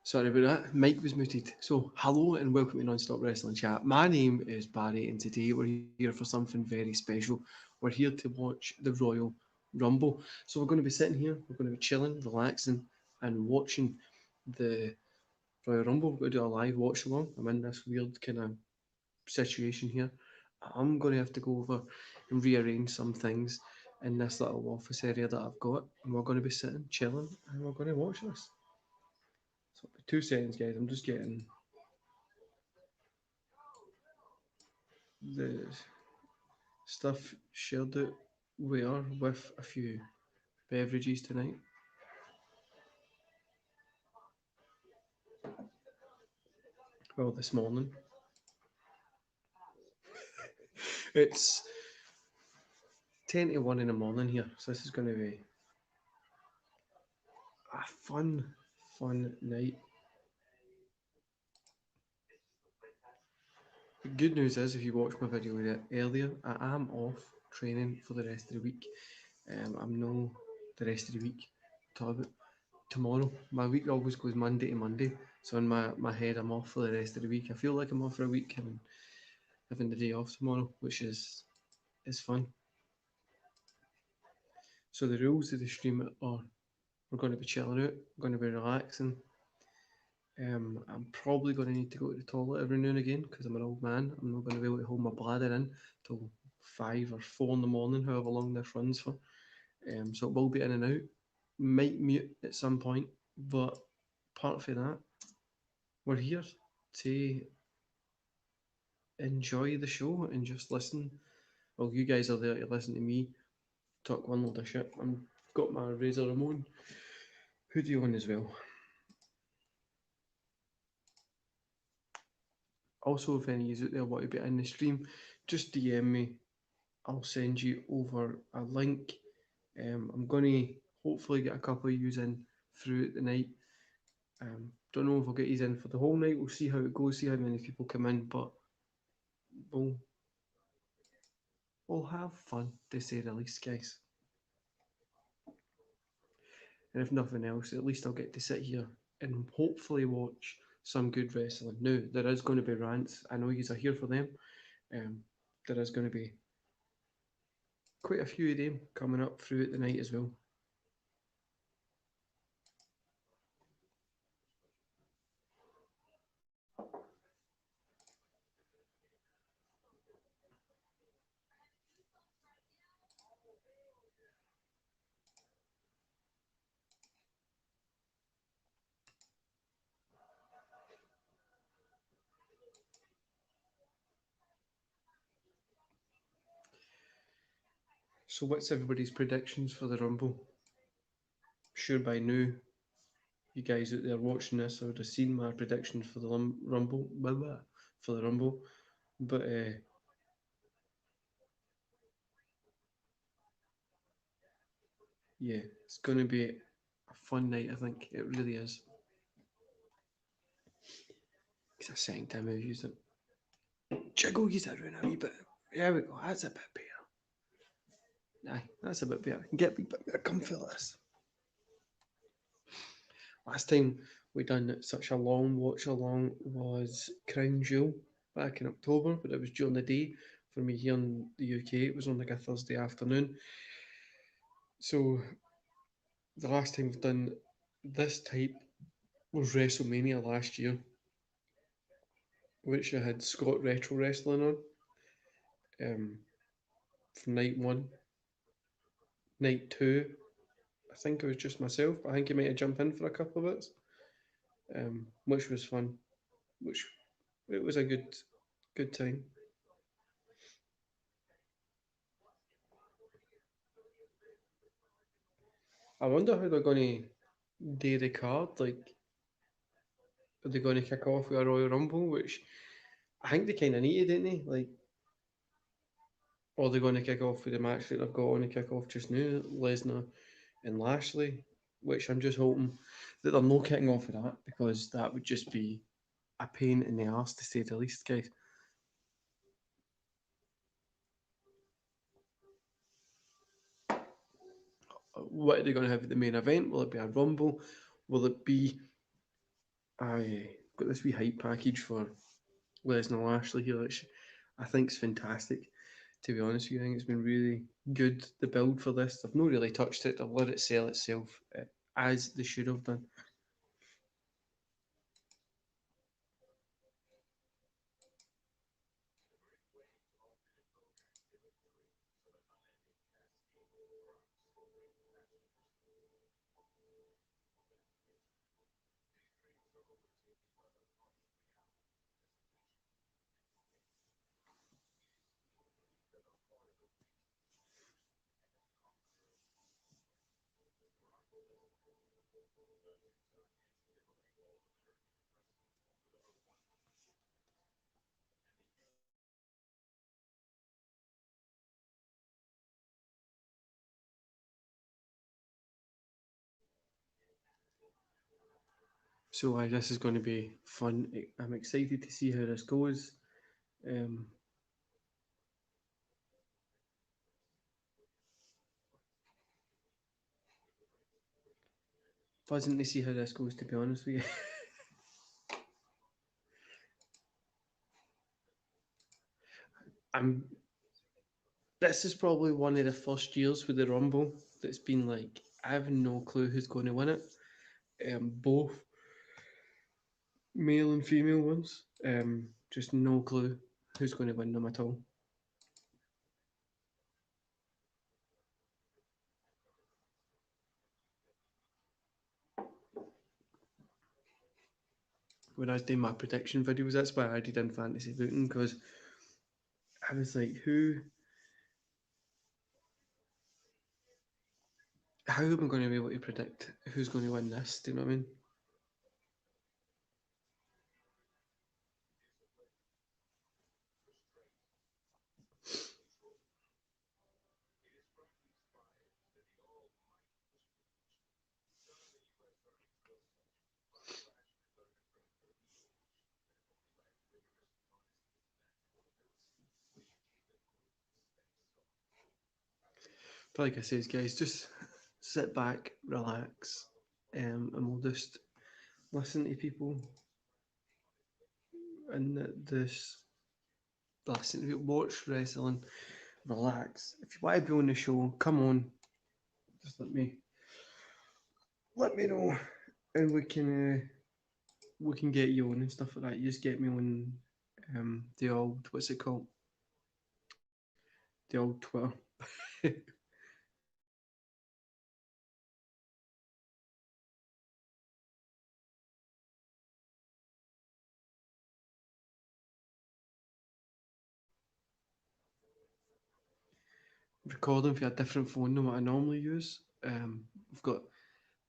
Sorry about that. Mike was muted. So, hello and welcome to Non-Stop Wrestling Chat. My name is Barry, and today we're here for something very special. We're here to watch the Royal Rumble. So, we're going to be sitting here, we're going to be chilling, relaxing, and watching the Royal Rumble. We're going to do a live watch along. I'm in this weird kind of situation here. I'm going to have to go over and rearrange some things in this little office area that I've got, and we're going to be sitting, chilling, and we're going to watch this. So, 2 seconds, guys. I'm just getting the stuff shared out we are with a few beverages tonight. Well, this morning. It's 10 to 1 in the morning here, so this is going to be a fun night. The good news is, if you watched my video earlier, I am off training for the rest of the week. I'm no the rest of the week. Talk about tomorrow. My week always goes Monday to Monday, so in my head, I'm off for the rest of the week. I feel like I'm off for a week and having the day off tomorrow, which is fun. So the rules of the stream are we're going to be chilling out, we're going to be relaxing. I'm probably going to need to go to the toilet every now and again because I'm an old man. I'm not going to be able to hold my bladder in till 5 or 4 in the morning, however long this runs for. So it will be in and out. Might mute at some point, but apart from that, we're here to enjoy the show and just listen. Well, you guys are there to listen to me talk one load of shit. I've got my Razor Ramon hoodie on as well. Also, if any of you out there want to be in the stream, just DM me. I'll send you over a link. I'm going to hopefully get a couple of yous in throughout the night. Don't know if I'll get yous in for the whole night. We'll see how it goes, see how many people come in, but we'll, we'll have fun, to say the least, guys. And if nothing else, at least I'll get to sit here and hopefully watch some good wrestling. Now, there is going to be rants. I know yous are here for them. There is going to be quite a few of them coming up throughout the night as well. So, what's everybody's predictions for the Rumble? Sure, by now, you guys out there watching this would have seen my predictions for the Rumble, blah, blah, for the Rumble. But yeah, it's going to be a fun night. I think it really is. It's a second time I've used it. Jiggle, use it around a wee bit. There we go. That's a bit better. Aye, that's a bit better. Get a wee bit more comfy with this. Last time we done such a long watch along was Crown Jewel back in October, but it was during the day. For me here in the UK, it was on like a Thursday afternoon. So the last time we've done this type was WrestleMania last year, which I had Scott Retro Wrestling on for night one. Night two, I think it was just myself, but I think he might have jumped in for a couple of bits, which was fun. Which it was a good time. I wonder how they're going to do the card. Like, are they going to kick off with a Royal Rumble? Which I think they kind of need, didn't they? Like, or they're going to kick off with the match that they've got on to kick off just now, Lesnar and Lashley. Which I'm just hoping that they're not kicking off with that, because that would just be a pain in the arse, to say the least, guys. What are they going to have at the main event? Will it be a Rumble? Will it be I got this wee hype package for Lesnar Lashley here, which I think is fantastic. To be honest with you, I think it's been really good. The build for this, I've not really touched it. I've let it sell itself as they should have done. So this is going to be fun. I'm excited to see how this goes. Um, Buzzing to see how this goes. To be honest with you, I'm. This is probably one of the first years with the Rumble that's been like I have no clue who's going to win it. Both male and female ones. Just no clue who's going to win them at all. When I was doing my prediction videos, that's why I did in fantasy booking because I was like, who? How am I going to be able to predict who's going to win this? Do you know what I mean? But like I says, guys, just sit back, relax, and we'll just listen to people and this listen to people, watch wrestling, relax. If you want to be on the show, come on. Just let me know, and we can get you on and stuff like that. You just get me on the old what's it called? The old Twitter. Recording for a different phone than what I normally use. I've got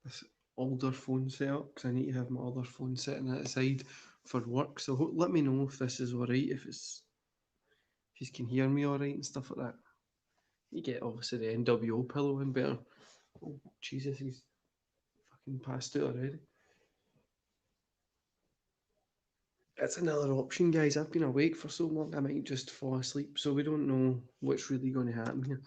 this older phone set up because I need to have my other phone sitting at the side for work. So let me know if this is alright, if you can hear me alright and stuff like that. You get obviously the NWO pillow in better. Oh Jesus, he's fucking passed out already. It's another option, guys. I've been awake for so long I might just fall asleep, so we don't know what's really going to happen here.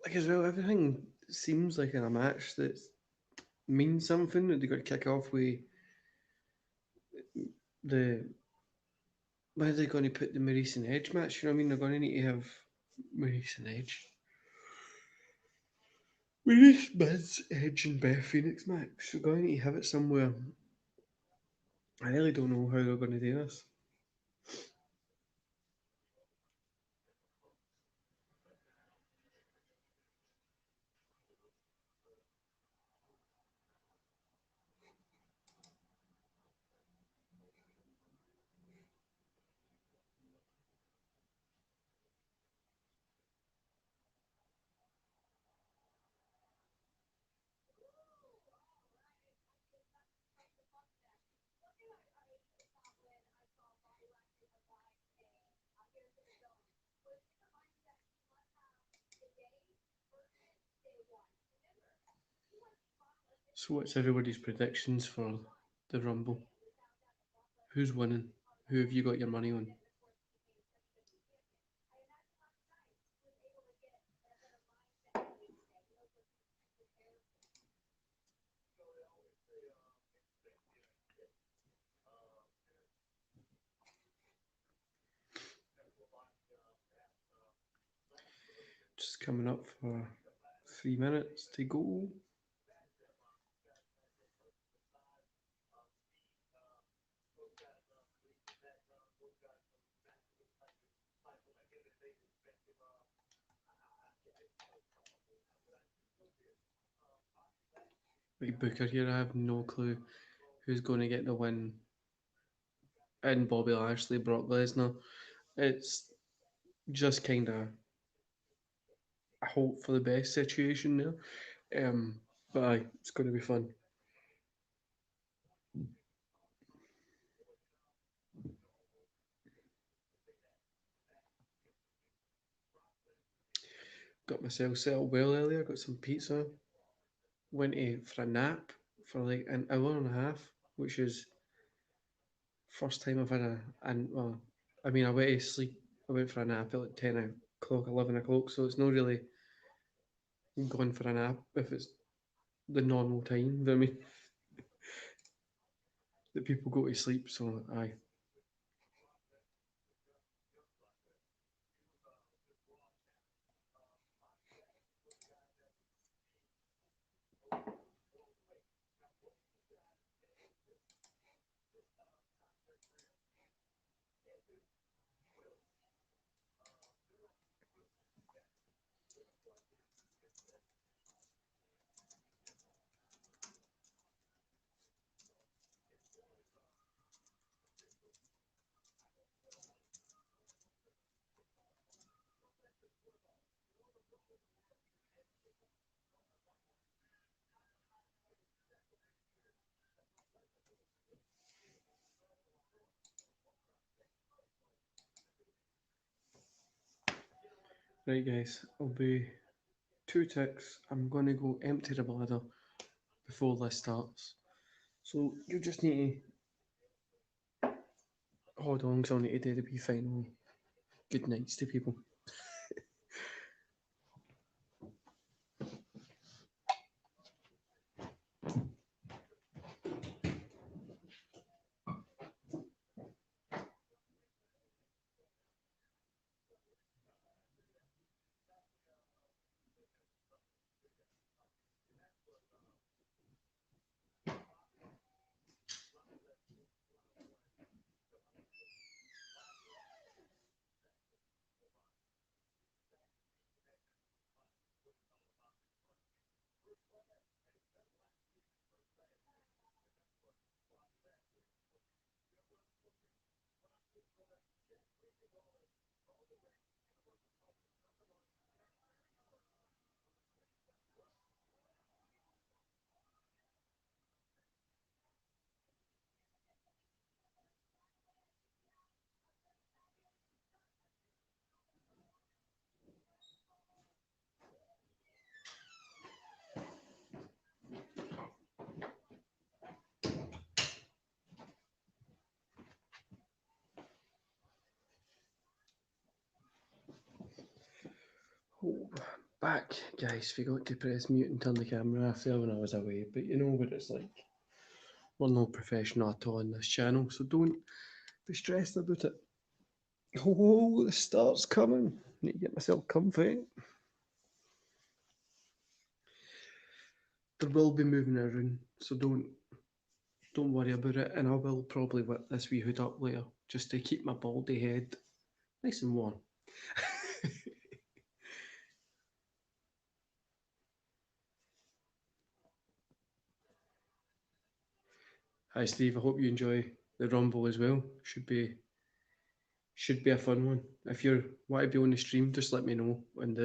Like as well, everything seems like in a match that means something that they got to kick off with the where are they going to put the Maurice and Edge match? You know what I mean? They're going to need to have Maurice and Edge. Maurice, Miz, Edge, and Beth Phoenix match. They're going to need to have it somewhere. I really don't know how they're going to do this. So what's everybody's predictions for the Rumble? Who's winning? Who have you got your money on? Just coming up for 3 minutes to go. Big Booker here. I have no clue who's going to get the win in Bobby Lashley, Brock Lesnar. It's just kind of a hope for the best situation there. But aye, it's going to be fun. Got myself set up well earlier. Got some pizza. Went for a nap for like an hour and a half, which is first time I've had and well, I mean I went to sleep. I went for a nap at like 10 o'clock, 11 o'clock. So it's not really going for a nap if it's the normal time. I mean that people go to sleep. So aye, right guys, I'll be 2 ticks. I'm gonna go empty the bladder before this starts. So you just need to hold on, 'cause I'll need to do the wee final good nights to people. Oh, back, guys. Forgot to press mute and turn the camera off there when I was away. But you know what it's like. We're no professional at all on this channel, so don't be stressed about it. Oh, the start's coming. Need to get myself comfy. There will be moving around, so don't worry about it. And I will probably whip this wee hood up later just to keep my baldy head nice and warm. Hi Steve, I hope you enjoy the Rumble as well. Should be a fun one. If you want to be on the stream, just let me know and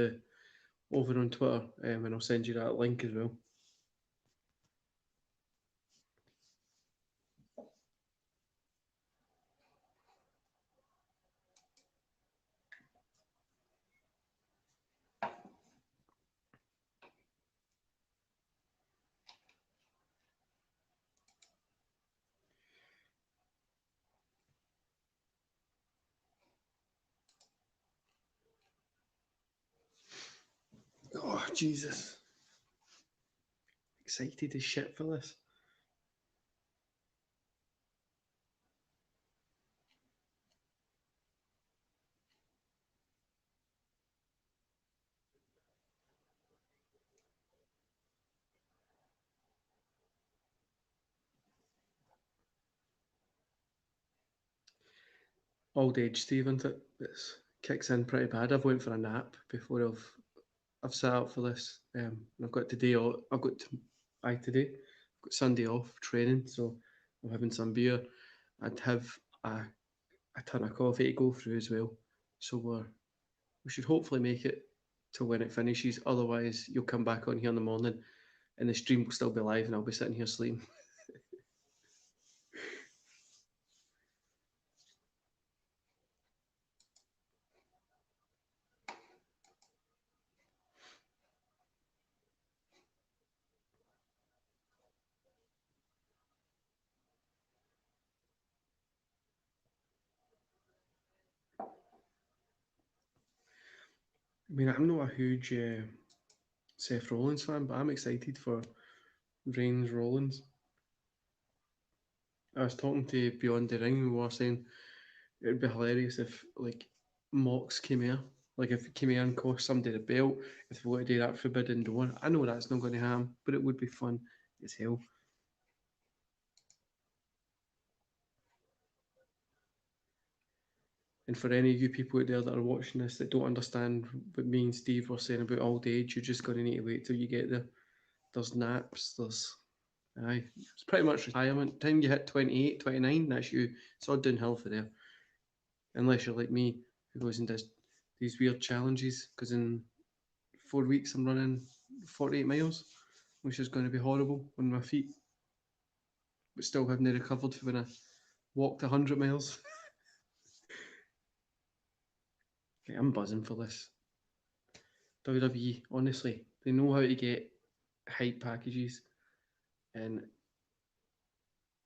over on Twitter, and I'll send you that link as well. Oh, Jesus. Excited as shit for this. Old age, Steve, isn't it? It's kicks in pretty bad. I've went for a nap before I've sat up for this. And I've got today off. Today. I've got Sunday off training, so I'm having some beer. I'd have a, a ton of coffee to go through as well. So we should hopefully make it to when it finishes. Otherwise, you'll come back on here in the morning and the stream will still be live and I'll be sitting here sleeping. I mean, I'm not a huge Seth Rollins fan, but I'm excited for Reigns Rollins. I was talking to Beyond the Ring, we were saying it would be hilarious if like Mox came here. Like if it came here and cost somebody the belt, if they wanted to do that Forbidden Door. I know that's not going to happen, but it would be fun as hell. And for any of you people out there that are watching this that don't understand what me and Steve were saying about old age, you're just going to need to wait till you get there. There's naps, aye, it's pretty much retirement. Time you hit 28, 29, that's you. It's all downhill for there. Unless you're like me, who goes and does these weird challenges, because in 4 weeks I'm running 48 miles, which is going to be horrible on my feet, but still haven't recovered from when I walked 100 miles. Okay, I'm buzzing for this. WWE, honestly, they know how to get hype packages, and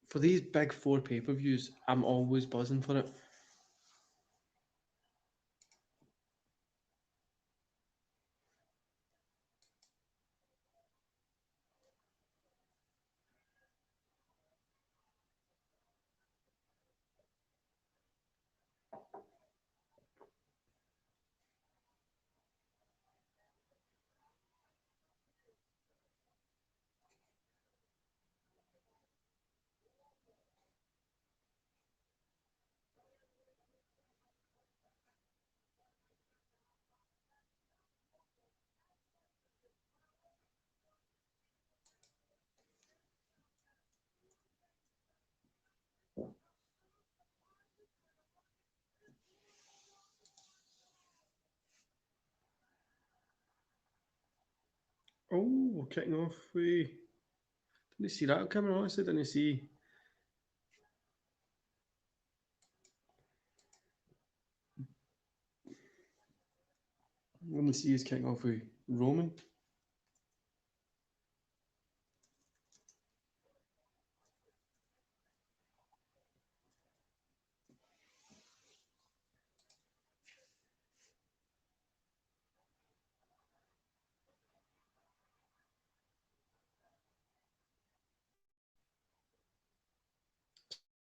for these big four pay-per-views, I'm always buzzing for it. Oh, we're kicking off. We didn't see that coming. Honestly, didn't see. Let me see us kicking off with Roman.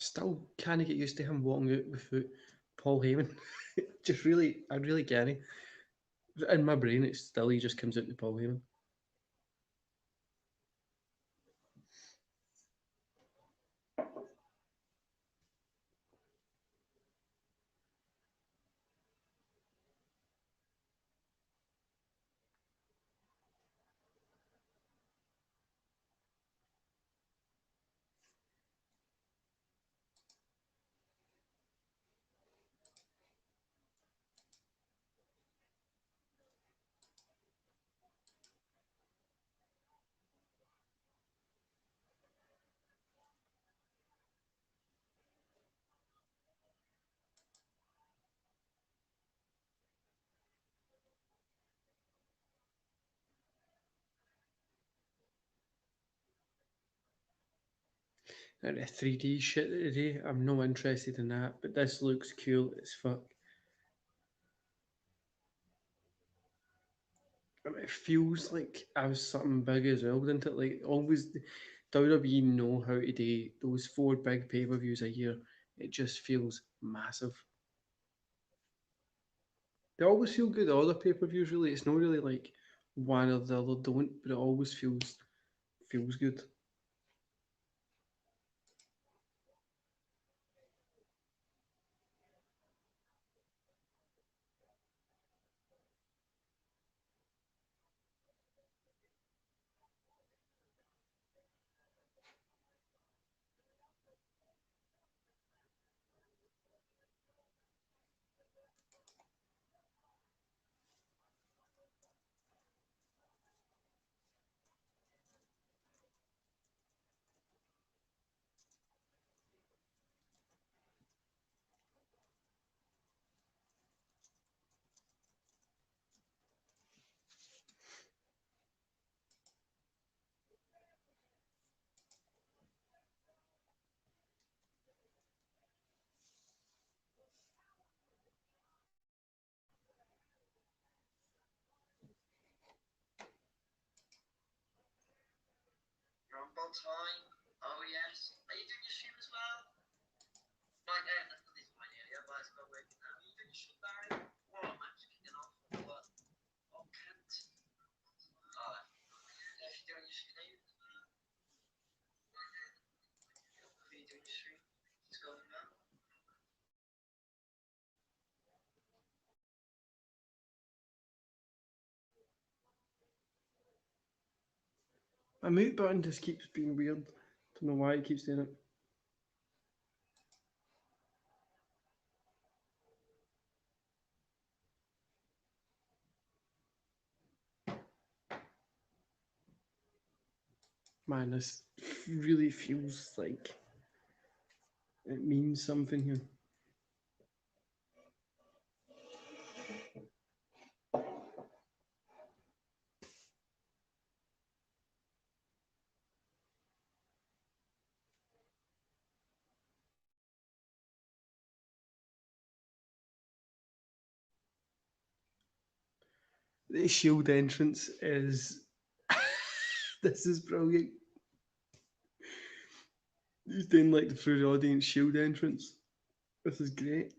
Still can't get used to him walking out without Paul Heyman. Just really, I really can't. In my brain, it's still he just comes out with Paul Heyman. And the 3D shit today, I'm no interested in that, but this looks cool as fuck. It feels like I was something big as well, didn't it? Like always, WWE know how to do those four big pay per views a year. It just feels massive. They always feel good. All the pay per views really. It's not really like one or the other don't, but it always feels good. My mute button just keeps being weird. Don't know why it keeps doing it. Man, this really feels like it means something here. The Shield entrance is. This is brilliant. He's doing like the through the audience Shield entrance. This is great.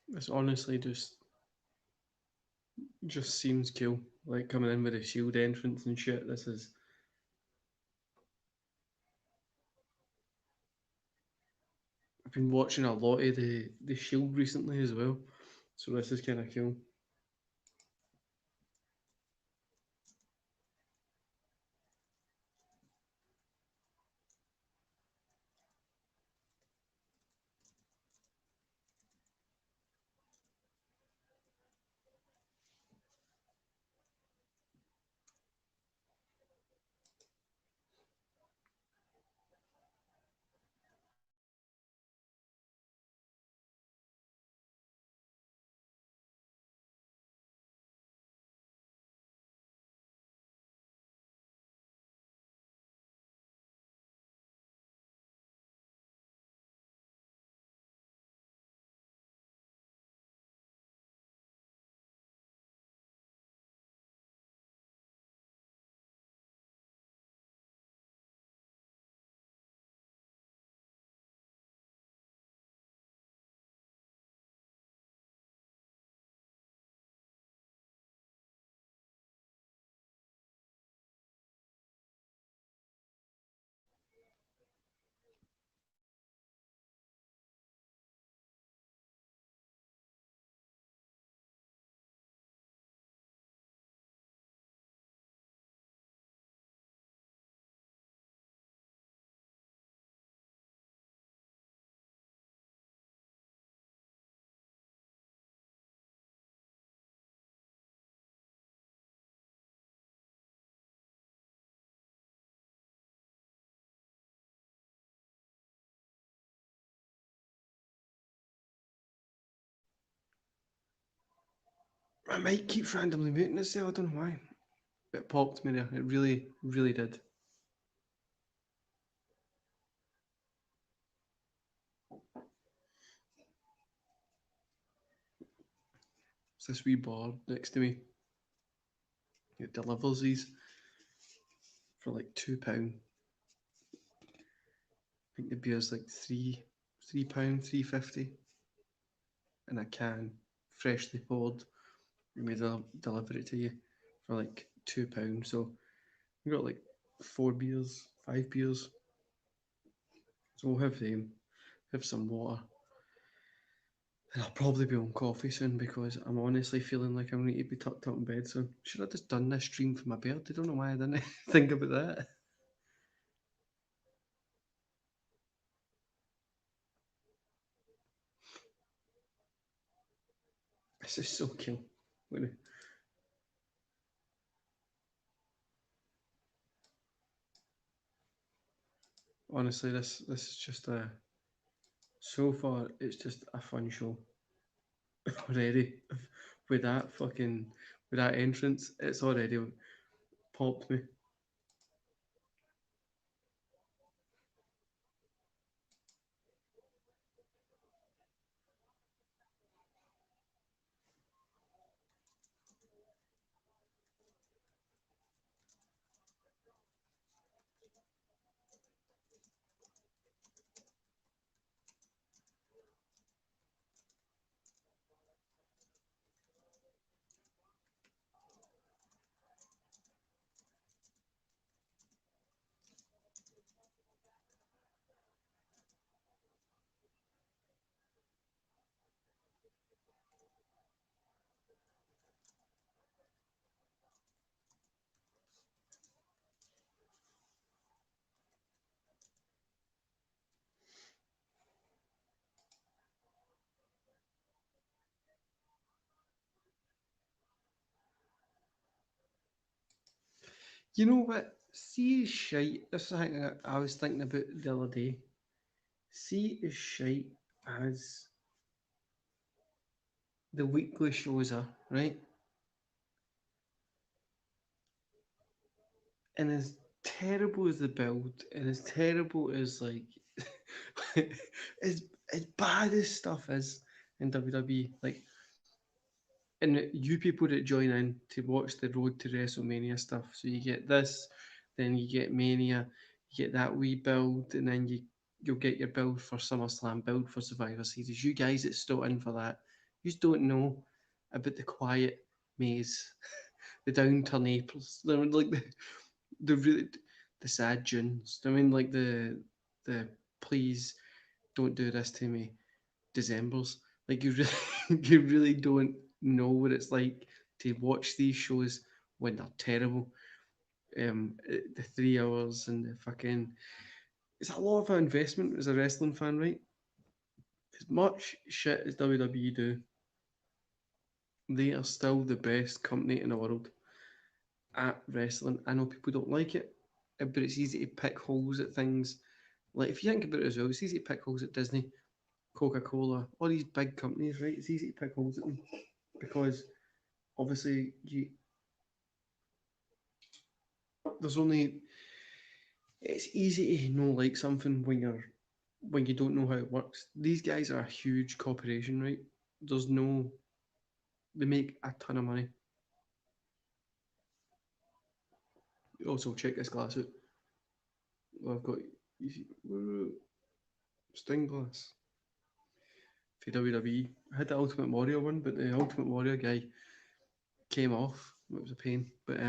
This honestly just seems cool. Like coming in with a Shield entrance and shit. This is. I've been watching a lot of the Shield recently as well, so this is kind of cool. I might keep randomly muting itself. I don't know why. It popped me there. It really, really did. It's this wee bar next to me. It delivers these for like £2. I think the beer's like £3, 3.50, and a can, freshly poured. And they deliver it to you for like £2. So we got like 4 beers, 5 beers. So we'll have them, have some water, and I'll probably be on coffee soon because I'm honestly feeling like I'm going to be tucked up in bed soon. Should have just done this stream from my bed. I don't know why I didn't think about that. This is so cool. Honestly, this is just a so far. It's just a fun show already. With that fucking with that entrance, it's already popped me. You know what? See shite. This is something I was thinking about the other day. See as shite as the weekly shows are, right? And as terrible as the build, and as terrible as like as as bad as stuff is in WWE, like, and you people that join in to watch the Road to WrestleMania stuff, so you get this, then you get Mania, you get that wee build, and then you'll get your build for SummerSlam, build for Survivor Series. You guys that's still in for that, you just don't know about the quiet maze, the downturn Aprils, like the really the sad Junes. I mean, like the please don't do this to me Decembers. Like you really you really don't know what it's like to watch these shows when they're terrible. The 3 hours and the fucking it's a lot of investment as a wrestling fan, right? As much shit as WWE do, they are still the best company in the world at wrestling. I know people don't like it, but it's easy to pick holes at things. Like if you think about it as well, it's easy to pick holes at Disney, Coca Cola, all these big companies, right? It's easy to pick holes at them because obviously there's only it's easy to know like something when you don't know how it works. These guys are a huge corporation, right? There's no they make a ton of money. Also, check this glass out. I've got Sting glass for WWE. I had the Ultimate Warrior one, but the Ultimate Warrior guy came off. It was a pain, but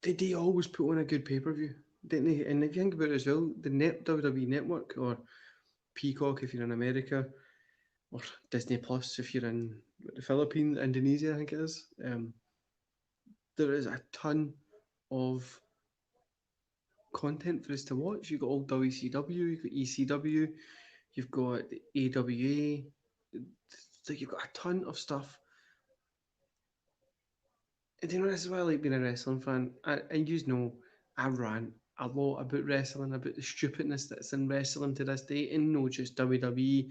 they always put on a good pay per view, didn't they? And if you think about it as well, the WWE Network or Peacock if you're in America, or Disney Plus if you're in the Philippines, Indonesia, I think it is. There is a ton of content for us to watch. You've got old WCW, you've got ECW, you've got the AWA. So you've got a ton of stuff. And you know, this is why I like being a wrestling fan. And you know, I rant a lot about wrestling, about the stupidness that's in wrestling to this day, and not just WWE,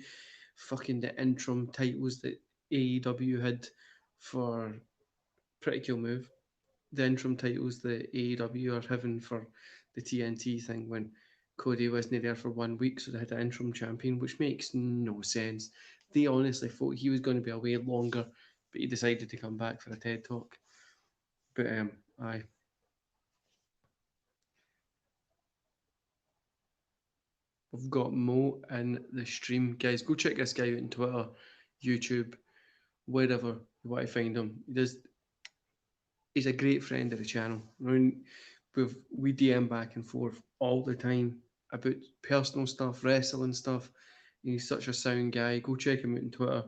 fucking the interim titles that AEW had for Pretty Cool Move. The interim titles that AEW are having for the TNT thing when Cody wasn't there for 1 week, so they had an interim champion, which makes no sense. They honestly thought he was going to be away longer, but he decided to come back for a TED talk. But aye, we've got Mo in the stream, guys. Go check this guy out on Twitter, YouTube, wherever you want to find him. He's a great friend of the channel. I mean, we DM back and forth all the time about personal stuff, wrestling stuff. He's such a sound guy. Go check him out on Twitter.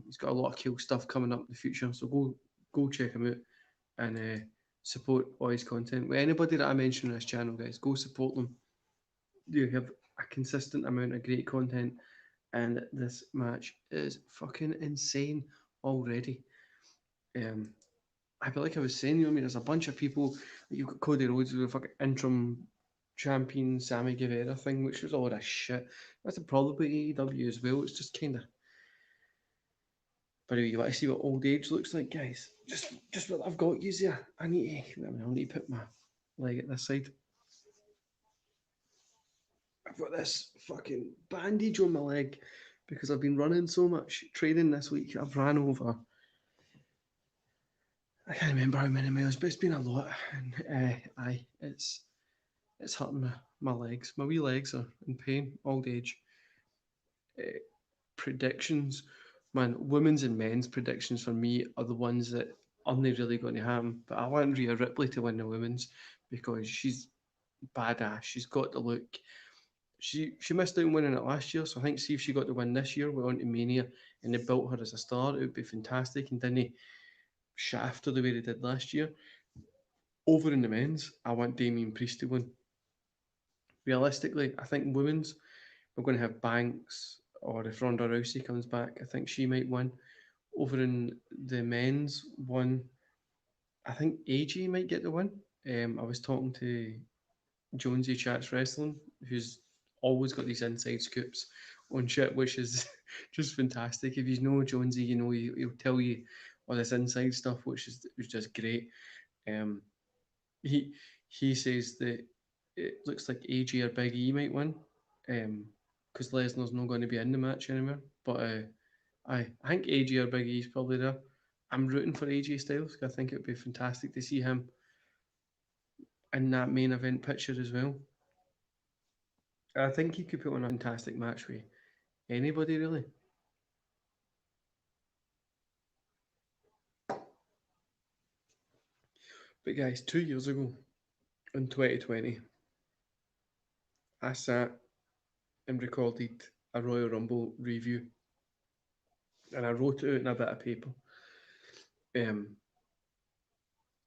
He's got a lot of cool stuff coming up in the future. So go check him out and support all his content. With anybody that I mention on this channel, guys, go support them. You have a consistent amount of great content, and this match is fucking insane already. Um, I feel like I was saying, I mean, there's a bunch of people. You've got Cody Rhodes with a fucking interim champion Sammy Guevara thing, which was all that shit. That's the problem with AEW as well. It's just kind of. But anyway, you want to see what old age looks like, guys? Just what I've got. Use here. I need to put my leg at this side. I've got this fucking bandage on my leg because I've been running so much training this week. I've ran over. I can't remember how many miles, but it's been a lot. And it's hurting my legs. My wee legs are in pain. Old age. Uh, Predictions, man. Women's and men's predictions for me are the ones that aren't really going to happen. But I want Rhea Ripley to win the women's because she's badass. She's got the look. She missed out on winning it last year, so I think see if she got to win this year, we're on to Mania, and they built her as a star, it would be fantastic. And didn't shaft her the way they did last year. Over in the men's, I want Damien Priest to win. Realistically, I think women's, we're going to have Banks, or if Ronda Rousey comes back, I think she might win. Over in the men's one, I think AJ might get the win. I was talking to Jonesy Chats Wrestling, who's always got these inside scoops on shit, which is just fantastic. If you know Jonesy, you know he'll tell you all this inside stuff, which is just great. Um, he he says that it looks like AJ or Big E might win, because Lesnar's not going to be in the match anymore. But I think AJ or Big E is probably there. I'm rooting for AJ Styles. I think it would be fantastic to see him in that main event picture as well. I think he could put on a fantastic match with anybody really. But guys, 2 years ago in 2020, I sat and recorded a Royal Rumble review, and I wrote it out in a bit of paper, um,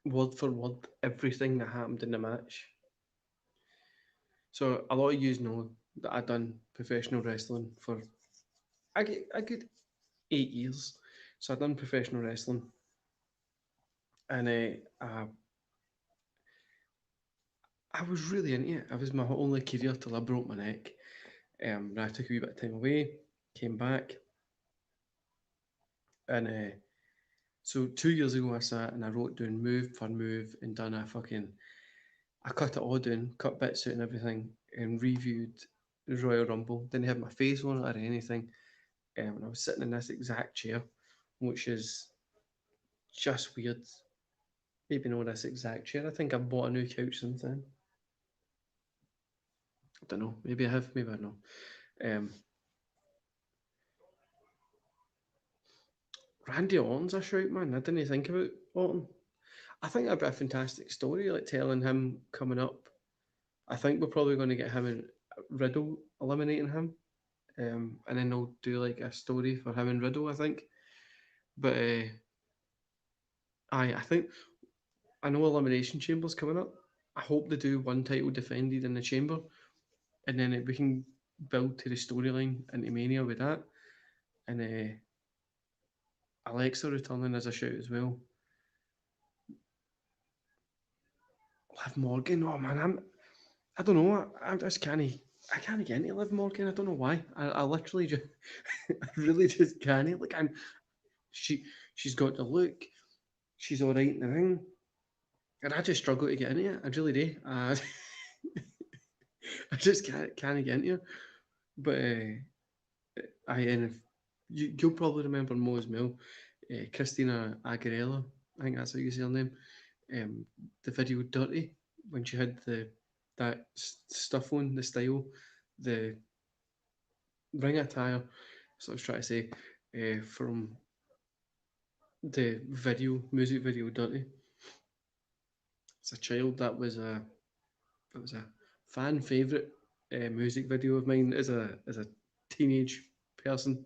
word for word, everything that happened in the match. So a lot of you know that I done professional wrestling for a good 8 years. So I done professional wrestling, and I was really into it. It was my only career till I broke my neck. And I took a wee bit of time away, came back, and so 2 years ago I sat and I wrote down move for move and done a fucking. I cut it all down, cut bits out and everything, and reviewed the Royal Rumble. Didn't have my face on it or anything. And I was sitting in this exact chair, which is just weird. Maybe not this exact chair. I think I've bought a new couch since then. I don't know. Maybe I have. Maybe I don't know. Um, Randy Orton's a shout, man. I didn't think about Orton. I think that'd be a fantastic story, like telling him coming up. I think we're probably going to get him and Riddle eliminating him, and then they'll do like a story for him and Riddle. I think, but I think I know Elimination Chamber's coming up. I hope they do one title defended in the Chamber, and then we can build to the storyline into Mania with that. And Alexa returning as a shout as well. Liv Morgan, oh man, I don't know. I just can't. I can't get into Liv Morgan. I don't know why. I literally just, I really just can't. Like she's got the look. She's all right in the ring, and I just struggle to get into it. I really do. I just can't get into it. But I and if you'll probably remember Mo as well, Christina Aguilera. I think that's how you say her name. The video "Dirty" when she had that stuff on, the style, the ring attire. So I was trying to say from the music video "Dirty." As a child, that was a fan favorite music video of mine as a teenage person.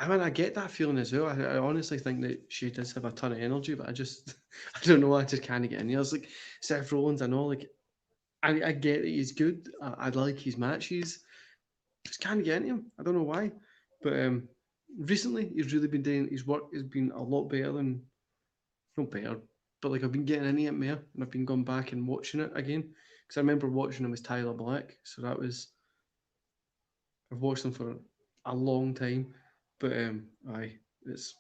I mean, I get that feeling as well. I honestly think that she does have a ton of energy, but I just, I don't know. I just can't get in there. It's like Seth Rollins. I know, like, I get that he's good. I like his matches. Just can't get into him. I don't know why. But recently, he's really been doing his work has been a lot better than not better, but like I've been getting into it more, and I've been going back and watching it again because I remember watching him as Tyler Black. So that was I've watched him for a long time, but aye, it's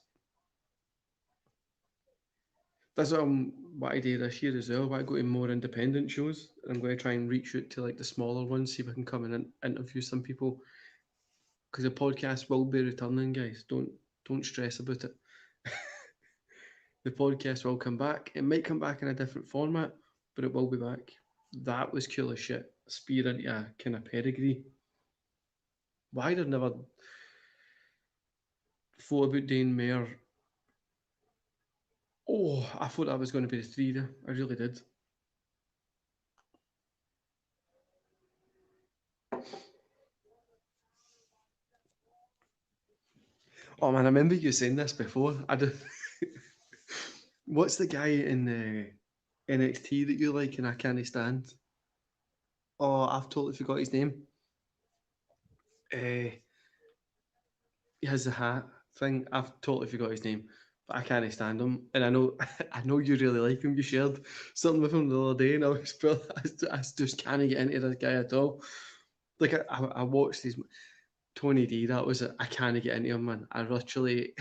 that's what I do this year as well. I go to more independent shows. I'm going to try and reach out to like the smaller ones, see if I can come in and interview some people because the podcast will be returning, guys. Don't stress about it. The podcast will come back. It might come back in a different format, but it will be back. That was cool as shit. Spear into a kind of pedigree. Why did never thought about doing more? Oh, I thought that was going to be the three there. I really did. Oh man, I remember you saying this before. I did. What's the guy in NXT that you like and I can't stand? Oh, I've totally forgot his name. Uh, he has the hat thing. I've totally forgot his name, but I can't stand him. And I know, I know you really like him. You shared something with him the other day, and I was, I just can't get into this guy at all. Like I watched his Tony D. That was it. I can't get into him, man. I literally,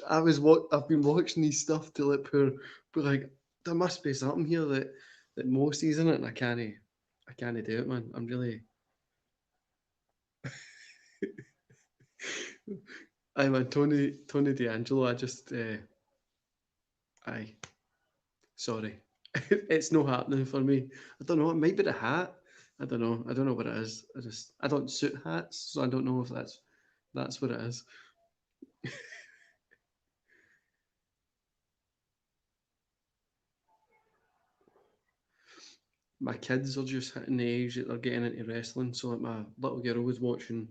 I was what I've been watching these stuff till it poor, but like there must be something here that most sees in it, and I can't do it, man. I'm really, I'm a Tony D'Angelo. I just, I sorry, it's no happening for me. I don't know. It might be the hat. I don't know. I don't know what it is. I don't suit hats, so I don't know if that's what it is. My kids are just hitting the age that they're getting into wrestling. So like my little girl was watching.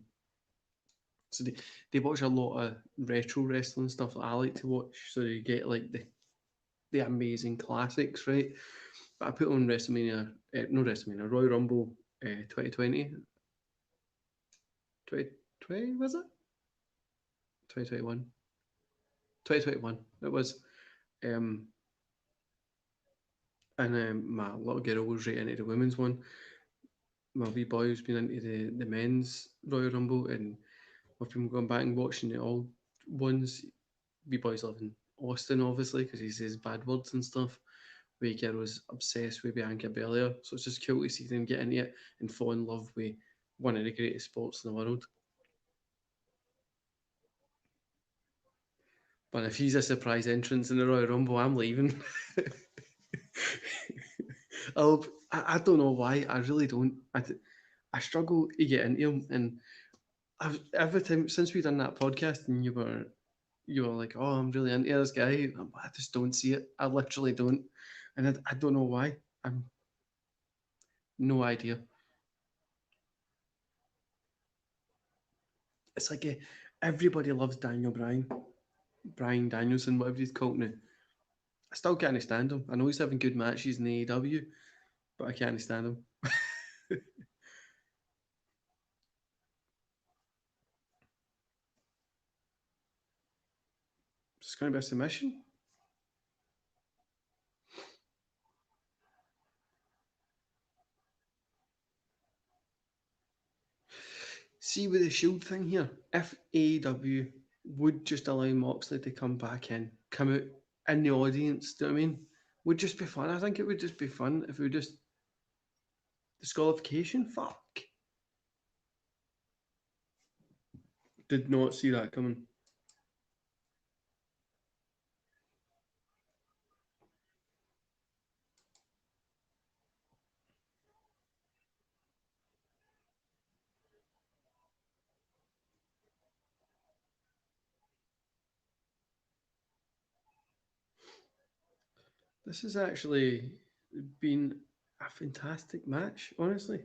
So they watch a lot of retro wrestling stuff that I like to watch. So you get like the amazing classics, right? But I put on WrestleMania, no WrestleMania, Royal Rumble 2020, 2020 was it? 2021, 2021. It was. Um, and my little girl was right into the women's one. My wee boy's been into the men's Royal Rumble, and we've been going back and watching the old ones. Wee boy's living Austin, obviously, because he says bad words and stuff. Wee girl was obsessed with Bianca Belair, so it's just cool to see them get into it and fall in love with one of the greatest sports in the world. But if he's a surprise entrance in the Royal Rumble, I'm leaving. I don't know why. I really don't. I struggle to get into him, and every time since we done that podcast, and you were like, "Oh, I'm really into this guy." I just don't see it. I literally don't, and I don't know why. I'm no idea. It's like everybody loves Daniel Bryan, Brian Danielson, whatever he's called now. I still can't stand him. I know he's having good matches in AEW, but I can't stand him. It's going to be a submission. See with the Shield thing here, if AEW would just allow Moxley to come back in, come out in the audience, do you know what I mean? Would just be fun. I think it would just be fun if we just disqualification. Fuck. Did not see that coming. This has actually been a fantastic match, honestly.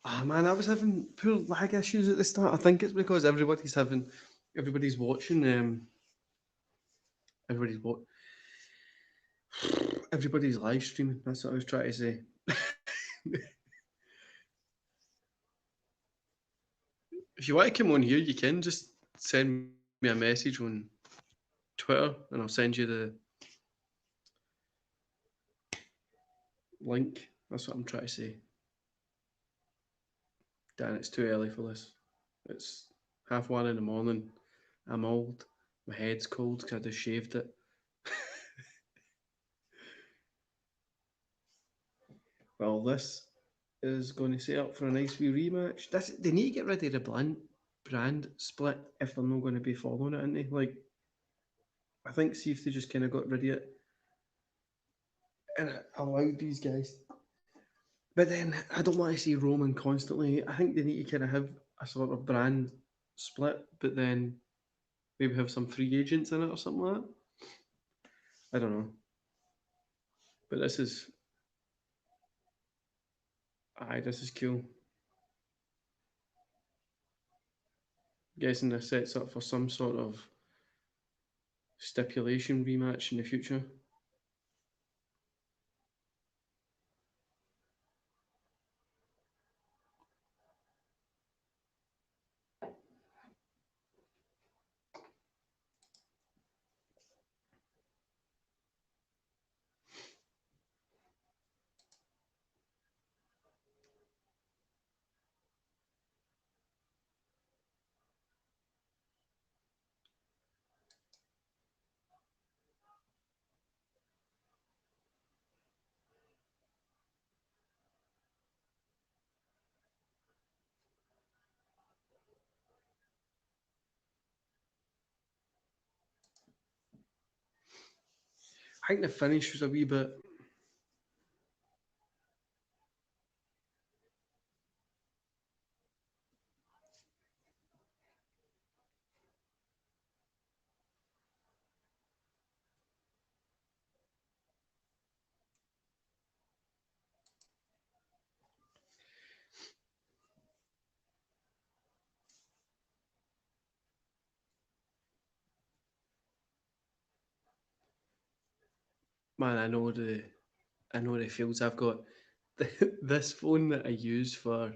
Ah man, I was having poor lag issues at the start. I think it's because everybody's watching. Everybody's what? Everybody's live streaming. That's what I was trying to say. If you want to come on here, you can just send me a message on Twitter, and I'll send you the link. That's what I'm trying to say. Dan, it's too early for this. It's 1:30 in the morning. I'm old. My head's cold because I just shaved it. Well, this is going to set up for a nice wee rematch. They need to get rid of the brand split if they're not going to be following it, aren't they? Like, I think see if they just kind of got rid of it and it allowed these guys. But then I don't want to see Roman constantly. I think they need to kind of have a sort of brand split, but then maybe have some free agents in it or something like that. I don't know. But this is cool. Guessing this sets up for some sort of stipulation rematch in the future. I think the finish was a wee bit. Man, I know the fields I've got. This phone that I use for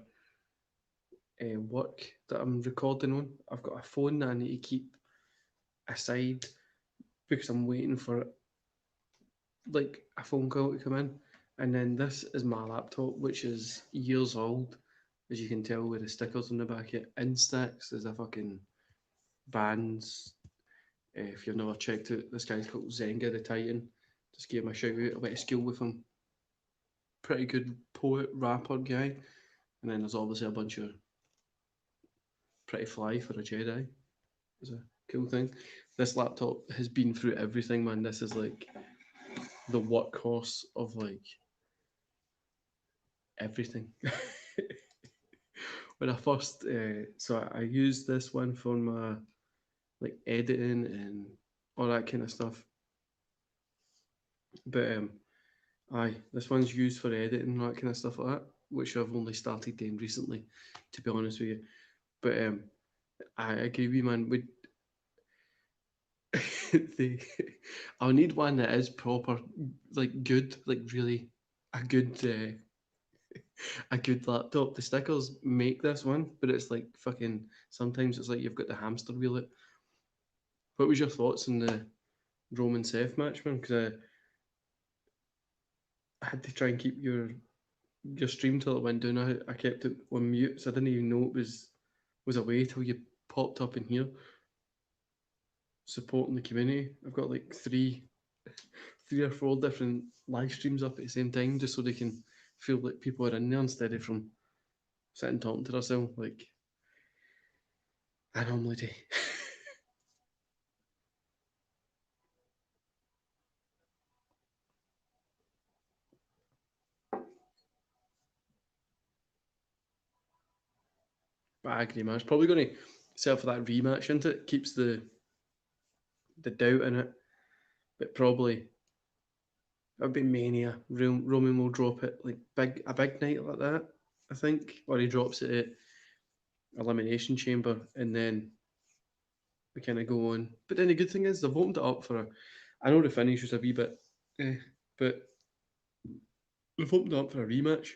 work that I'm recording on, I've got a phone that I need to keep aside because I'm waiting for like a phone call to come in. And then this is my laptop, which is years old, as you can tell with the stickers on the back. It Instax is a fucking band's. If you've never checked out, this guy's called Zenga the Titan. Just gave him a shout out. I went to school with him. Pretty good poet, rapper guy. And then there's obviously a bunch of pretty fly for a Jedi. It's a cool thing. This laptop has been through everything, man. This is like the workhorse of like everything. When I first, so I used this one for my like editing and all that kind of stuff. But aye, this one's used for editing and all that kind of stuff like that, which I've only started doing recently, to be honest with you. But I agree with you, man. Would the I'll need one that is proper, like good, like really a good laptop. The stickers make this one, but it's like fucking. Sometimes it's like you've got the hamster wheel it. What was your thoughts on the Roman Seth match, man? Because I had to try and keep your stream till it went down. I kept it on mute, so I didn't even know it was away till you popped up in here supporting the community. I've got like three or four different live streams up at the same time, just so they can feel like people are in there instead of from sitting talking to themselves like I normally do. But I agree, man. It's probably going to sell for that rematch, isn't it? Keeps the doubt in it, but probably it would be Mania. Roman will drop it like a big night like that, I think, or he drops it at Elimination Chamber, and then we kind of go on. But then the good thing is they've opened it up for a. I know the finish was a wee bit, but they've opened it up for a rematch.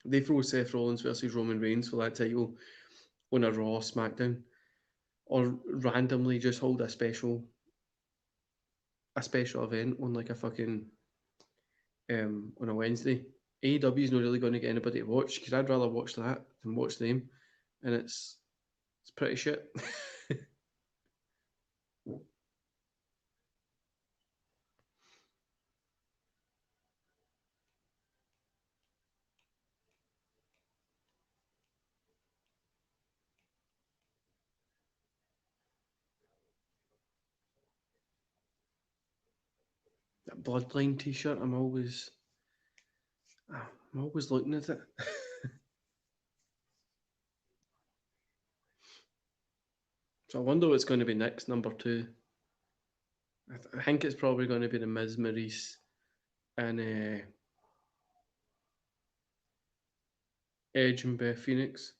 They throw Seth Rollins versus Roman Reigns for that title on a Raw SmackDown, or randomly just hold a special event on like a fucking on a Wednesday. AEW is not really going to get anybody to watch because I'd rather watch that than watch them, and it's pretty shit. That Bloodline T-shirt, I'm always looking at it. So I wonder what's going to be next, number two. I think it's probably going to be the Miz, Maurice, and Edge and Beth Phoenix.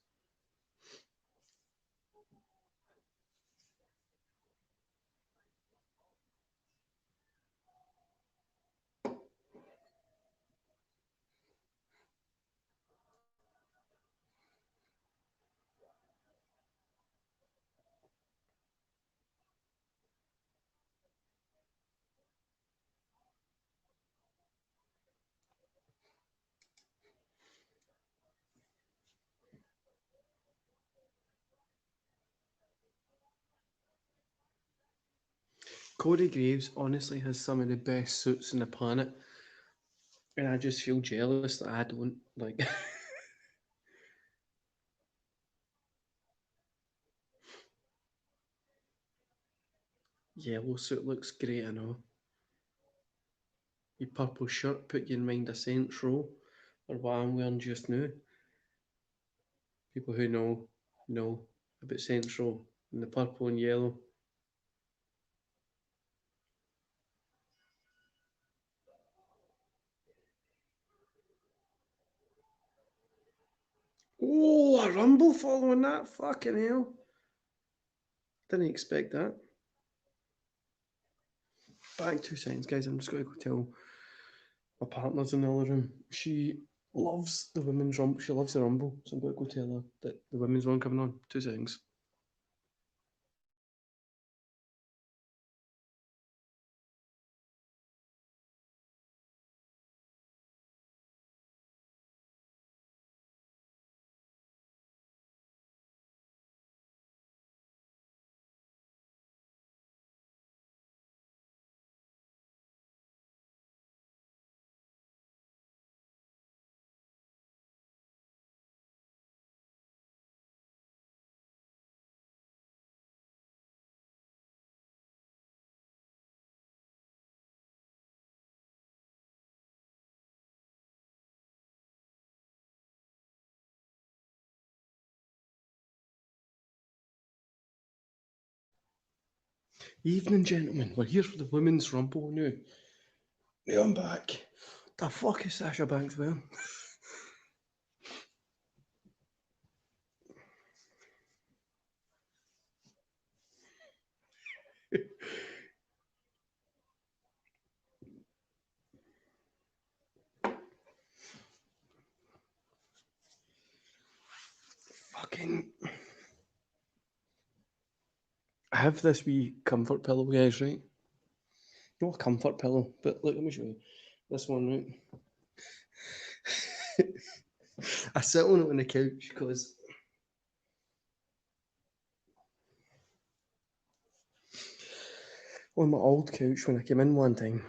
Corey Graves honestly has some of the best suits on the planet, and I just feel jealous that I don't. Like, yellow suit looks great, I know. Your purple shirt put you in mind of Saints Row, or what I'm wearing just now. People who know about Saints Row and the purple and yellow. Oh, a rumble following that? Fucking hell. Didn't expect that. Back 2 seconds, guys. I'm just going to go tell my partner's in the other room. She loves the women's rumble. She loves the rumble. So I'm going to go tell her that the women's one coming on. 2 seconds. Evening, gentlemen. We're here for the Women's Rumble now. Yeah, I'm back. The fuck is Sasha Banks wearing? Fucking. I have this wee comfort pillow, guys, right? Not a comfort pillow, but look, let me show you. This one, right? I sit on it on the couch because on my old couch when I came in one time,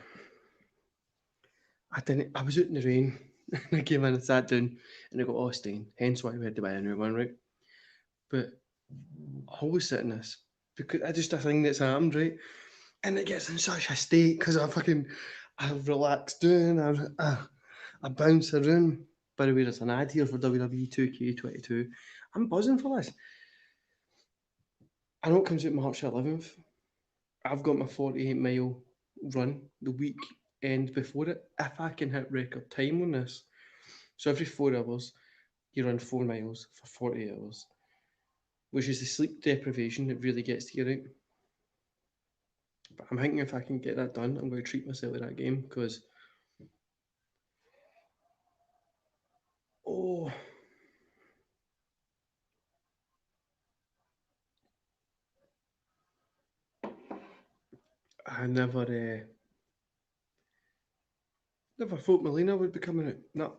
I was out in the rain and I came in and sat down and I got all stained. Hence why we had to buy a new one, right? But I always sit in this because I just a thing that's happened, right? And it gets in such a state because I've relaxed down, I bounce around. By the way, there's an ad here for WWE 2K22. I'm buzzing for this. I know it comes out March 11th. I've got my 48-mile run the week end before it. If I can hit record time on this, so every 4 hours, you run 4 miles for 48 hours, which is the sleep deprivation that really gets to you, right? But I'm thinking if I can get that done, I'm going to treat myself to that game because, oh, I never thought Melina would be coming out. No,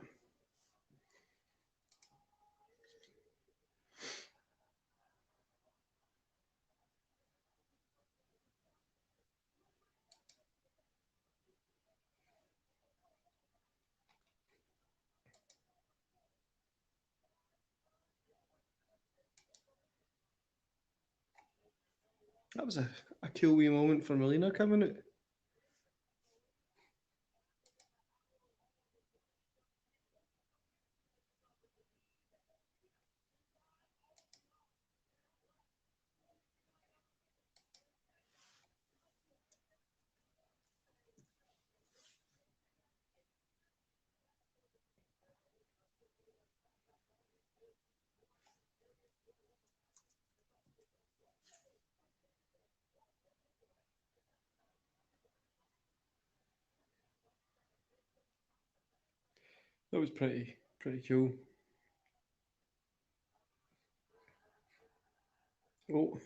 that was a cool wee moment for Melina coming out. That was pretty cool. Oh,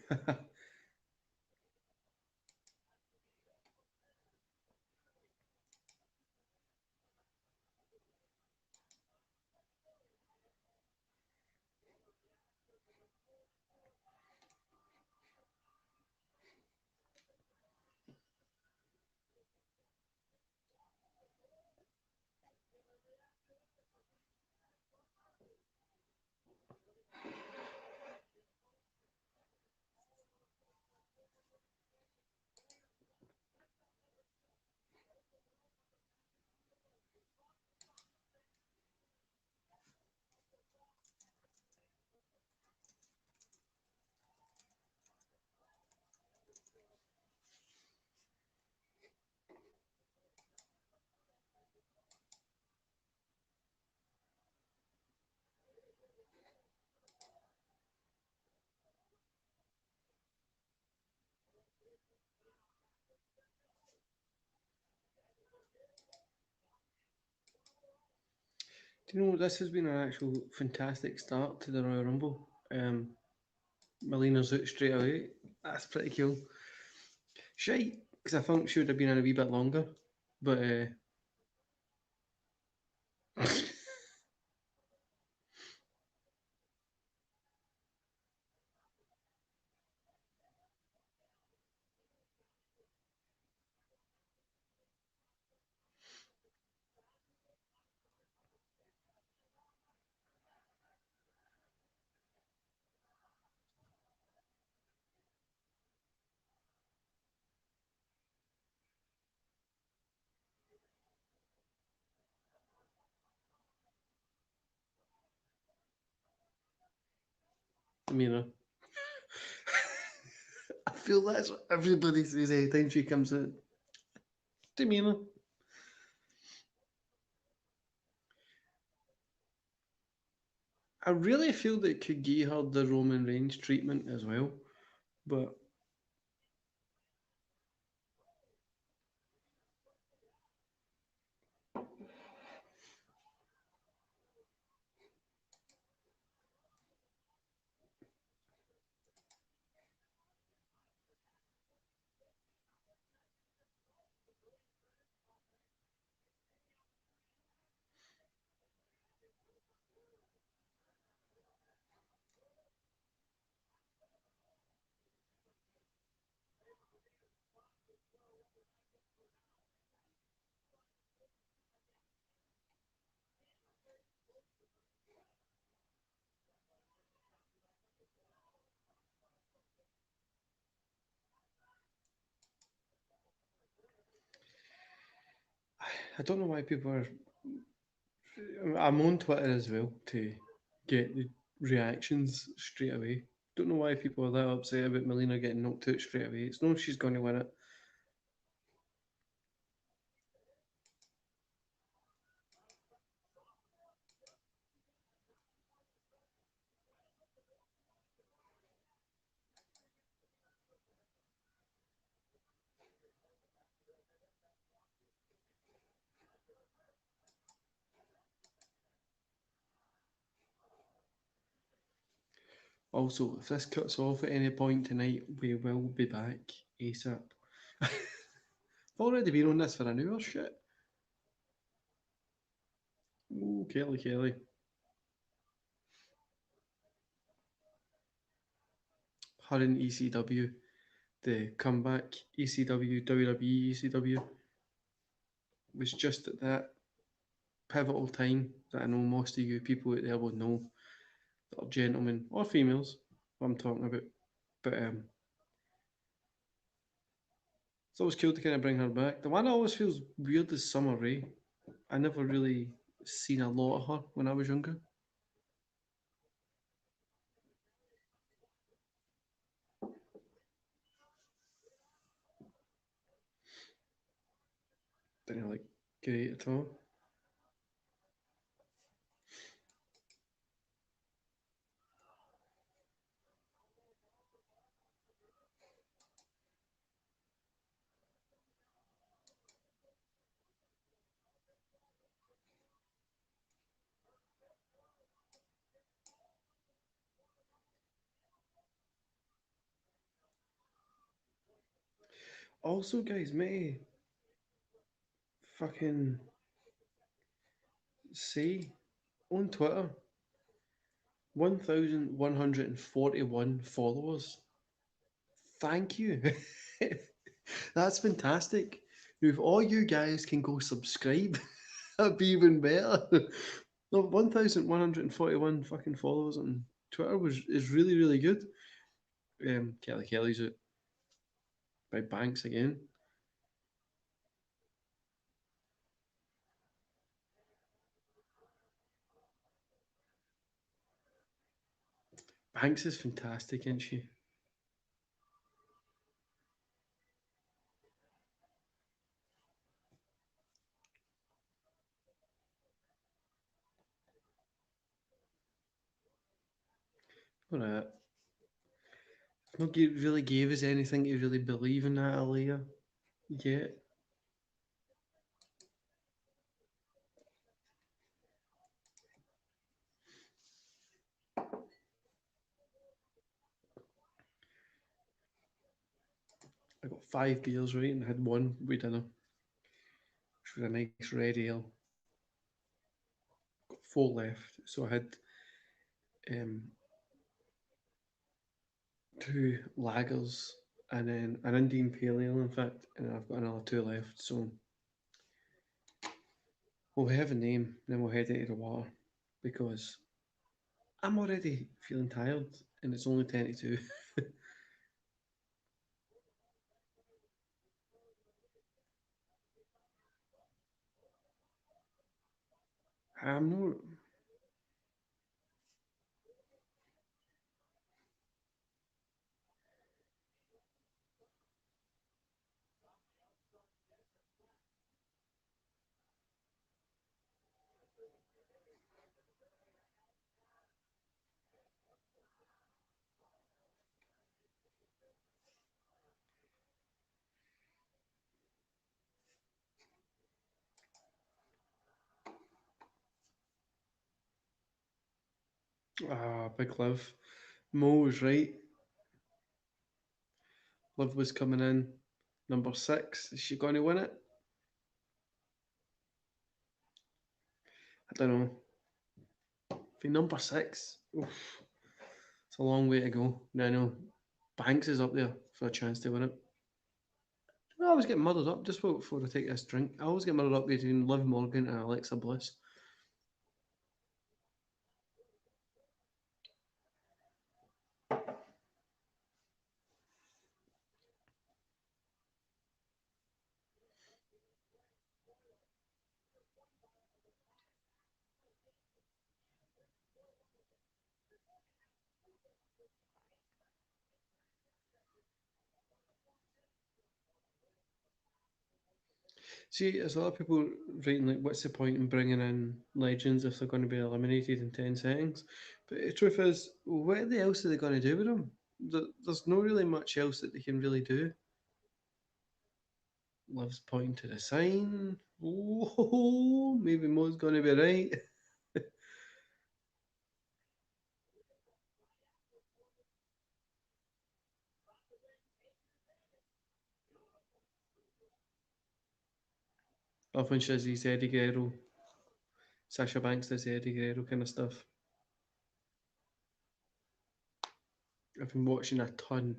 do you know what? This has been an actual fantastic start to the Royal Rumble. Melina's out straight away. That's pretty cool. Shite, because I think she would have been in a wee bit longer. But, I mean, feel that's what everybody says every time she comes in. Demeanour. I really feel that it could give her the Roman Reigns treatment as well, but I don't know why people are. I'm on Twitter as well to get the reactions straight away. Don't know why people are that upset about Melina getting knocked out straight away. It's known she's going to win it. Also, if this cuts off at any point tonight, we will be back ASAP. I've already been on this for an hour, shit. Oh, Kelly, Kelly. Her in ECW, the comeback ECW, WWE ECW, was just at that pivotal time that I know most of you people out there would know that are gentlemen or females, what I'm talking about. But it's always cool to kind of bring her back. The one that always feels weird is Summer Rae. I never really seen a lot of her when I was younger. Didn't like great at all. Also, guys, may fucking say on Twitter, 1,141 followers. Thank you. That's fantastic. Now, if all you guys can go subscribe, that'd be even better. No, 1,141 fucking followers on Twitter is really, really good. Kelly Kelly's out by Banks again. Banks is fantastic, isn't she? Alright. Not really gave us anything to really believe in that Aaliyah yet. I got 5 beers right and had one with dinner, which was a nice red ale. Got four left, so I had um, two lagers and then an Indian Pale Ale, in fact, and I've got another two left. So we'll have a name, then we'll head into the water because I'm already feeling tired and it's only 10 to 2. I'm not. Big Liv. Mo was right. Liv was coming in number six. Is she going to win it? I don't know. For number six, oof, it's a long way to go. Now I know Banks is up there for a chance to win it. I always get muddled up just before I take this drink. I always get muddled up between Liv Morgan and Alexa Bliss. See, there's a lot of people writing like, "What's the point in bringing in legends if they're going to be eliminated in 10 seconds?" But the truth is, what else are they going to do with them? There's no really much else that they can really do. Liv's pointing to the sign. Oh, maybe Mo's going to be right. Love when she says he's Eddie Guerrero. Sasha Banks does the Eddie Guerrero kind of stuff. I've been watching a ton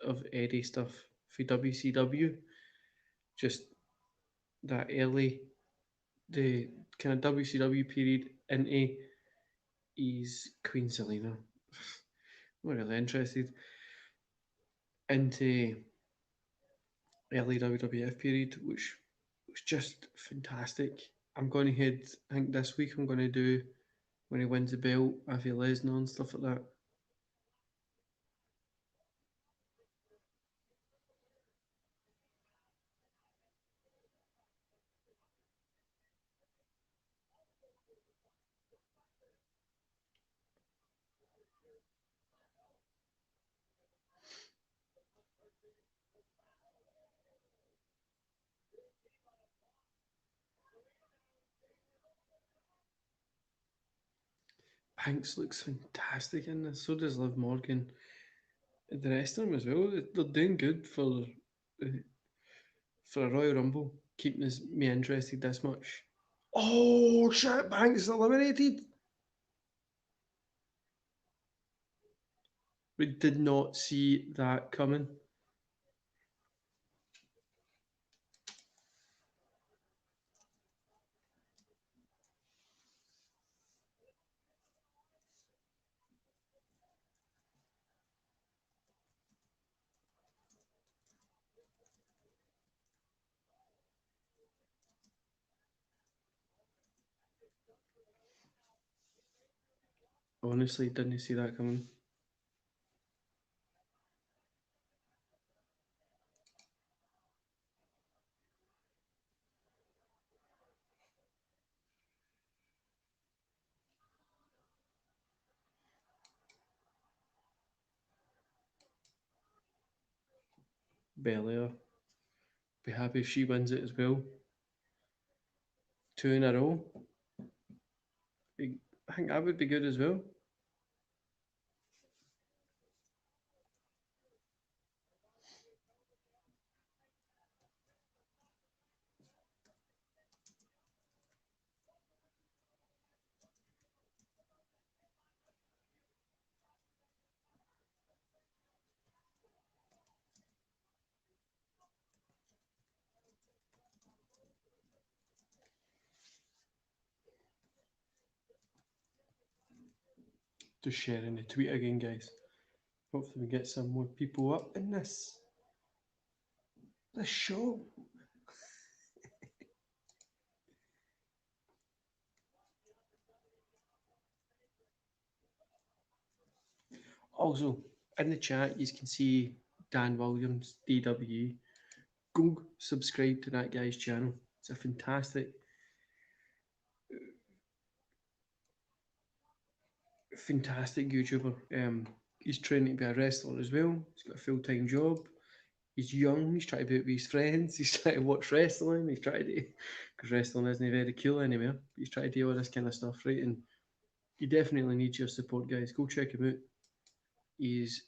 of Eddie stuff for WCW. Just that early, the kind of WCW period into his Queen Selena. I'm not really interested. Into early WWF period, which was just fantastic. I'm going to head, I think this week I'm going to do when he wins the belt, Avi Lesnar and stuff like that. Hanks looks fantastic in this. So does Liv Morgan. The rest of them as well. They're doing good for a Royal Rumble, keeping me interested this much. Oh shit! Banks is eliminated. We did not see that coming. Honestly, didn't see that coming. Belair. Be happy if she wins it as well. Two in a row. I think that would be good as well. Just sharing the tweet again, guys. Hopefully, we get some more people up in this show. Also, in the chat, you can see Dan Williams, DWE. Go subscribe to that guy's channel. It's a fantastic YouTuber. He's training to be a wrestler as well. He's got a full time job. He's young. He's trying to be out with his friends. He's trying to watch wrestling. He's trying to, because wrestling isn't very cool anymore. He's trying to do all this kind of stuff, right? And he definitely needs your support, guys. Go check him out. He's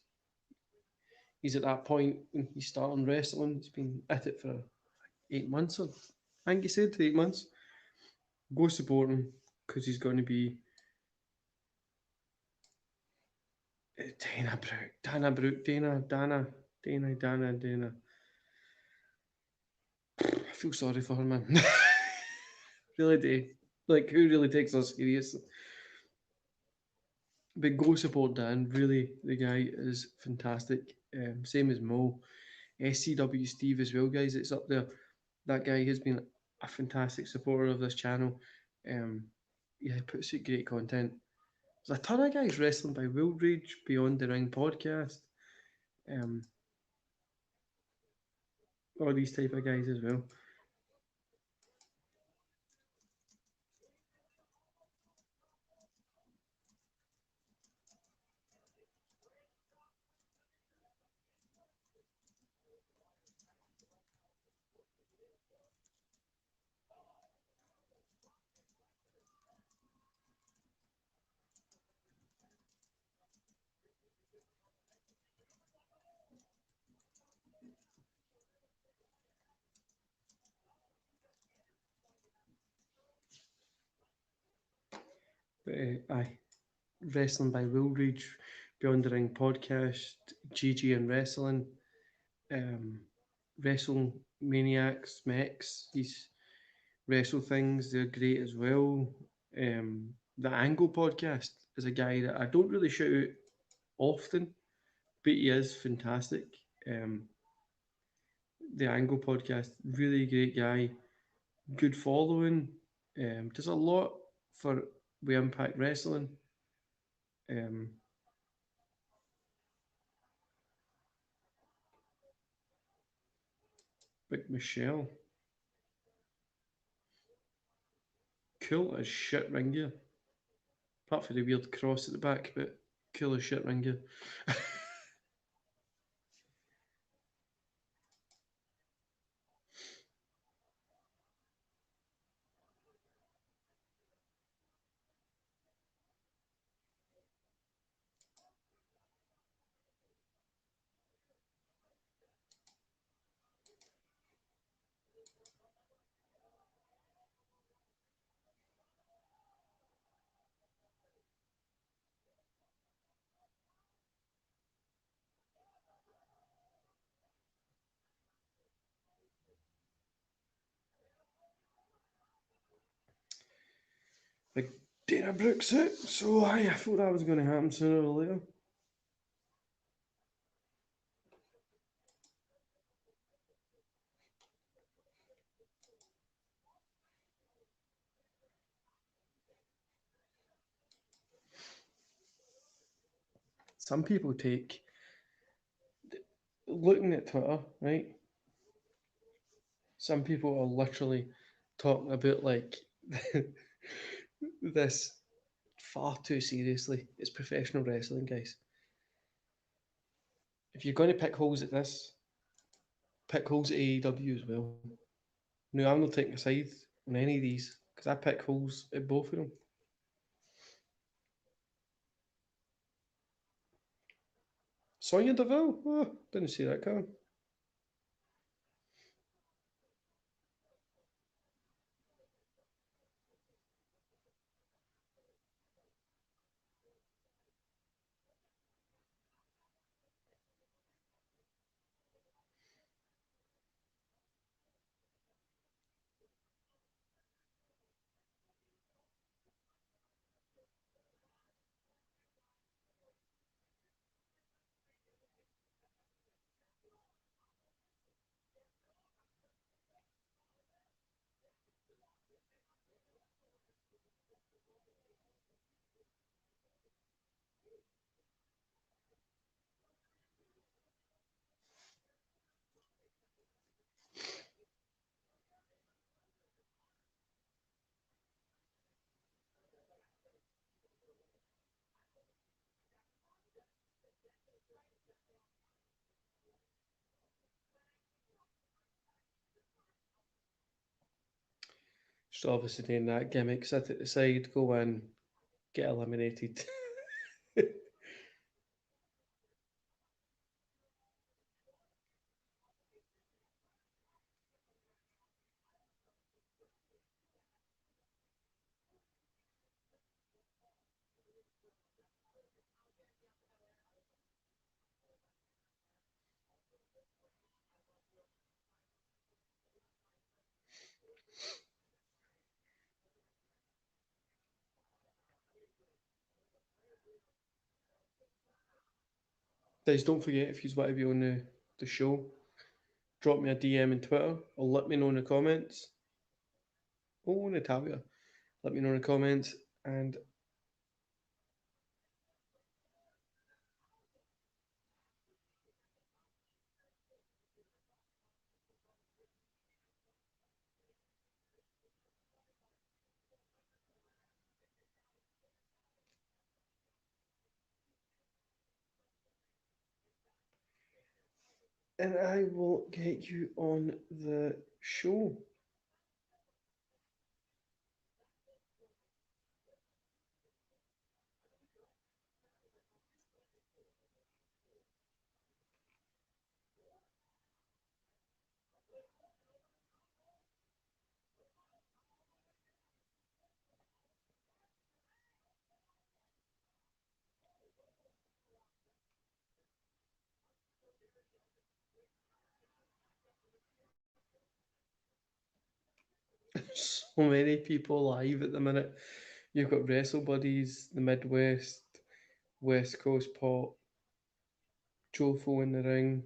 he's at that point when he's starting wrestling. He's been at it for 8 months, or I think he said 8 months. Go support him because he's going to be Dana. I feel sorry for her, man. Really do. Like, who really takes us serious? But go support Dan. Really, the guy is fantastic. Same as Mo. SCW Steve as well, guys. It's up there. That guy has been a fantastic supporter of this channel. Um, yeah, he puts out great content. There's a ton of guys wrestling by Will Rage, Beyond the Ring podcast, um, all these type of guys as well. But aye, wrestling by Will Rage, Beyond the Ring podcast, GG and Wrestling, um, Wrestle Maniacs, Mex, these wrestle things, they're great as well. The Angle podcast is a guy that I don't really shout out often, but he is fantastic. Um, the Angle podcast, really great guy, good following, does a lot for we Impact Wrestling. Um, but Michelle, cool as shit ring gear. Apart from the weird cross at the back, but cool as shit ring gear. Like Dana Brooks it, so I thought that was going to happen sooner or later. Some people take looking at Twitter, right? Some people are literally talking about like this far too seriously. It's professional wrestling, guys. If you're going to pick holes at this, pick holes at AEW as well. No, I'm not taking a side on any of these because I pick holes at both of them. Sonya Deville? Oh, didn't see that coming. Just obviously doing that gimmick, sit at the side, go in, get eliminated. Guys, don't forget if you want to be on the show, drop me a DM on Twitter or let me know in the comments. Oh, Natalia, let me know in the comments. And I will get you on the show. So many people live at the minute. You've got Wrestle Buddies, the Midwest, West Coast Pop, Jofo in the ring.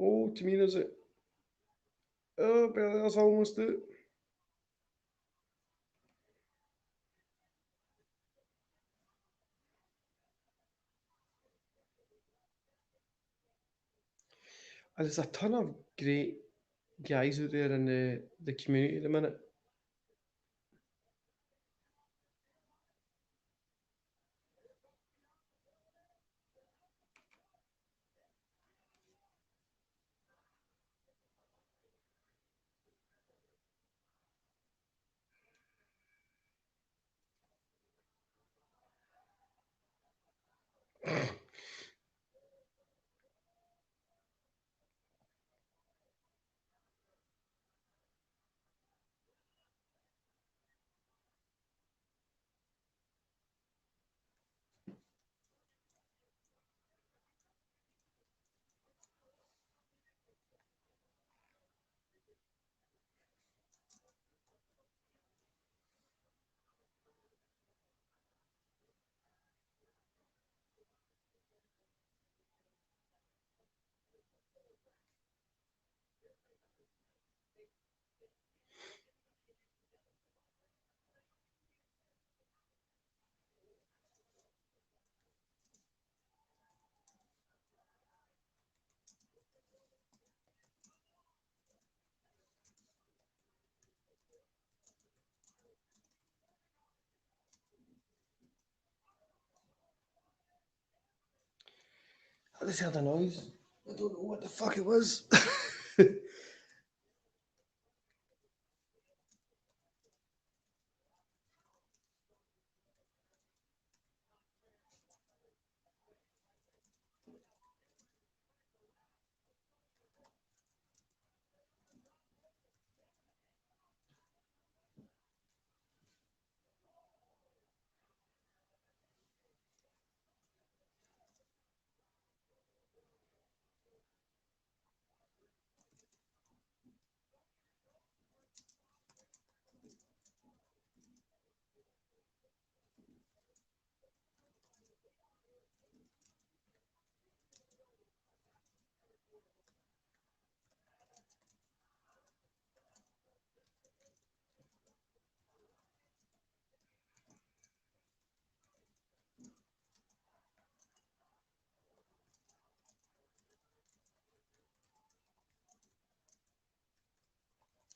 Oh, Tamina's it. Oh, Belair's almost it. And there's a ton of great guys out there in the community at the minute. I just heard a noise. I don't know what the fuck it was.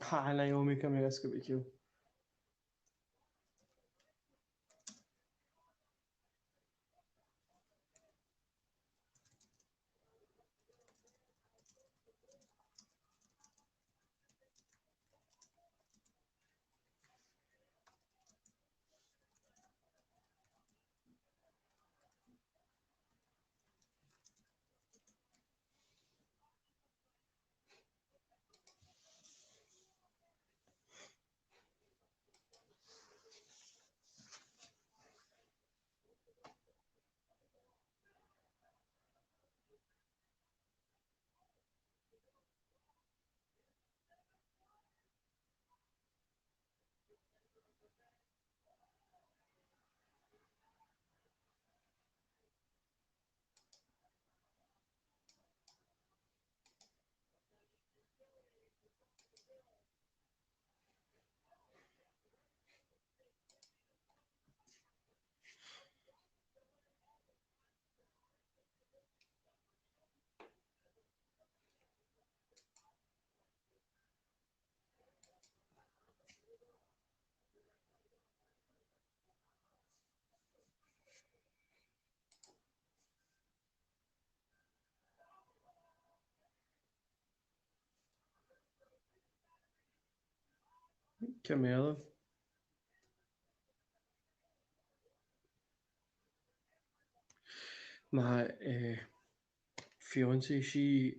Hi, Naomi, come here. Let's go with you. Camilla. My fiance, she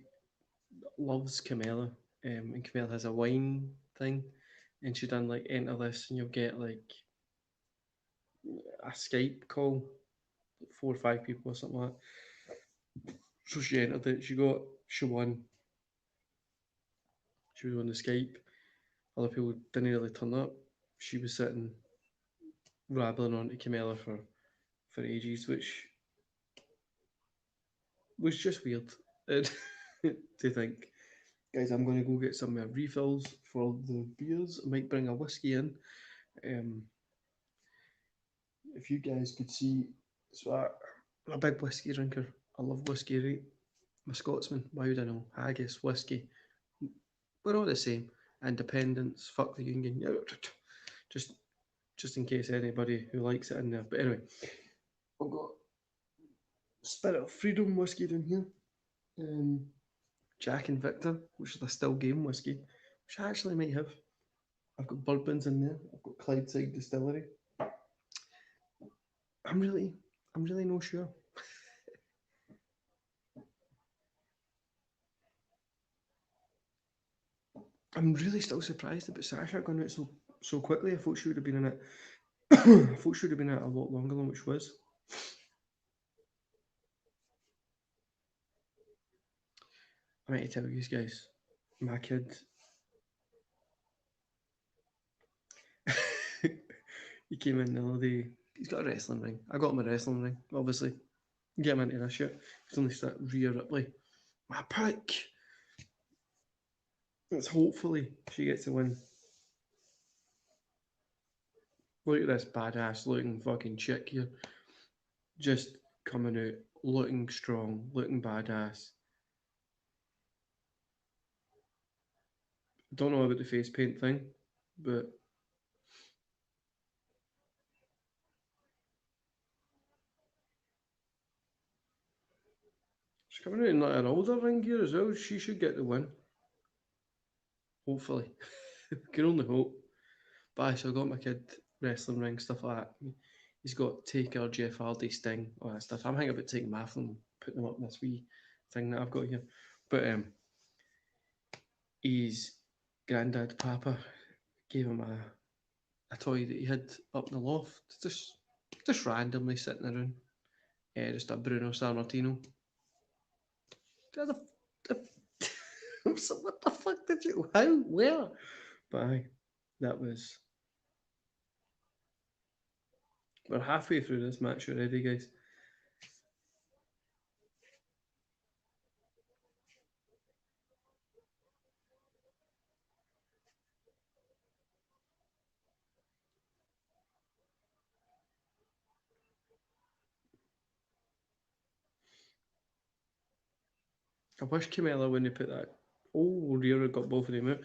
loves Camilla, and Camilla has a wine thing, and she done like enter this, and you'll get like a Skype call, 4 or 5 people or something like that. So she entered it. She won. She was on the Skype. Other people didn't really turn up. She was sitting rabbling on to Camilla for ages, which was just weird to think. Guys, I'm going to go get some refills for the beers. I might bring a whiskey in. Um, if you guys could see, so I'm a big whiskey drinker. I love whiskey, right? I'm a Scotsman. Why would I know? Haggis, whiskey, we're all the same. Independence, fuck the union. Just just in case anybody who likes it in there. But anyway, I've got Spirit of Freedom whiskey down here. Um, Jack and Victor, which is a still game whiskey, which I actually might have. I've got bourbons in there. I've got Clydeside Distillery. I'm really, I'm really no sure. I'm really still surprised about Sasha going out so quickly. I thought she would have been in it. I thought she would have been in it a lot longer than what she was. I meant to tell you guys, my kid, he came in the other day. He's got a wrestling ring. I got him a wrestling ring, obviously. Get him into this shit. He's only start Rhea Ripley. My pick. It's hopefully she gets to win. Look at this badass looking fucking chick here. Just coming out, looking strong, looking badass. Don't know about the face paint thing, but she's coming out in like an older ring gear as well. She should get the win. Hopefully. Can only hope. But I still got my kid wrestling ring, stuff like that. He's got Taker, Jeff Hardy, Sting, all that stuff. I'm thinking about taking them off and putting them up in this wee thing that I've got here. But his granddad, Papa, gave him a toy that he had up in the loft, just randomly sitting around. Yeah, just a Bruno Sammartino. The, what the fuck did you? How? Where? But aye, that was. We're halfway through this match already, guys. I wish Camilla when they put that. Oh, Rhea got both of them out.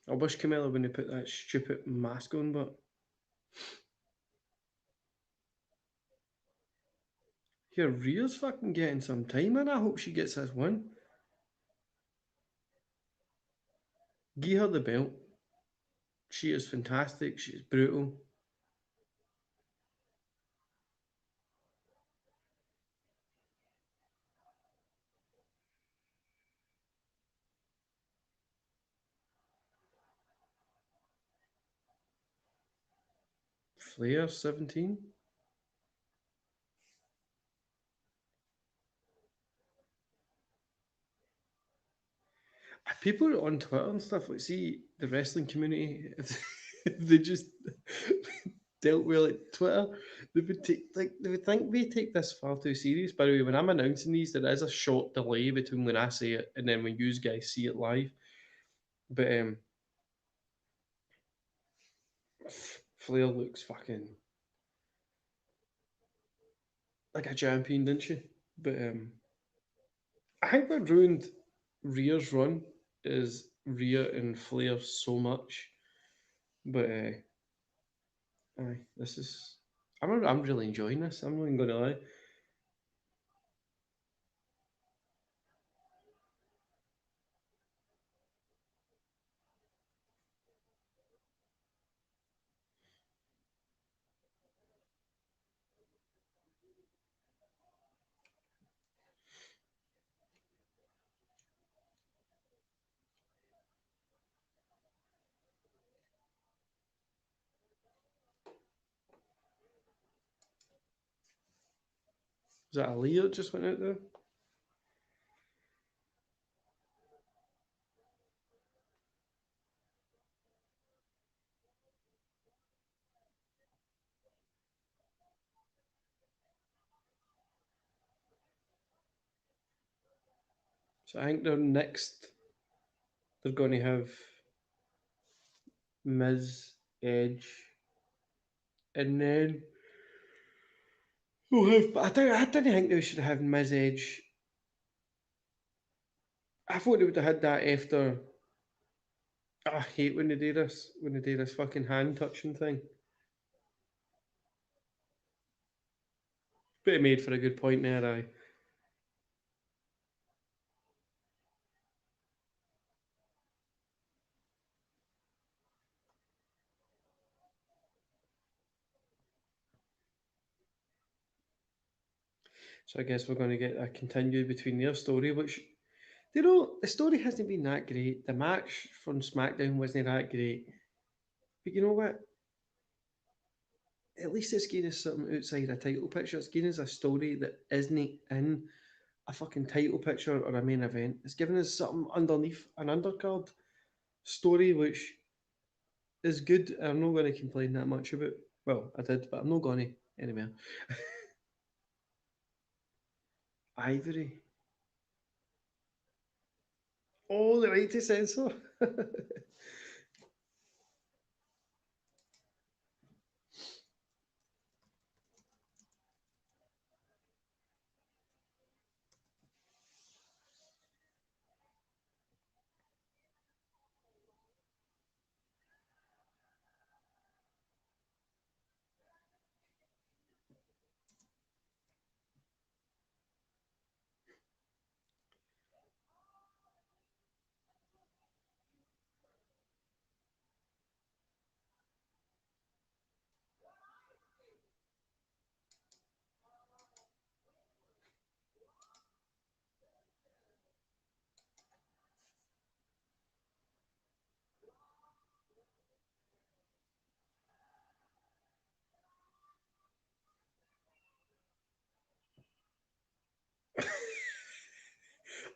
I wish Camilla when they put that stupid mask on, but here Rhea's fucking getting some time, and I hope she gets this win. Give her the belt. She is fantastic. She's brutal. Flair 17. People on Twitter and stuff like see the wrestling community. They just dealt with like Twitter. They would think we take this far too serious. By the way, when I'm announcing these, there is a short delay between when I say it and then when you guys see it live. But Flair looks fucking like a champion, didn't she? But I think what ruined Rhea's run is Rhea and Flair so much. But aye, this is. I'm really enjoying this. I'm not even going to lie. Was that a Leo that just went out there? So I think they're next. They're going to have Miz, Edge, and then we'll have. I didn't think they should have had Miz, Edge. I thought they would have had that after. I hate when they do this. When they do this fucking hand touching thing. But it made for a good point there, aye. So I guess we're going to get a continue between their story, which the story hasn't been that great. The match from SmackDown wasn't that great, but you know what? At least it's giving us something outside a title picture. It's giving us a story that isn't in a fucking title picture or a main event. It's giving us something underneath an undercard story, which is good. I'm not going to complain that much about. Well, I did, but I'm not going to anymore. Ivory. Oh, the right to censor.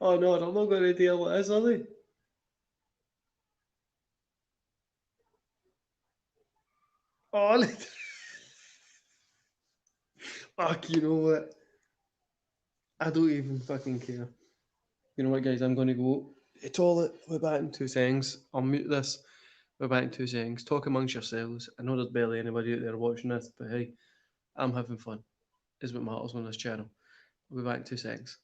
Oh no, I'm not going to deal with this, are they? Oh, fuck, you know what? I don't even fucking care. You know what, guys? I'm going to go to the toilet. We're back in 2 seconds. I'll mute this. We're back in 2 seconds. Talk amongst yourselves. I know there's barely anybody out there watching this, but hey, I'm having fun. Is what matters on this channel. I'll be back in 2 seconds.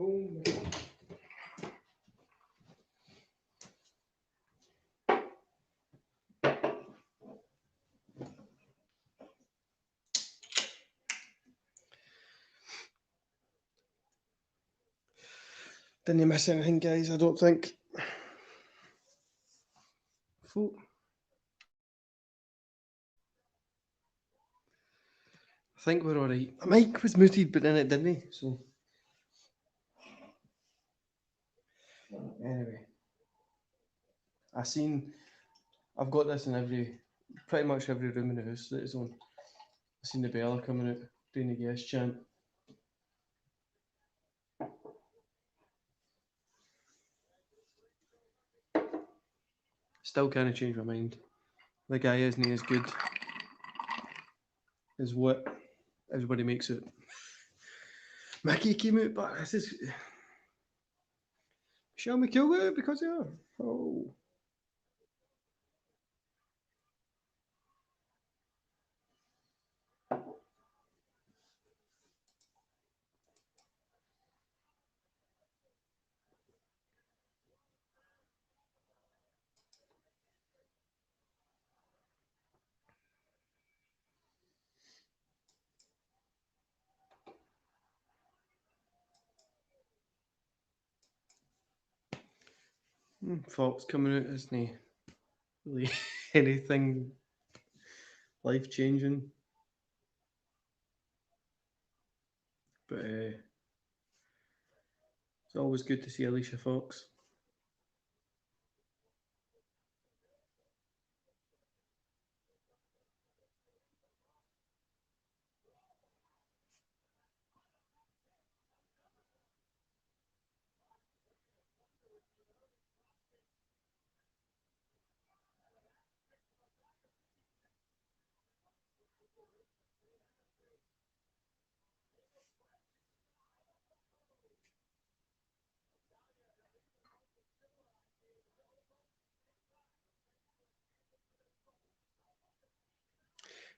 Oh. Didn't miss anything, guys, I don't think. Full. I think we're alright. My mic was muted, but then it didn't, so. Anyway. I've got this in pretty much every room in the house that is on. I seen the Bella coming out, doing the guest chant. Still can't change my mind. The guy isn't as good as what everybody makes it. Mickey came out, but this is Shall we kill it because yeah. Oh. Fox coming out isn't really anything life changing. But it's always good to see Alicia Fox.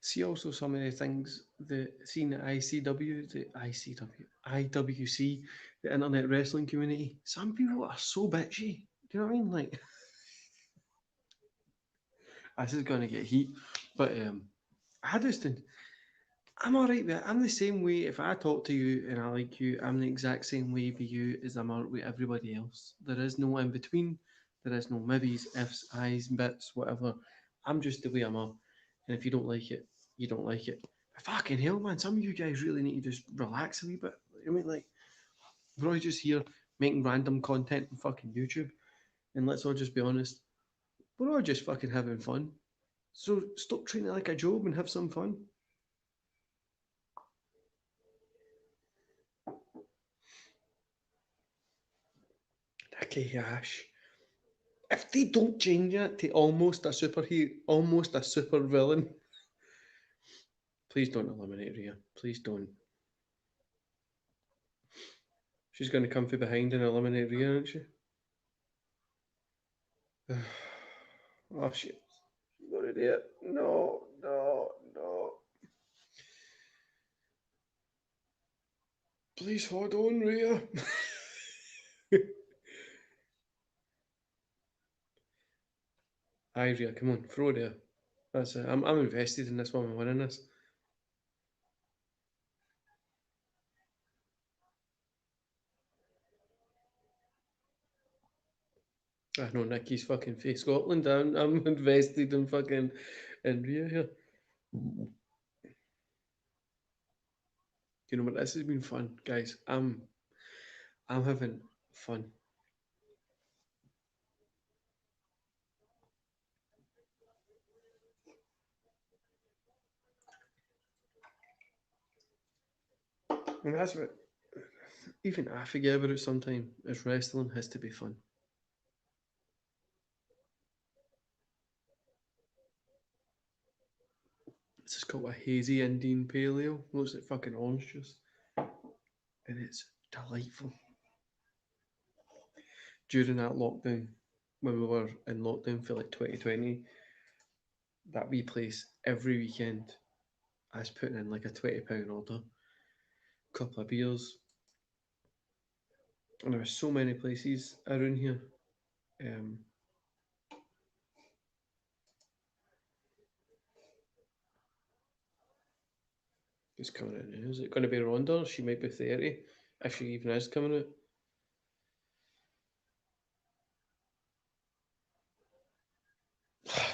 See also some of the things seen the IWC, the Internet Wrestling Community. Some people are so bitchy. Do you know what I mean? Like, this is gonna get heat, but I just think I'm alright with it. I'm the same way. If I talk to you and I like you, I'm the exact same way with you as I'm out with everybody else. There is no in between. There is no maybes, ifs, eyes, bits, whatever. I'm just the way I'm up. And if you don't like it, you don't like it. But fucking hell, man, some of you guys really need to just relax a wee bit. I mean, like, we're all just here making random content on fucking YouTube. And let's all just be honest, we're all just fucking having fun. So stop treating it like a job and have some fun. Okay, Ash. If they don't change it to almost a superhero, almost a super villain, please don't eliminate Rhea. Please don't. She's going to come from behind and eliminate Rhea, isn't she? Oh shit! She's going to do it. No, no, no. Please hold on, Rhea. Aye, Rhea, come on, throw it there. That's it. I'm invested in this one. I'm winning this. I know Nicky's fucking face Scotland. I'm invested in fucking in Rhea here. You know what? This has been fun, guys. I'm having fun. And that's what even I forget about it sometimes. Is wrestling has to be fun. It's just called a hazy Indian pale ale. Looks like fucking orange juice, and it's delightful. During that lockdown, when we were in lockdown for like 2020, that wee place every weekend, I was putting in like a £20 order, couple of beers, and there were so many places around here. Um, who's coming out now? Is it going to be Rhonda? She might be 30, if she even is coming out.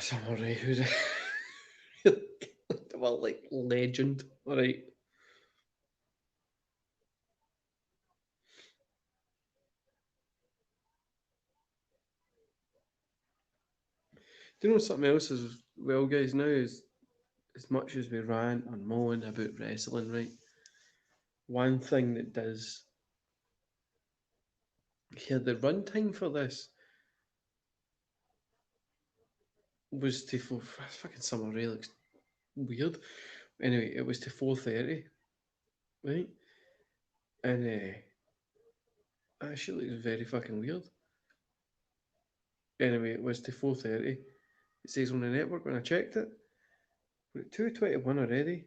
Some alright, who's well, like legend, alright. Do you know something else as well, guys? Now is as much as we rant and moan about wrestling, right? One thing that does here, the runtime for this was to fucking Summer Rae looks weird. Anyway, it was to 4:30, right? And she looks very fucking weird. Anyway, it was to 4:30. It says on the network when I checked it. We're at 2:21 already.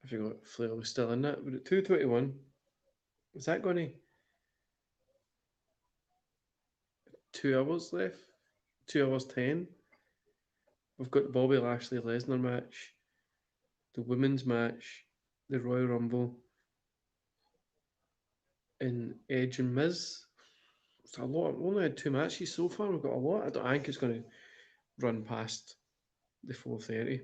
I forgot Flair was still in that. We're at 2:21. Is that going to 2 hours left? 2 hours 10. We've got the Bobby Lashley Lesnar match, the women's match, the Royal Rumble, and Edge and Miz. It's a lot. We've only had two matches so far. We've got a lot. I think it's going to run past the 4:30.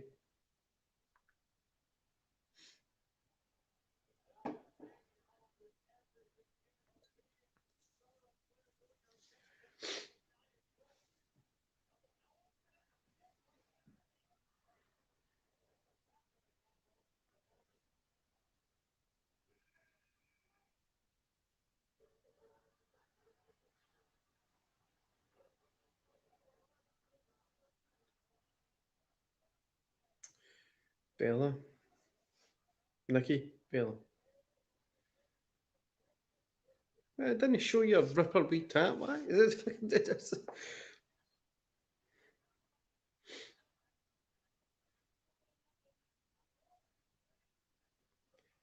Bella, Nikki, Bella. Didn't show you a ripper wee tat. Why?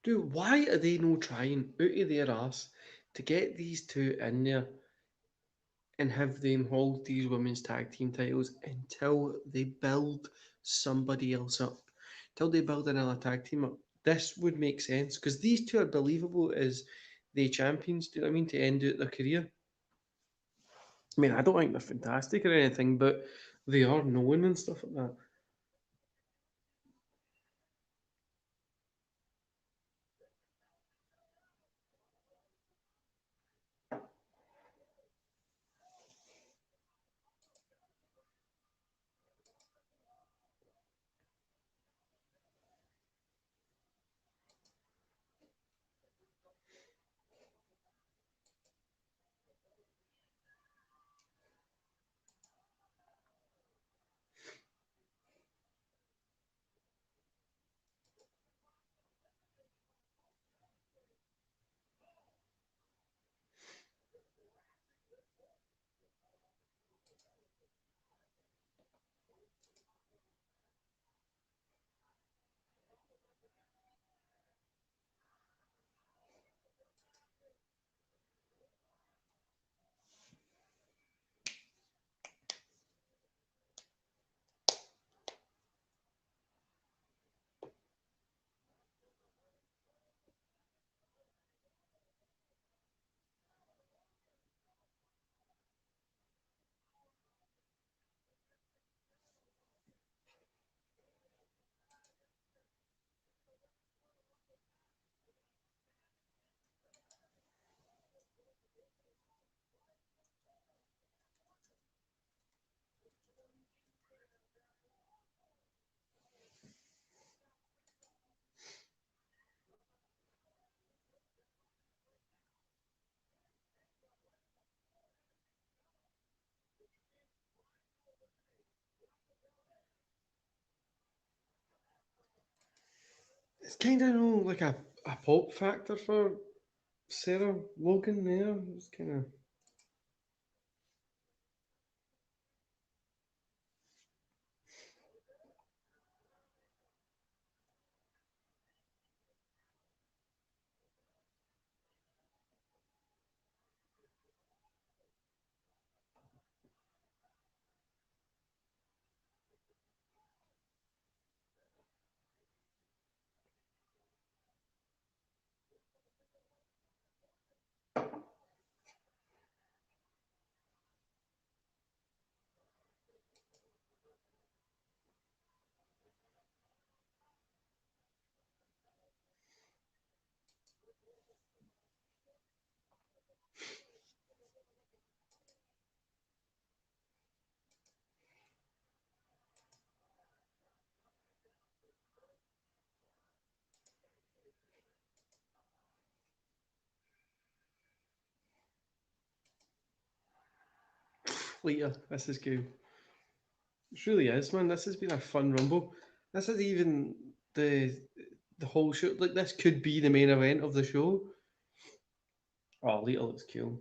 Dude, why are they no trying out of their ass to get these two in there and have them hold these women's tag team titles until they build somebody else up, till they build another tag team up? This would make sense because these two are believable as the champions. Do you know what I mean? To end out their career. I mean, I don't think they're fantastic or anything, but they are known and stuff like that. It's kind of like a pop factor for Sarah Logan there. It's kind of. Later, this is good. It really is, man. This has been a fun rumble. This is even the whole show. Like this could be the main event of the show. Oh, Lita looks cool.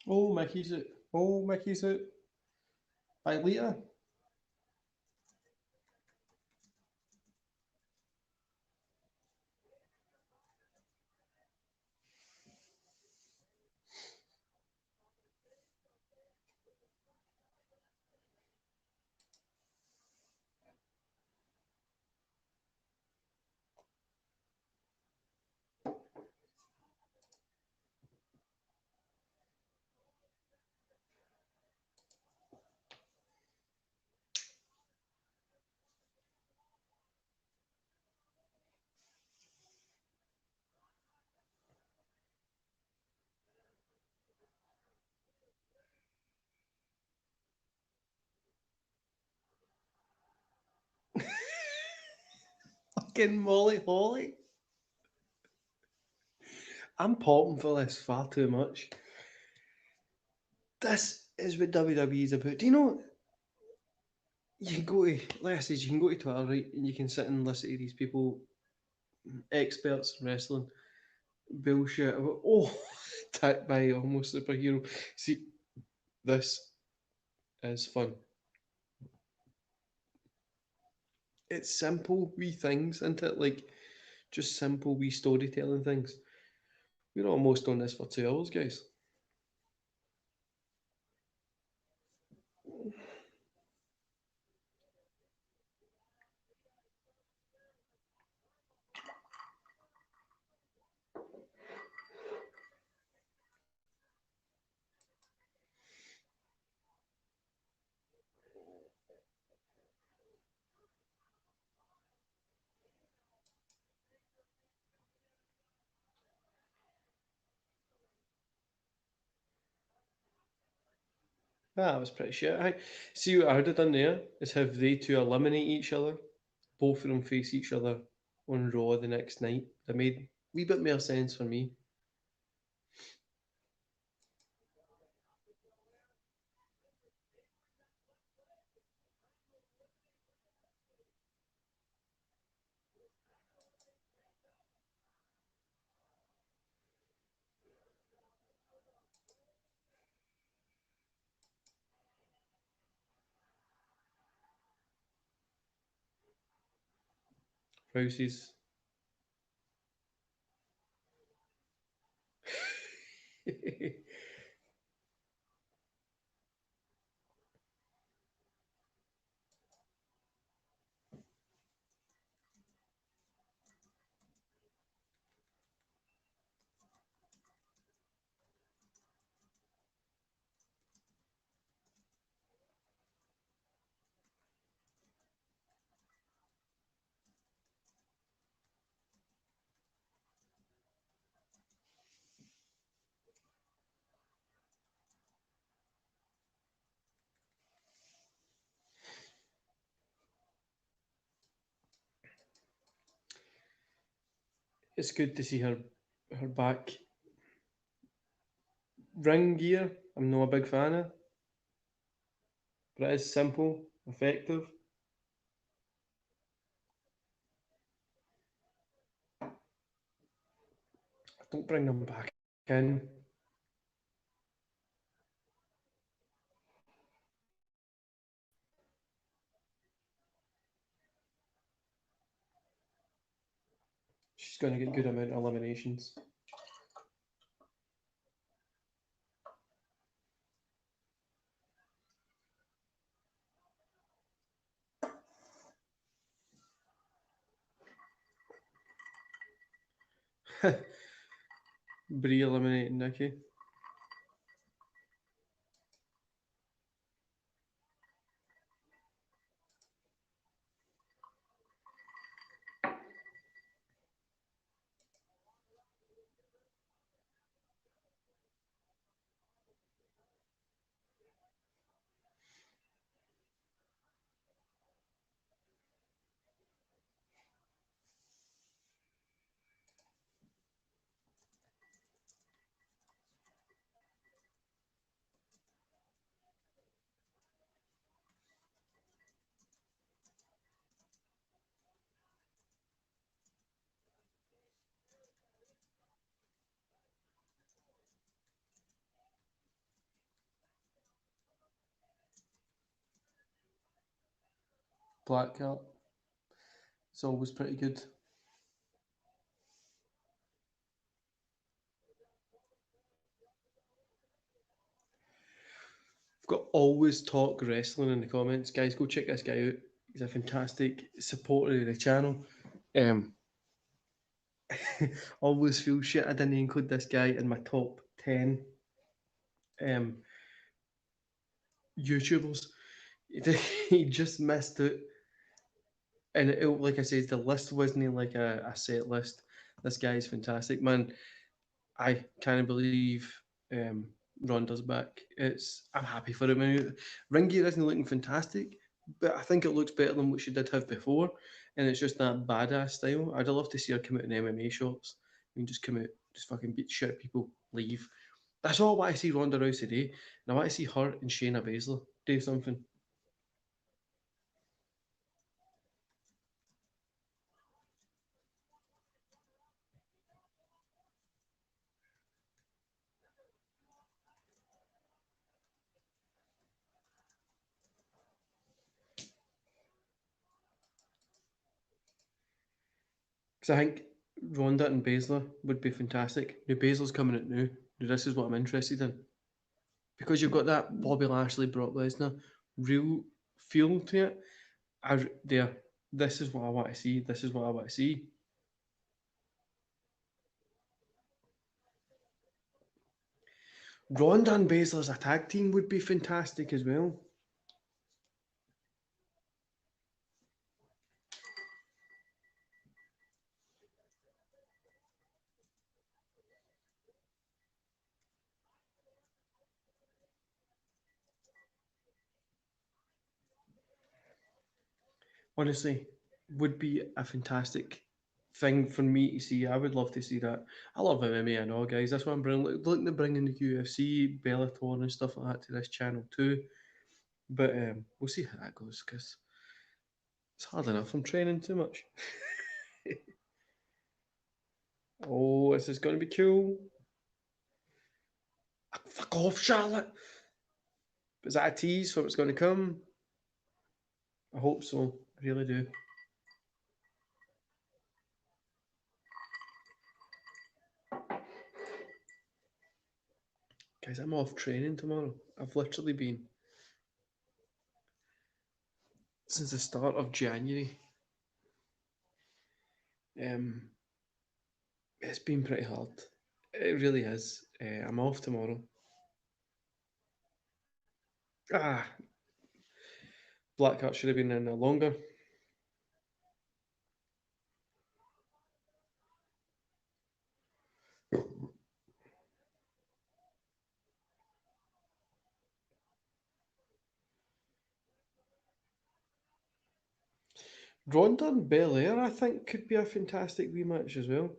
Oh, Mickey's it. Oh, Mickey's it. By Lita. Fucking Molly Holly. I'm popping for this far too much. This is what WWE is about. Do you know? You can go to, like I said, you can go to Twitter, right, and you can sit and listen to these people, experts in wrestling, bullshit about, oh, attacked by almost superhero. See, this is fun. It's simple wee things, isn't it? Like, just simple wee storytelling things. We're almost on this for 2 hours, guys. Ah, that was pretty shit. See what I would have done there is have they two eliminate each other, both of them face each other on Raw the next night. That made a wee bit more sense for me. Rouse's. it's good to see her back. Ring gear, I'm not a big fan of, but it is simple, effective. Don't bring them back in. She's going to get good amount of eliminations. Brie eliminating Nikki. Black cat. It's always pretty good. I've got always talk wrestling in the comments. Guys, go check this guy out. He's a fantastic supporter of the channel. Um, always feel shit I didn't include this guy in my top 10 um, YouTubers. He just missed it. And like I said, the list wasn't like a set list. This guy is fantastic, man. I can't believe um, Ronda's back. I'm happy for him. Ring gear isn't looking fantastic, but I think it looks better than what she did have before. And it's just that badass style. I'd love to see her come out in MMA shots. I mean, just come out, just fucking beat shit people, leave. That's all I want to see Ronda Rousey today. And I want to see her and Shayna Baszler do something. Because I think Ronda and Baszler would be fantastic. Now Baszler's coming out now. Now this is what I'm interested in. Because you've got that Bobby Lashley, Brock Lesnar real feel to it. There, this is what I want to see. This is what I want to see. Ronda and Baszler's a tag team would be fantastic as well. Honestly, would be a fantastic thing for me to see. I would love to see that. I love MMA, I know, guys. That's why I'm looking to bring in the UFC, Bellator, and stuff like that to this channel too. But we'll see how that goes because it's hard enough. I'm training too much. Oh, this is going to be cool. Fuck off, Charlotte. Is that a tease for what's going to come? I hope so. I really do. Guys, I'm off training tomorrow. I've literally been since the start of January. Um, it's been pretty hard. It really is. I'm off tomorrow. Ah, Blackheart should have been in there longer. Ronda and Belair, I think, could be a fantastic rematch as well.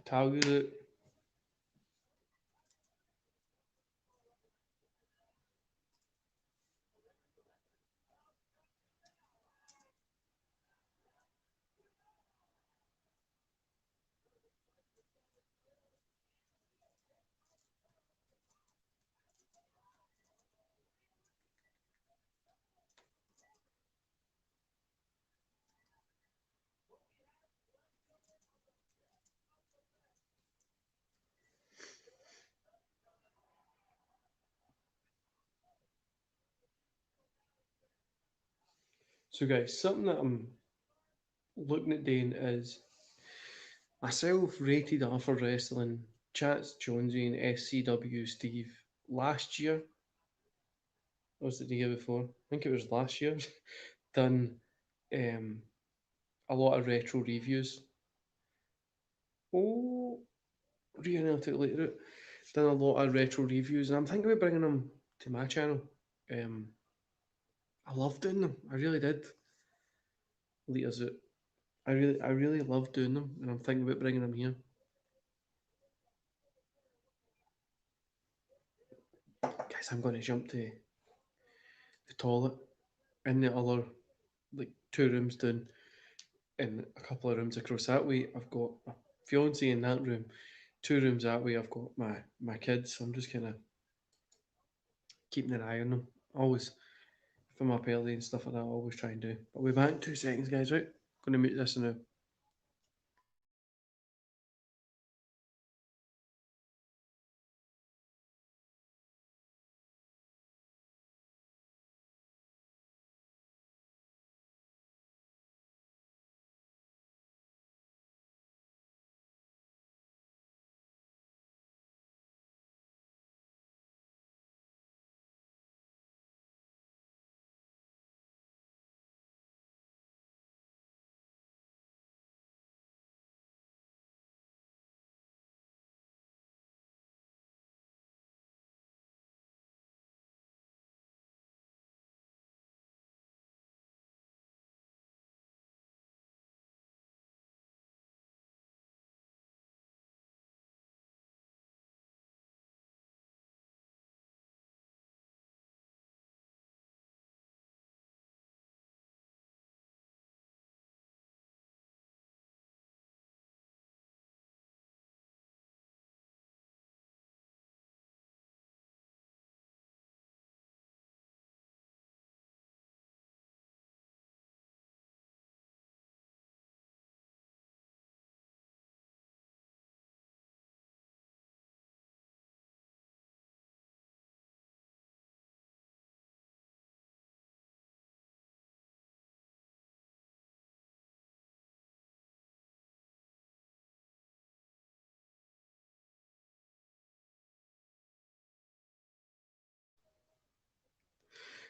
tell you that. So, guys, something that I'm looking at doing is myself rated off for wrestling, Chats Jonesy and SCW Steve last year, or was it the year before? I think it was last year. Done um, a lot of retro reviews. Oh, re-analytic later. Done a lot of retro reviews, and I'm thinking about bringing them to my channel. Um, I love doing them. I really did. Leaders it. I really love doing them, and I'm thinking about bringing them here. Guys, I'm going to jump to the toilet in the other, like, two rooms down, and a couple of rooms across that way. I've got my fiance in that room. Two rooms that way. I've got my kids. So I'm just kind of keeping an eye on them. Always, if I'm up early and stuff like that, I always try and do. But we're back in 2 seconds, guys. Right, going to mute this now.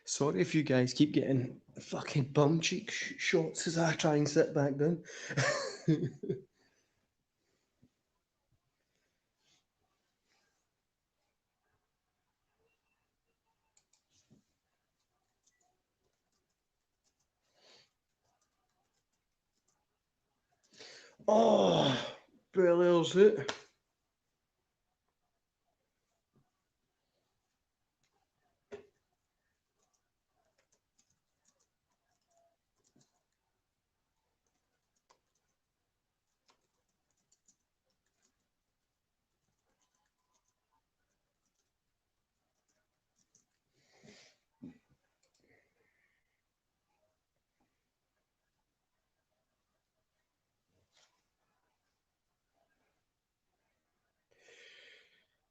Sorry if you guys keep getting fucking bum cheek shots as I try and sit back down. Oh, brilliant, it.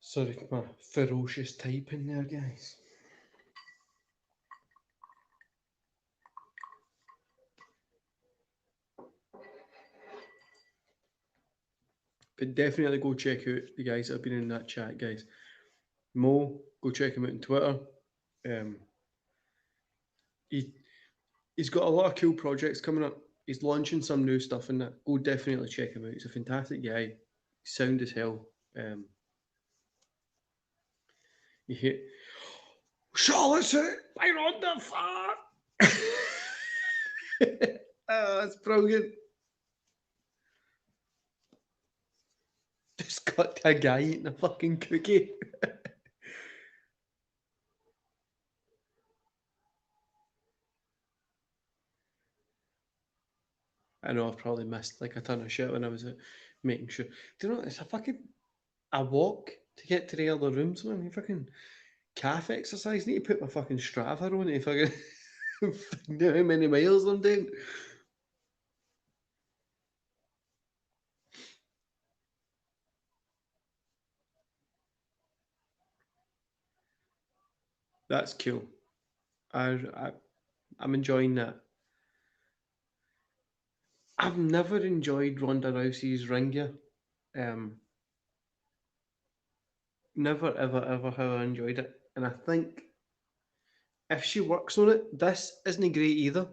Sorry, my ferocious typing there, guys. But definitely go check out the guys that have been in that chat, guys. Mo, go check him out on Twitter. Um, he he's got a lot of cool projects coming up. He's launching some new stuff in that. Go definitely check him out. He's a fantastic guy. Sound as hell. You hear Charlotte's it, you're on the far. Oh, that's brilliant. just cut to a guy eating a fucking cookie. I know I've probably missed like a ton of shit when I was making sure. Do you know it's a fucking a walk to get to the other rooms, man? You fucking calf exercise. I need to put my fucking Strava on it if I can know how many miles I'm doing. That's cool. I I'm enjoying that. I've never enjoyed Ronda Rousey's ring gear. Um, Never ever ever have I enjoyed it, and I think if she works on it, this isn't great either.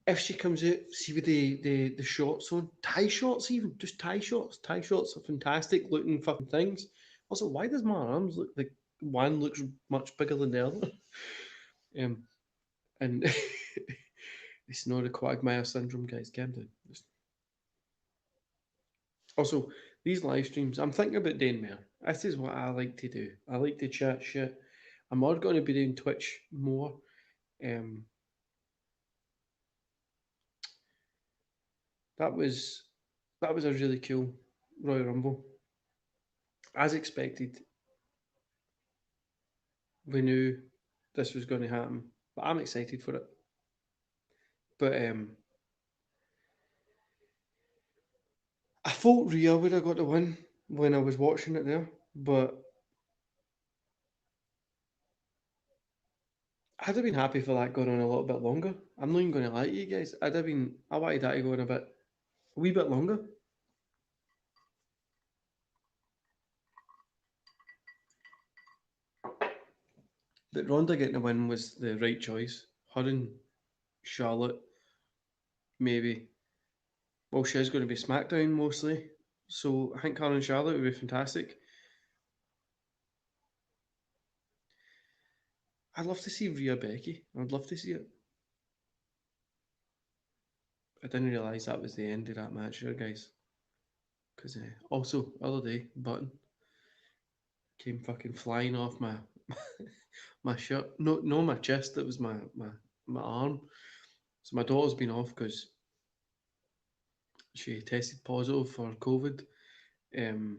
If she comes out, see with the shorts on, tie shorts even, just tie shorts. Tie shorts are fantastic looking fucking things. Also, why does my arms look like one looks much bigger than the other? Um, and it's not a quagmire syndrome, guys. Calm down. Also, these live streams, I'm thinking about doing more. This is what I like to do. I like to chat shit. I'm not going to be doing Twitch more. Um, that was that was a really cool Royal Rumble. As expected, we knew this was going to happen, but I'm excited for it. But I thought Rhea would have got the win when I was watching it there, but I'd have been happy for that going on a little bit longer. I'm not even going to lie to you guys. I wanted that to go on a wee bit longer. But Ronda getting the win was the right choice. Her and Charlotte, maybe. Well, she's going to be SmackDown mostly. So I think her and Charlotte would be fantastic. I'd love to see Rhea Becky. I'd love to see it. I didn't realise that was the end of that match there, guys. Because also, other day, button came fucking flying off my my shirt. No, no, my chest. It was my arm. So my daughter's been off because she tested positive for COVID. Um,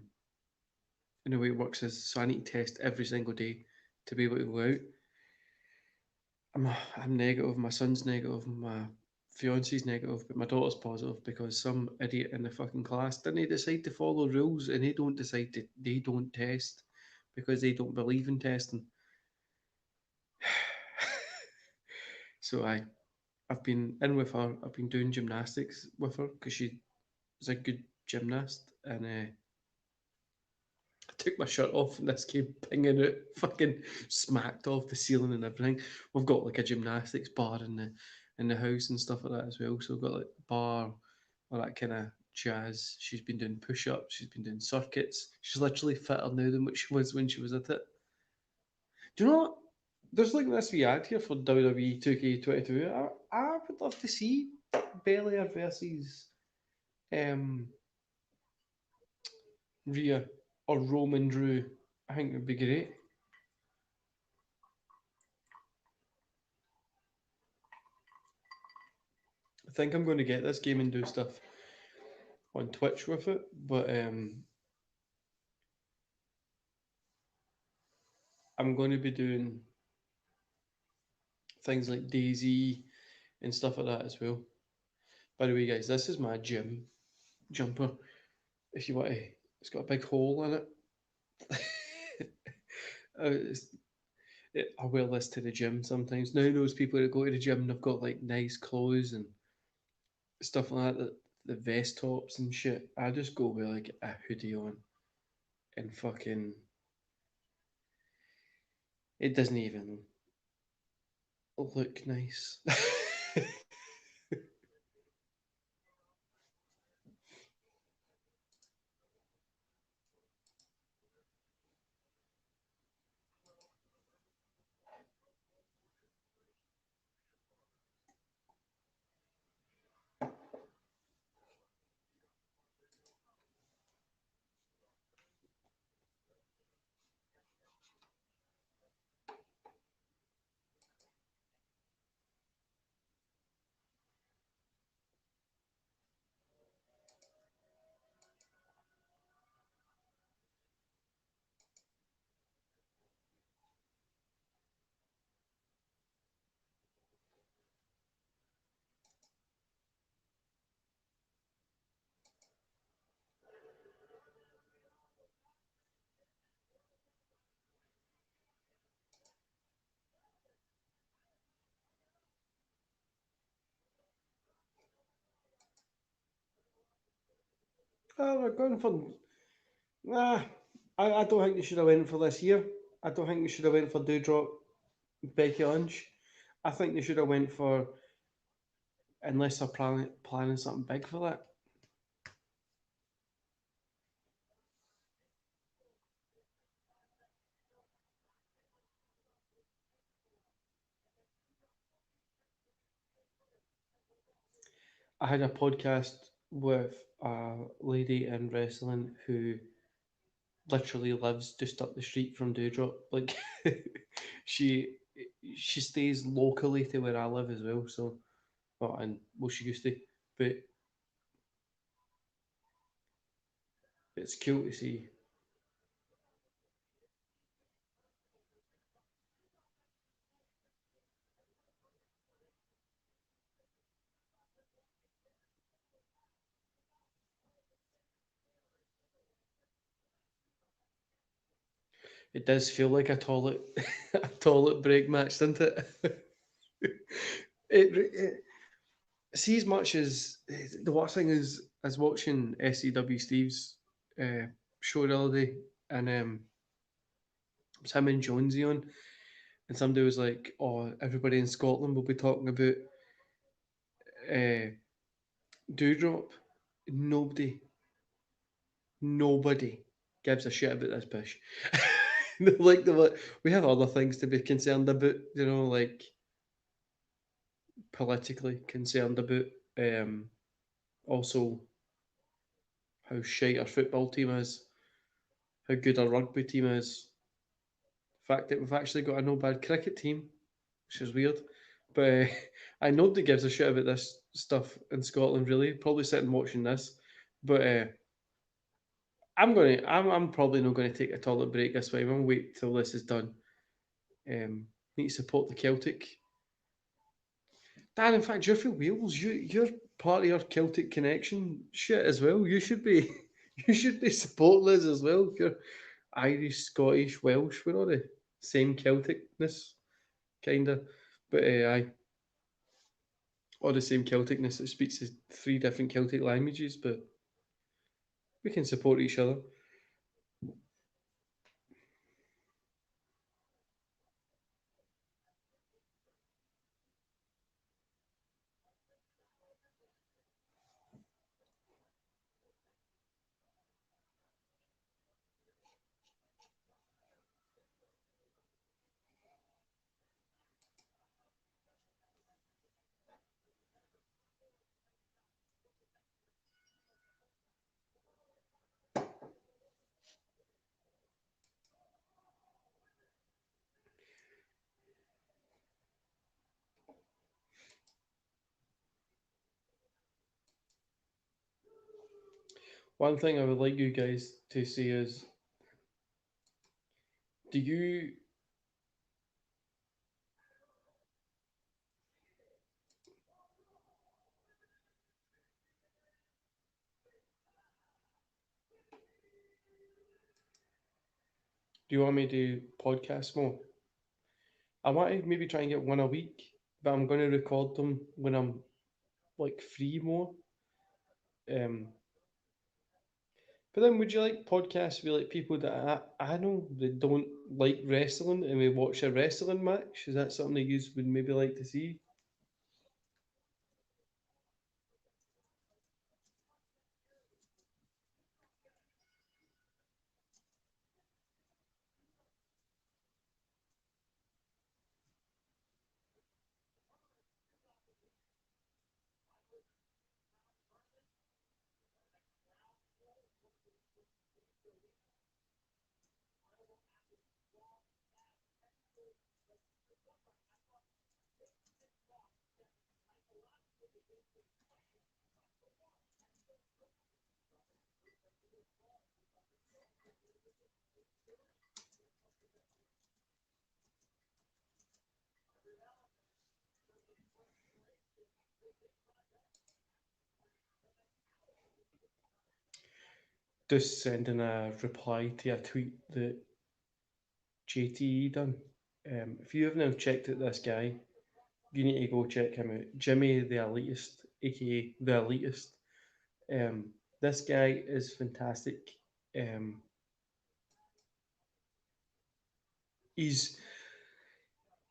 and the way it works is, so I need to test every single day to be able to go out. I'm negative. My son's negative. My fiance's negative, but my daughter's positive because some idiot in the fucking class didn't decide to follow rules and they don't test because they don't believe in testing. So I've been in with her. I've been doing gymnastics with her because she is a good gymnast, and I took my shirt off and this came pinging out, fucking smacked off the ceiling and everything. We've got like a gymnastics bar in the house and stuff like that as well. So we've got like bar, all that kind of jazz. She's been doing push ups. She's been doing circuits. She's literally fitter now than what she was when she was at it. Do you know what? There's like this wee ad here for WWE 2K22. I would love to see Belair versus um, Rhea or Roman Drew. I think it would be great. I think I'm going to get this game and do stuff on Twitch with it, but I'm going to be doing things like Daisy and stuff like that as well. By the way, guys, this is my gym jumper. If you want to, it's got a big hole in it. It's I wear this to the gym sometimes. Now those people that go to the gym and they've got like nice clothes and stuff like that, the vest tops and shit. I just go with like a hoodie on and fucking it doesn't even look nice. We're going for nah. I don't think they should have went for this year. I don't think they should have went for Dewdrop, Becky Lynch. I think they should have went for unless they're planning something big for that. I had a podcast with a lady in wrestling who literally lives just up the street from Dewdrop. Like she she stays locally to where I live as well. So, and well, she used to, but it's cool to see. It does feel like a toilet a toilet break match, doesn't it? it see as much as the worst thing is watching SCW Steve's uh, show the other day, and it was him and Jonesy on, and somebody was like, "Oh, everybody in Scotland will be talking about uh, Dewdrop." Nobody, nobody gives a shit about this push. Like we have other things to be concerned about, like politically concerned about. Um, Also, how shite our football team is, how good our rugby team is. The fact that we've actually got a no bad cricket team, which is weird. But I nobody gives a shit about this stuff in Scotland. Really, probably sitting watching this. But I'm probably not going to take a toilet break this way. I'm going to wait till this is done. Need to support the Celtic. Dan, in fact, you're from Wales. You're part of your Celtic connection shit as well. You should be you should be supporting us as well. You're Irish, Scottish, Welsh. We're all the same Celticness, kinda. But I all the same Celticness. It speaks three different Celtic languages, but we can support each other. One thing I would like you guys to say is, do you want me to podcast more? I want to maybe try and get one a week, but I'm going to record them when I'm like free more. Um, but then would you like podcasts with like people that I know that don't like wrestling and we watch a wrestling match? Is that something that you would maybe like to see? Just sending a reply to a tweet that JTE done. If you have now checked out this guy, you need to go check him out. Jimmy the Elitist, aka the Elitist. Um, This guy is fantastic. Um, he's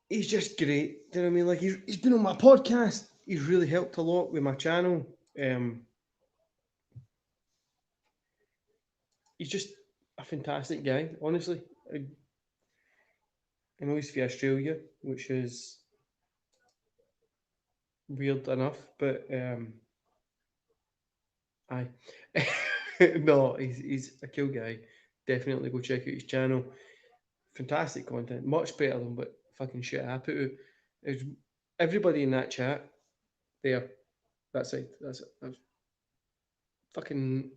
he's just great. Do you know what I mean? Like he's been on my podcast. He's really helped a lot with my channel. Um, he's just a fantastic guy. Honestly, I know he's from Australia, which is weird enough, but aye. No, he's a cool guy. Definitely go check out his channel. Fantastic content, much better than what fucking shit I put out. There's everybody in that chat there. That side. That's fucking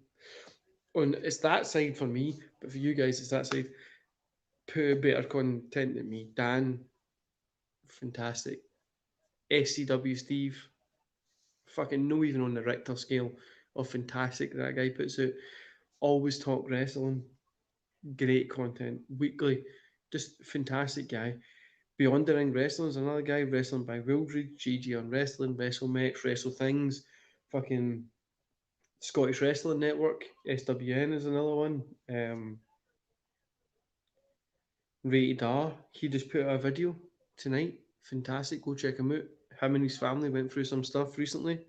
on. It's that side for me, but for you guys, it's that side. Put out better content than me. Dan, fantastic. SCW Steve, fucking no even on the Richter scale of fantastic that guy puts out. Always talk wrestling, great content weekly, just fantastic guy. Beyond the Ring Wrestling is another guy, Wrestling by Wildred, GG on Wrestling, WrestleMex, Wrestle Things, fucking Scottish Wrestling Network, SWN is another one. Rated R, he just put out a video tonight. Fantastic, go check him out. Him and his family went through some stuff recently.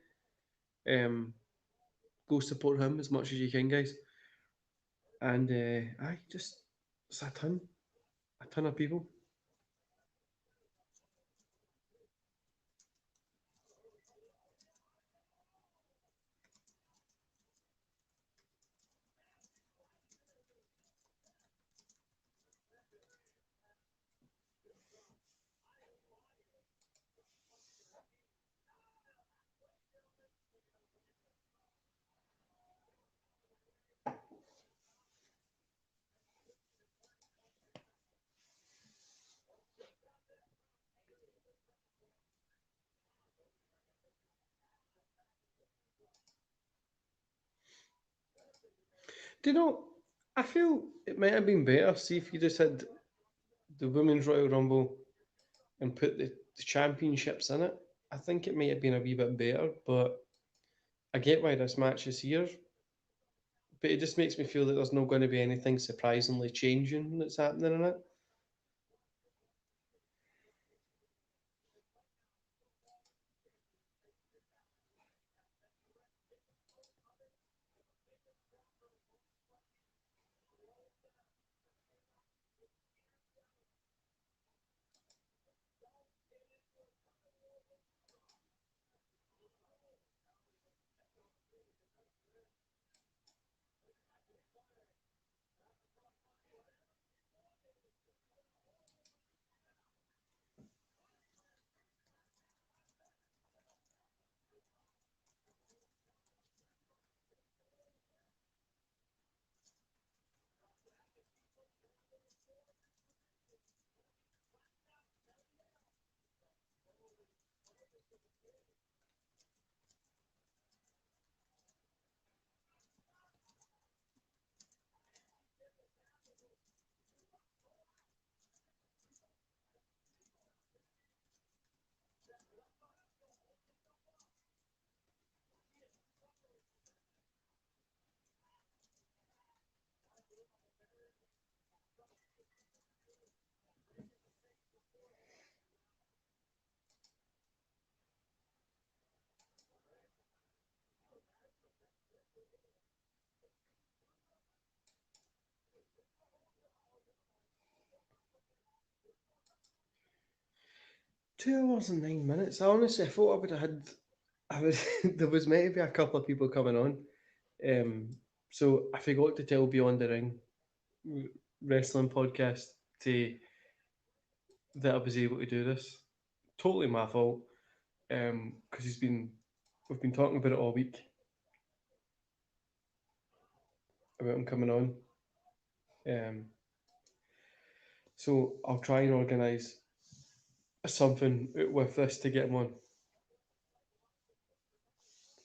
Um, go support him as much as you can, guys. And I just it's a ton of people. Do you know? I feel it might have been better. See if you just had the Women's Royal Rumble and put the championships in it. I think it might have been a wee bit better, but I get why this match is here. But it just makes me feel that there's not going to be anything surprisingly changing that's happening in it. $2 and 9 minutes. I honestly thought I would have had. I would. There was maybe a couple of people coming on. So I forgot to tell Beyond the Ring wrestling podcast to that I was able to do this. Totally my fault. Because we've been talking about it all week about him coming on. Um, so I'll try and organise something with this to get him on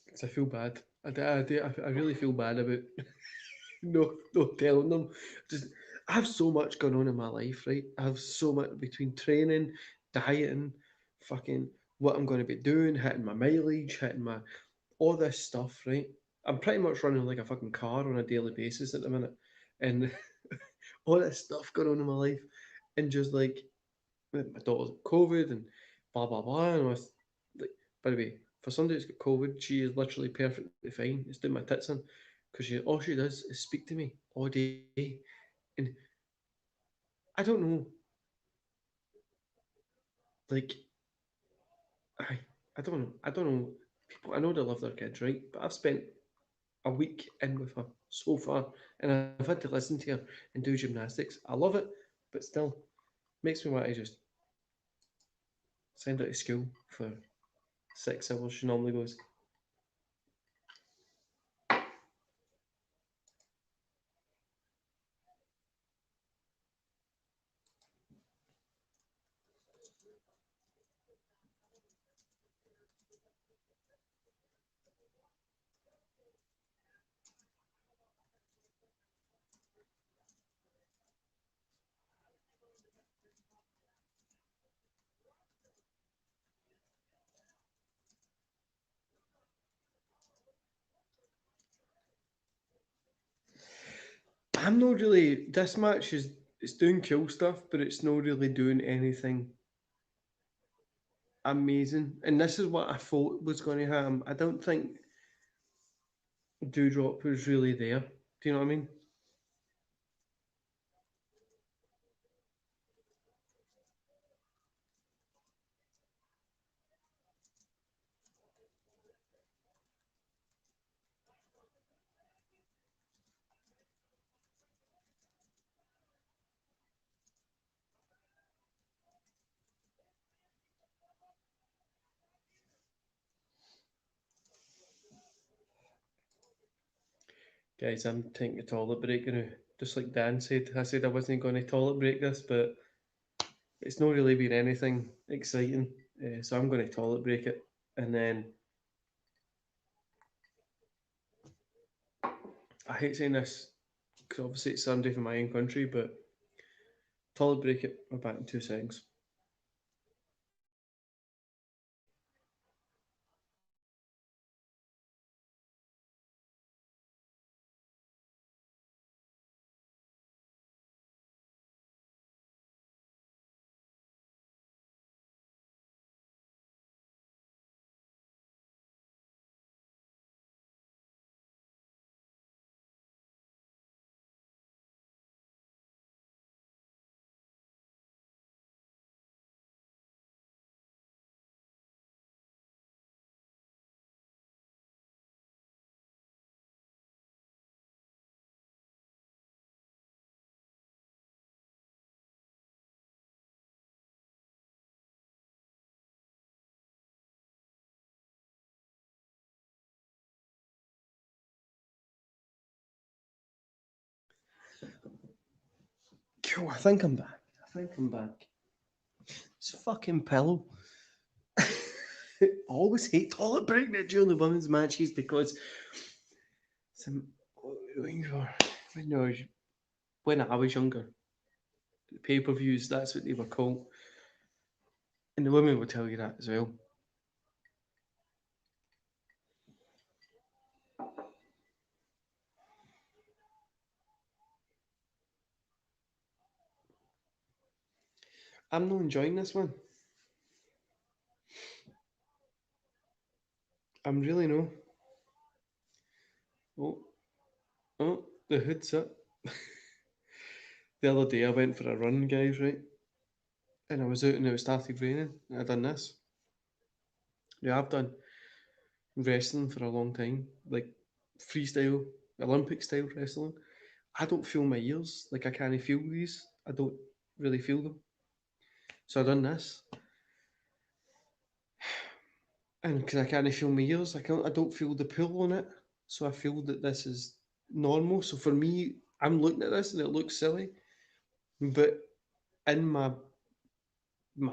because I feel bad. I really feel bad about no telling them. Just I have so much going on in my life, right? I have so much between training, dieting, fucking what I'm going to be doing, hitting my mileage, hitting my all this stuff, right? I'm pretty much running like a fucking car on a daily basis at the minute, and all this stuff going on in my life, and just like my daughter's got COVID and blah blah blah, and I was like, by the way, for somebody that's got COVID, she is literally perfectly fine. It's doing my tits in because she all she does is speak to me all day, and I don't know, like I I don't know. People I know they love their kids, right? But I've spent a week in with her so far, and I've had to listen to her and do gymnastics. I love it, but still makes me want to just send her to school for 6 hours. She normally goes. I'm not really. This match is it's doing cool stuff, but it's not really doing anything amazing. And this is what I thought was going to happen. I don't think Dewdrop was really there. Do you know what I mean? Guys, I'm taking a toilet break now. Just like Dan said, I said I wasn't going to toilet break this, but it's not really been anything exciting. So I'm going to toilet break it. And then I hate saying this because obviously it's Sunday for my own country, but toilet break it. We're back in 2 seconds. Cool, I think I'm back. I think I'm back. It's a fucking pillow. I always hate toilet breaking it during the women's matches because some when you were when you were when I was younger, the pay per views that's what they were called, and the women will tell you that as well. I'm not enjoying this one. I'm really no. Oh, oh, the hood's up. The other day I went for a run, guys, right? And I was out and it started raining. And I done this. Yeah, I've done wrestling for a long time, like freestyle, Olympic style wrestling. I don't feel my ears. Like I can't feel these. I don't really feel them. So I done this, and because I can't feel my ears, I don't feel the pull on it. So I feel that this is normal. So for me, I'm looking at this and it looks silly, but in my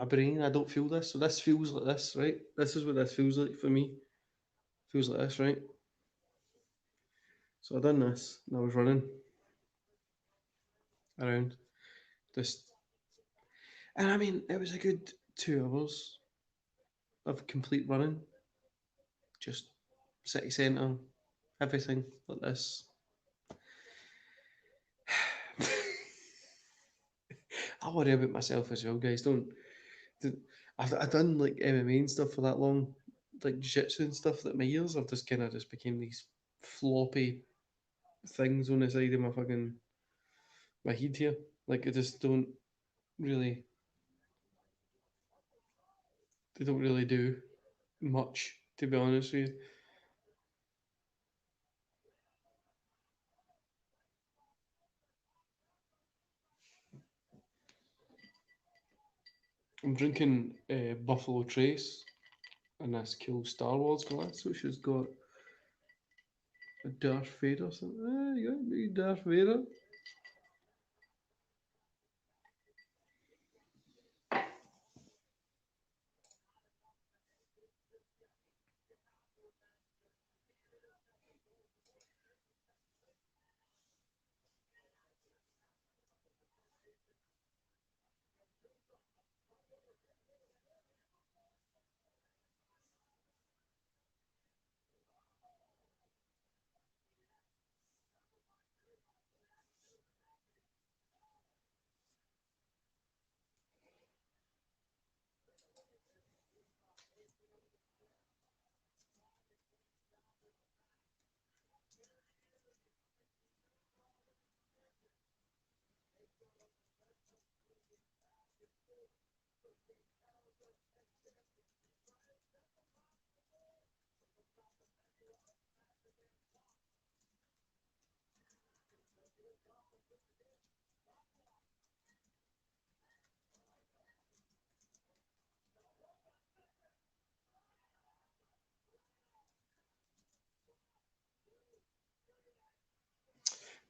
brain, I don't feel this. So this feels like this, right? This is what this feels like for me. Feels like this, right? So I done this, and I was running around, just, and I mean, it was a good 2 hours of complete running, just city centre, everything like this. I worry about myself as well, guys. Don't- I've done like MMA and stuff for that long, like jiu-jitsu and stuff, that my ears have just kind of just became these floppy things on the side of my head here. Like I just don't really, they don't really do much, to be honest with you. I'm drinking Buffalo Trace and this cool Star Wars glass, which has got a Darth Vader. Something. You got me Darth Vader.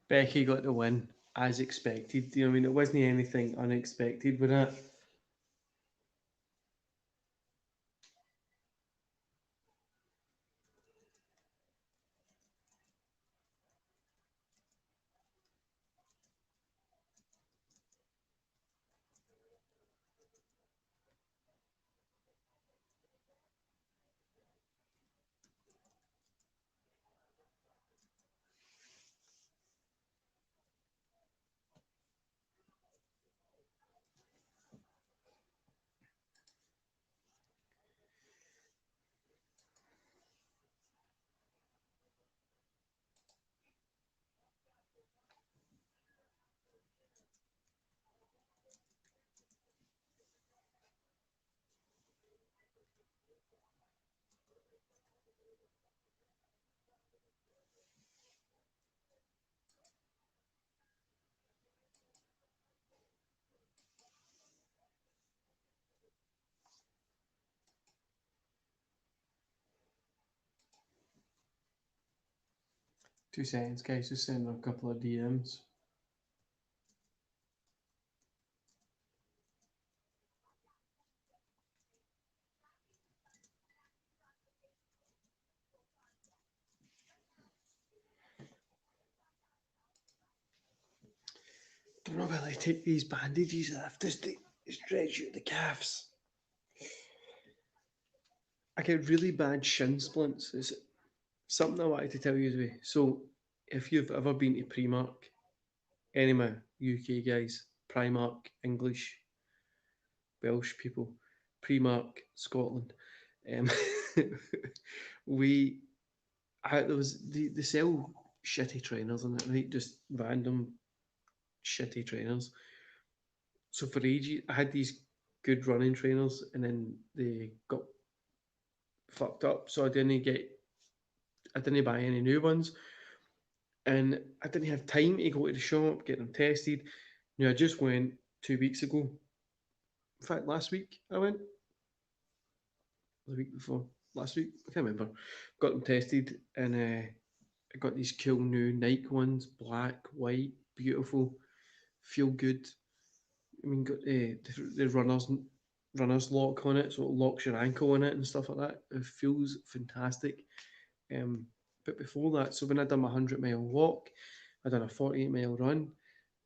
Becky got the win as expected. You know, I mean, it wasn't anything unexpected with that. Two seconds, guys. Just send her a couple of DMs. Don't know whether I take these bandages off just to stretch out the calves. I get really bad shin splints. It's something I wanted to tell you today. So, if you've ever been to Primark, anywhere, UK guys, Primark, English, Welsh people, Primark, Scotland, um, we there was they sell shitty trainers in it, right? Just random shitty trainers. So for ages, I had these good running trainers, and then they got fucked up. So I didn't buy any new ones, and I didn't have time to go to the shop get them tested. I just went 2 weeks ago. In fact, last week I went. The week before, last week I can't remember. Got them tested, and I got these cool new Nike ones, black, white, beautiful, feel good. I mean, got the runners lock on it, so it locks your ankle in it and stuff like that. It feels fantastic. Um, but before that, so when I done my 100 mile walk, I done a 48 mile run,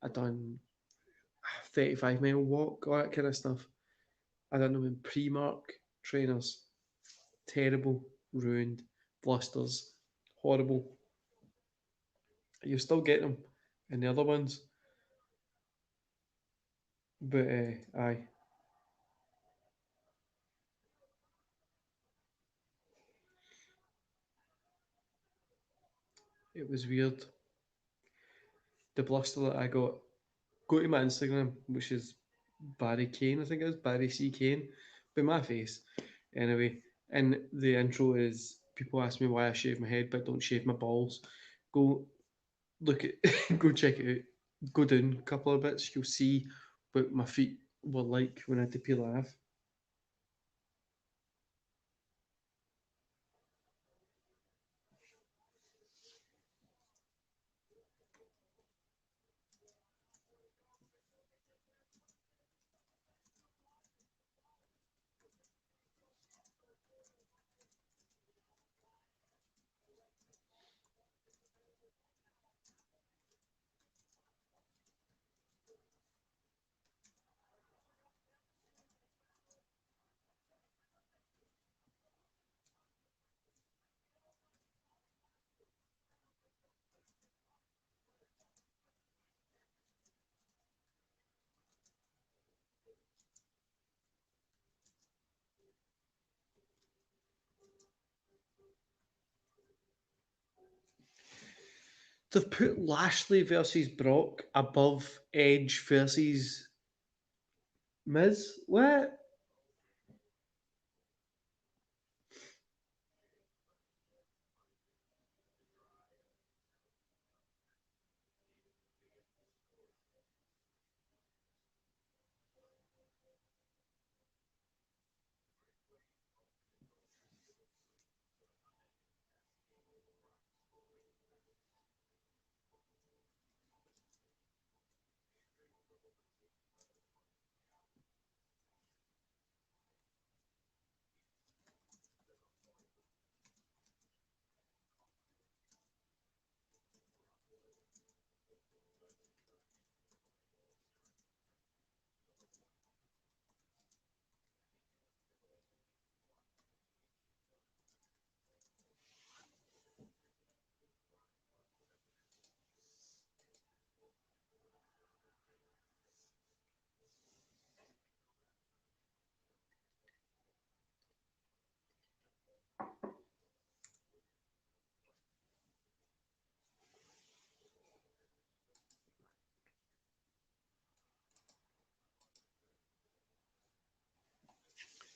I done a 35 mile walk, all that kind of stuff. I done them in Primark trainers. Terrible, ruined, blisters, horrible. You still get them in the other ones, but aye, it was weird. The bluster that I got. Go to my Instagram, which is Barry Kane, I think it is Barry C Kane, by my face. Anyway, and the intro is people ask me why I shave my head but don't shave my balls. Go look at, go check it out. Go down a couple of bits, you'll see what my feet were like when I had to peel it off. They've put Lashley versus Brock above Edge versus Miz. What?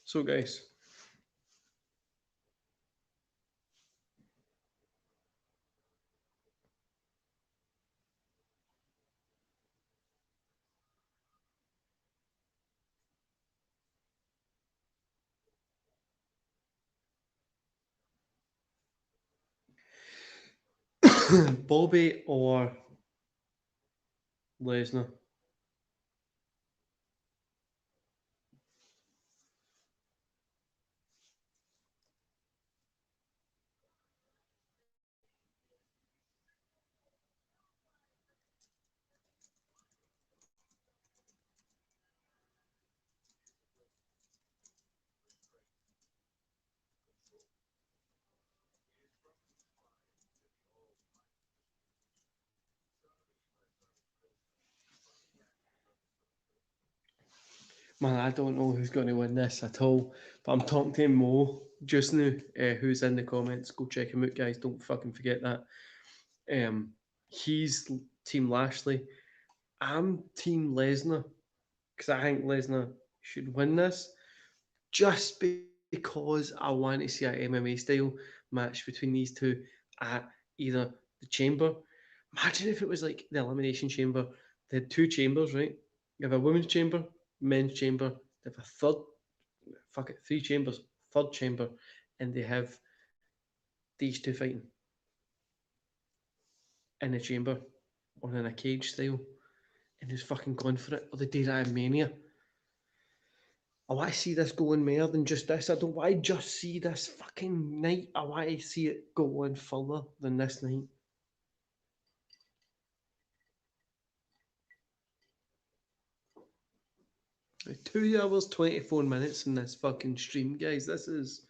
So, guys, Bobby or Lesnar? Man, I don't know who's going to win this at all. But I'm talking to Mo just now, who's in the comments. Go check him out, guys. Don't fucking forget that. He's Team Lashley. I'm Team Lesnar because I think Lesnar should win this just because I want to see an MMA style match between these two at either the chamber. Imagine if it was like the Elimination Chamber. They had two chambers, right? You have a women's chamber, men's chamber. They have a third, fuck it, three chambers, third chamber, and they have these two fighting in a chamber or in a cage style, and who's fucking going for it? Or they do that in Mania. I want to see this going more than just this. I don't want to just see this fucking night. I want to see it go on further than this night. 2 hours, 24 minutes in this fucking stream, guys. This is.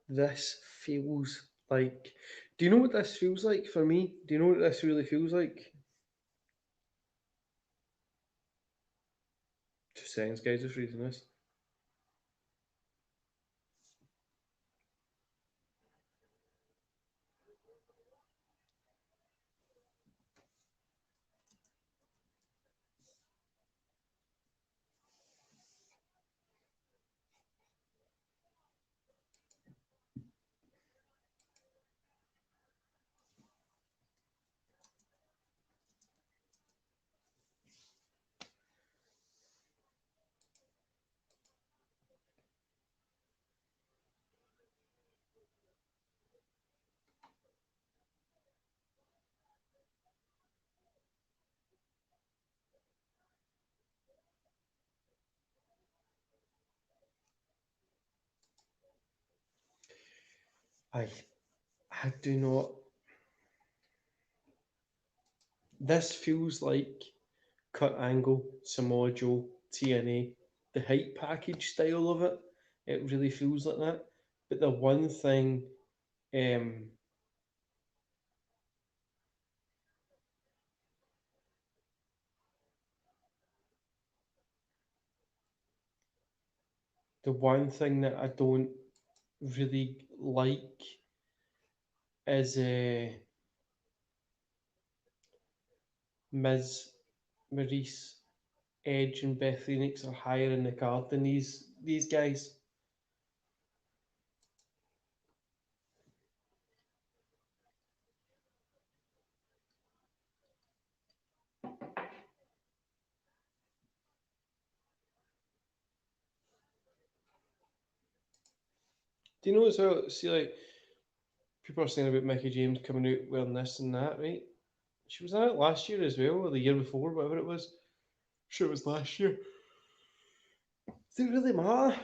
This feels like. Do you know what this feels like for me? Do you know what this really feels like? 2 seconds, guys, just reading this. I, I do not. This feels like Kurt Angle, Samoa Joe, TNA, the hype package style of it. It really feels like that. But the one thing, um, the one thing that I don't really like is Miz, Maurice, Edge, and Beth Phoenix are higher in the card than these guys. Do you know as well? See, like people are saying about Mickey James coming out wearing this and that, right? She was in it last year as well, or the year before, whatever it was. Sure, it was last year. Does it really matter?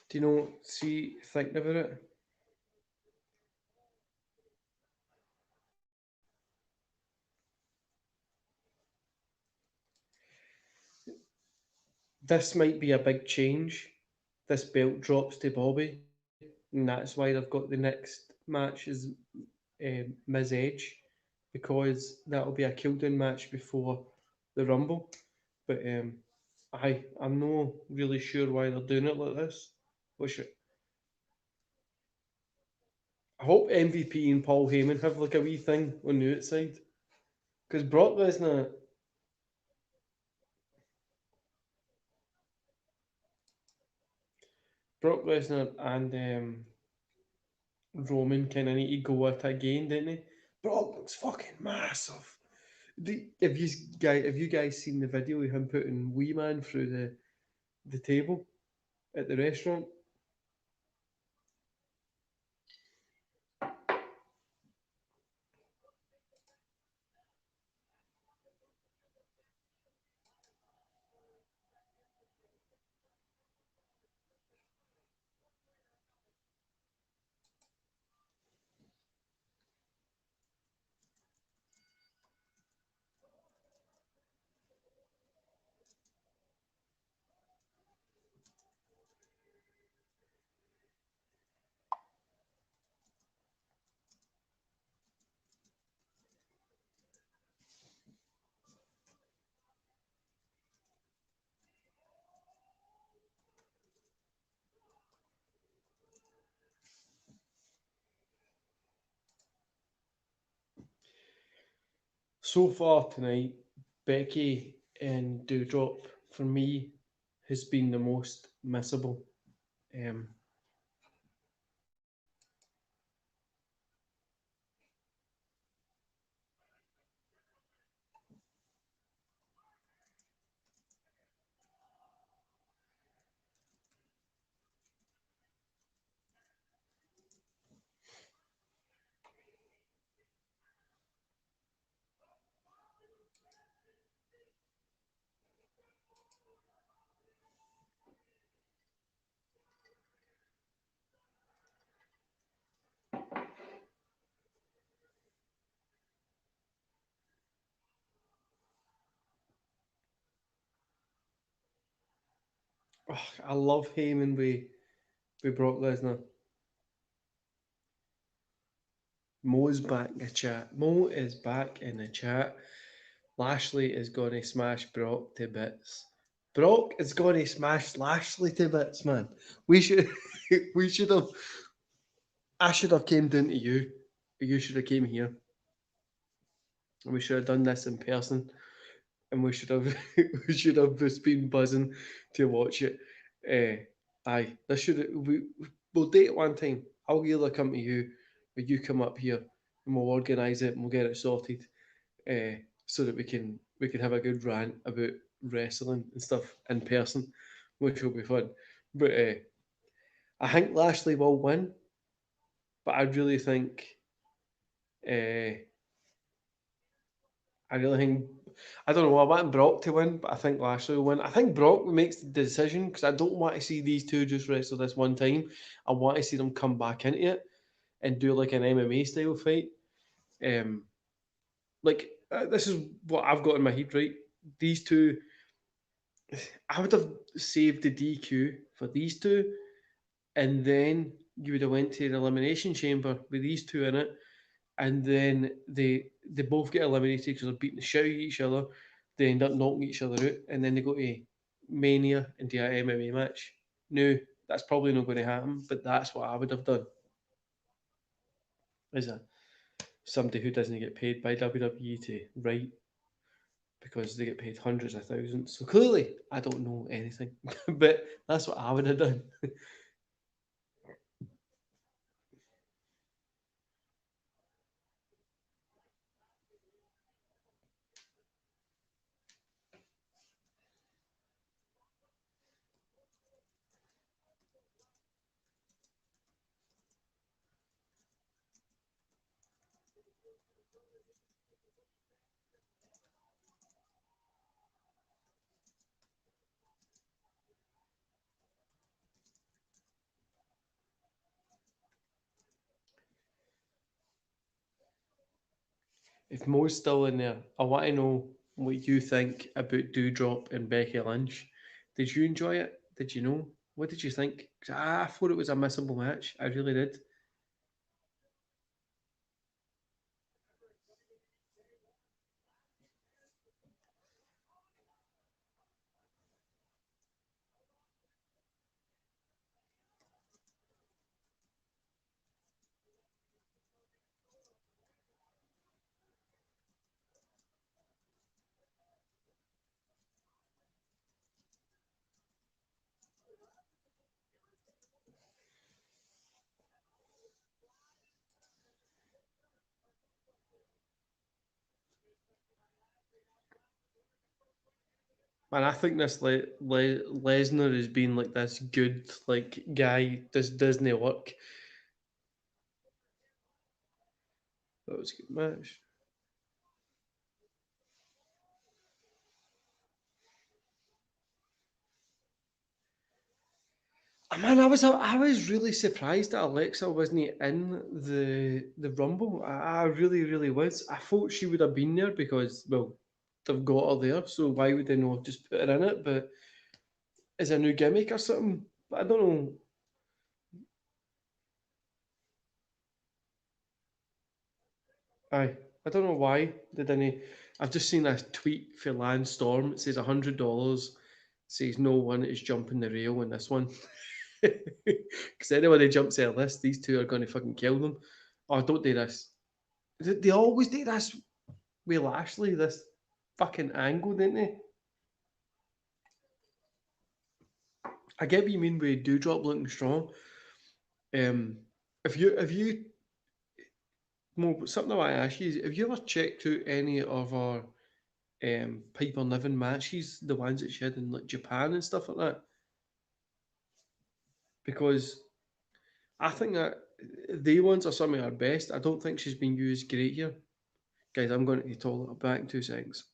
Do you know? See, thinking about it, this might be a big change. This belt drops to Bobby, and that's why they've got the next match is Miz Edge, because that'll be a kill down match before the Rumble. But I'm not really sure why they're doing it like this. Which I hope MVP and Paul Heyman have like a wee thing on the outside, because Brock Lesnar and Roman kind of need to go at it again, didn't they? Brock looks fucking massive. Have you guys seen the video of him putting Wee Man through the table at the restaurant? So far tonight, Becky and Dewdrop for me has been the most missable. Um, oh, I love Heyman with Brock Lesnar. Mo is back in the chat. Mo is back in the chat. Lashley is going to smash Brock to bits. Brock is going to smash Lashley to bits, man. We should, we should have. I should have came down to you. You should have came here. And we should have done this in person. And we should have, we should have just been buzzing to watch it. Aye, this should we'll date it one time. I'll either come to you, or you come up here, and we'll organise it and we'll get it sorted. So that we can have a good rant about wrestling and stuff in person, which will be fun. But I think Lashley will win, but I really think uh, I really think I don't know. I want Brock to win, but I think Lashley will win. I think Brock makes the decision because I don't want to see these two just wrestle this one time. I want to see them come back into it and do like an MMA style fight. Um, this is what I've got in my head. Right, these two I would have saved the DQ for these two, and then you would have went to the elimination chamber with these two in it, and then they both get eliminated because they're beating the shit out of each other. They end up knocking each other out, and then they go to Mania and do an MMA match. No, that's probably not going to happen, but that's what I would have done. As a somebody who doesn't get paid by WWE to write because they get paid hundreds of thousands. So clearly, I don't know anything, but that's what I would have done. If Mo's still in there, I want to know what you think about Dewdrop and Becky Lynch. Did you enjoy it? Did you know? What did you think? 'Cause I thought it was a missable match. I really did. Man, I think this Lesnar has been like this good like guy, does Disney work. That was a good match. Man, I was really surprised that Alexa wasn't in the Rumble. I really really was. I thought she would have been there because well they've got her there, so why would they not just put her in it? But as a new gimmick or something, but I don't know. I don't know why they didn't. I've just seen a tweet for Lance Storm. It says $100. Says no one is jumping the rail in this one. Because anybody jumps their list, these two are going to fucking kill them. Oh, don't do this. They always do this with Lashley, this fucking angle, didn't they? I get what you mean with Dewdrop looking strong. Um, if you Mo, something I want to ask you is, have you ever checked out any of our Piper Niven matches, the ones that she had in like Japan and stuff like that? Because I think that they ones are some of her best. I don't think she's been used great here. Guys, I'm going to the toilet. I'll be back in 2 seconds.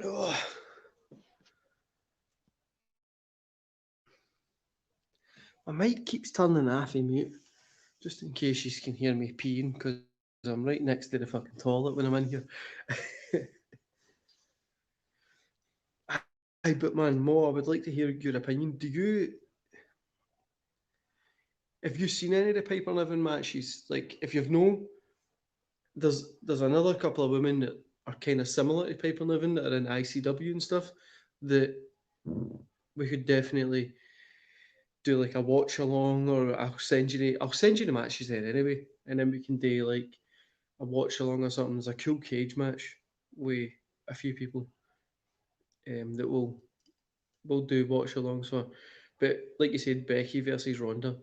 Oh, my mic keeps turning off in mute, just in case you can hear me peeing, because I'm right next to the fucking toilet when I'm in here. Aye, but man, Mo, I would like to hear your opinion. Have you seen any of the Piper Niven matches? Like, if you've no, there's another couple of women that are kind of similar to Piper Niven that are in ICW and stuff that we could definitely do like a watch along, or I'll send you the matches there anyway, and then we can do like a watch along or something. There's a cool cage match with a few people that we'll do watch along. So, but like you said, Becky versus Ronda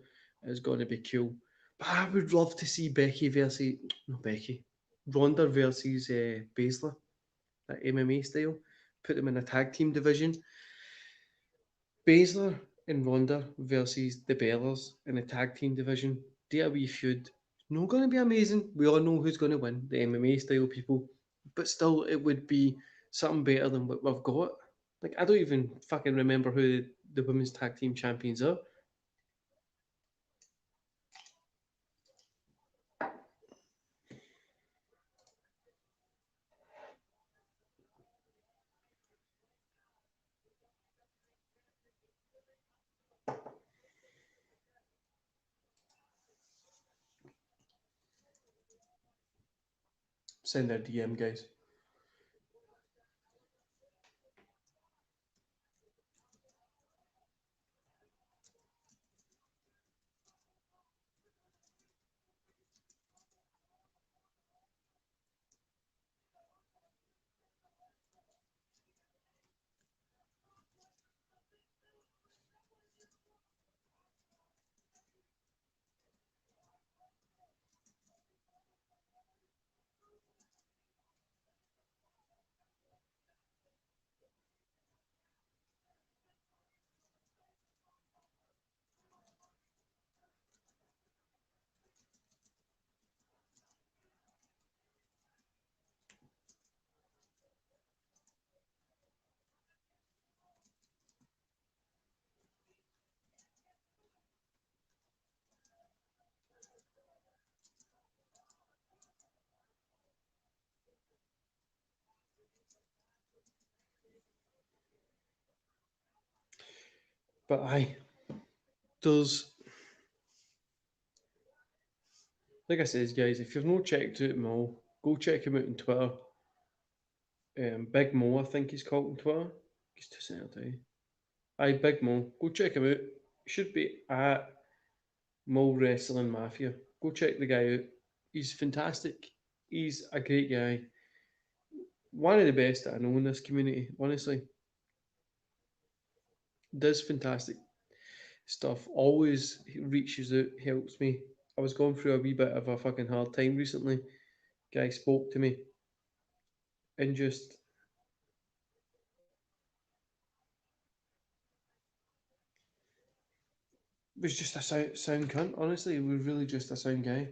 is going to be cool. But I would love to see Becky versus no Becky, Ronda versus Baszler, that MMA style. Put them in a tag team division. Baszler and Ronda versus the Bellers in a tag team division. Do a wee feud. Not going to be amazing. We all know who's going to win, the MMA style people. But still, it would be something better than what we've got. Like, I don't even fucking remember who the women's tag team champions are. Send their DM, guys. But aye, there's, like I says, guys, if you've not checked out Mo, go check him out on Twitter. Big Mo, I think he's called on Twitter. He's too sent out. Aye, Big Mo. Go check him out. Should be at Mo Wrestling Mafia. Go check the guy out. He's fantastic. He's a great guy. One of the best that I know in this community, honestly. Does fantastic stuff. Always reaches out, helps me. I was going through a wee bit of a fucking hard time recently. Guy spoke to me and just was just a sound cunt. Honestly, he was really just a sound guy.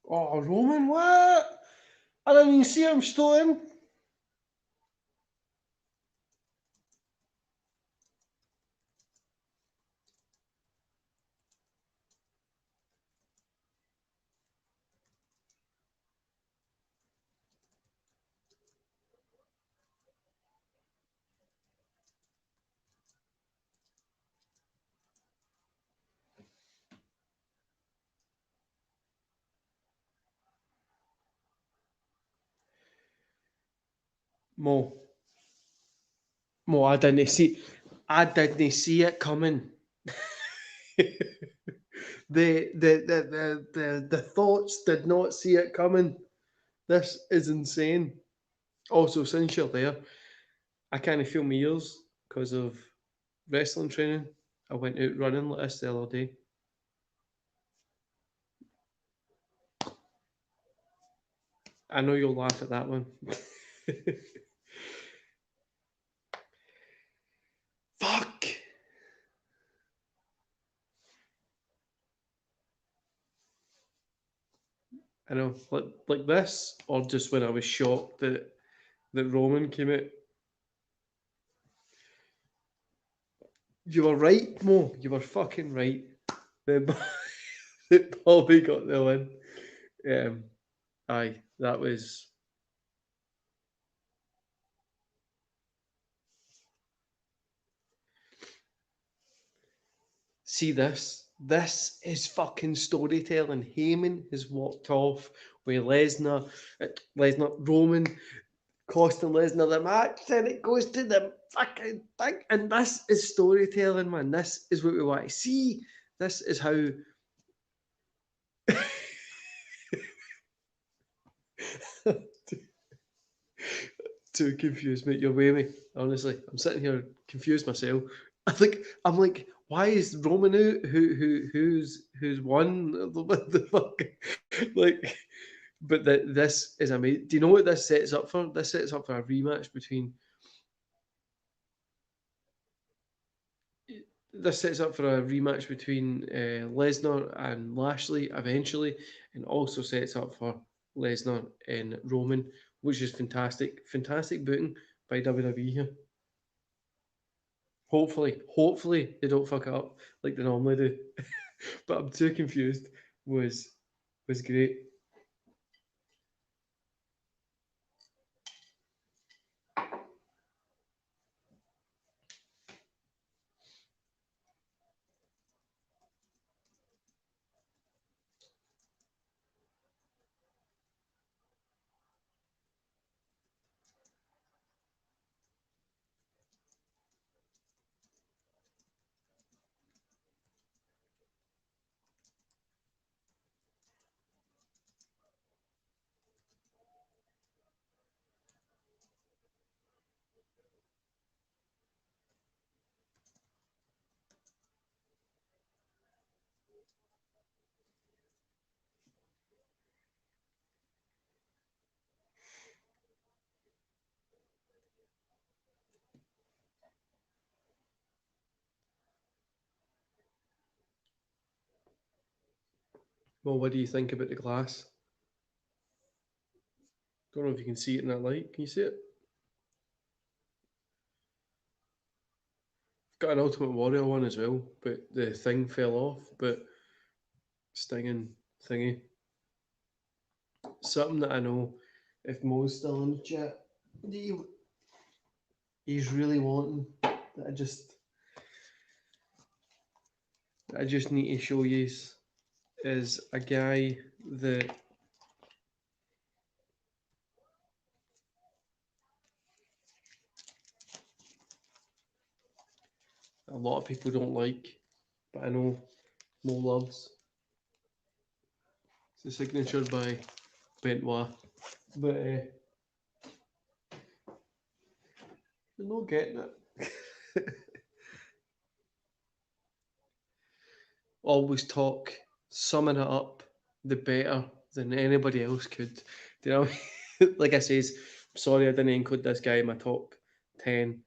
Oh, Roman, what? I didn't even see him stolen. Mo, I didn't see. I didn't see it coming. The thoughts did not see it coming. This is insane. Also, since you're there, I kind of feel my ears because of wrestling training. I went out running like this the other day. I know you'll laugh at that one. Fuck! I know, like this, or just when I was shocked that Roman came out. You were right, Mo. You were fucking right. That that Bobby got the win. Aye, that was. See this. This is fucking storytelling. Heyman has walked off with Lesnar, Roman, costing Lesnar the match, then it goes to the fucking thing. And this is storytelling, man. This is what we want to see. This is how. Too confused, mate. You're with me. Honestly, I'm sitting here confused myself. I'm like, why is Roman out? Who's won? What the fuck? Like, but this is amazing. Do you know what this sets up for? This sets up for a rematch between. This sets up for a rematch between Lesnar and Lashley eventually, and also sets up for Lesnar and Roman, which is fantastic. Fantastic booking by WWE here. Hopefully they don't fuck it up like they normally do. But I'm too confused. Was was great. Well, what do you think about the glass? Don't know if you can see it in that light. Can you see it? Got an Ultimate Warrior one as well, but the thing fell off. But stinging thingy. Something that I know if Mo's still in the chat, he's really wanting that I just need to show you is a guy that a lot of people don't like, but I know Mo loves. It's signature by Benoit, but you're not getting it. Always talk, summing it up the better than anybody else could. Do you know? Like I says, sorry I didn't include this guy in my top 10.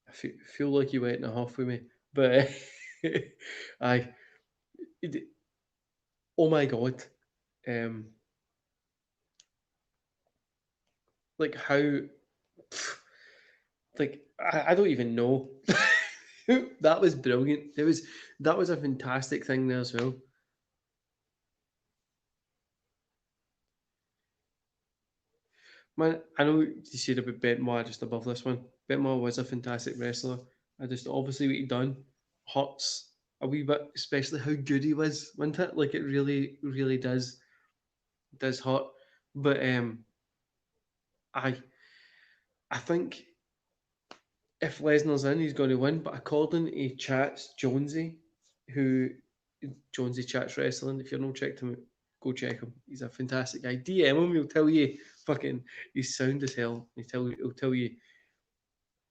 I feel like you went in a huff with me, but I. Oh my god, Um, like how, pff, like I don't even know. That was brilliant. That was a fantastic thing there as well. Man, I know you said about Benoit just above this one. Benoit was a fantastic wrestler. I just obviously what he done hurts a wee bit, especially how good he was, wasn't it? Like it really, really does hurt. But I I think if Lesnar's in, he's going to win. But according to Chats Jonesy, who Jonesy Chats Wrestling, if you're not checked him out, go check him. He's a fantastic guy. DM him, he'll tell you fucking he's sound as hell. He'll tell you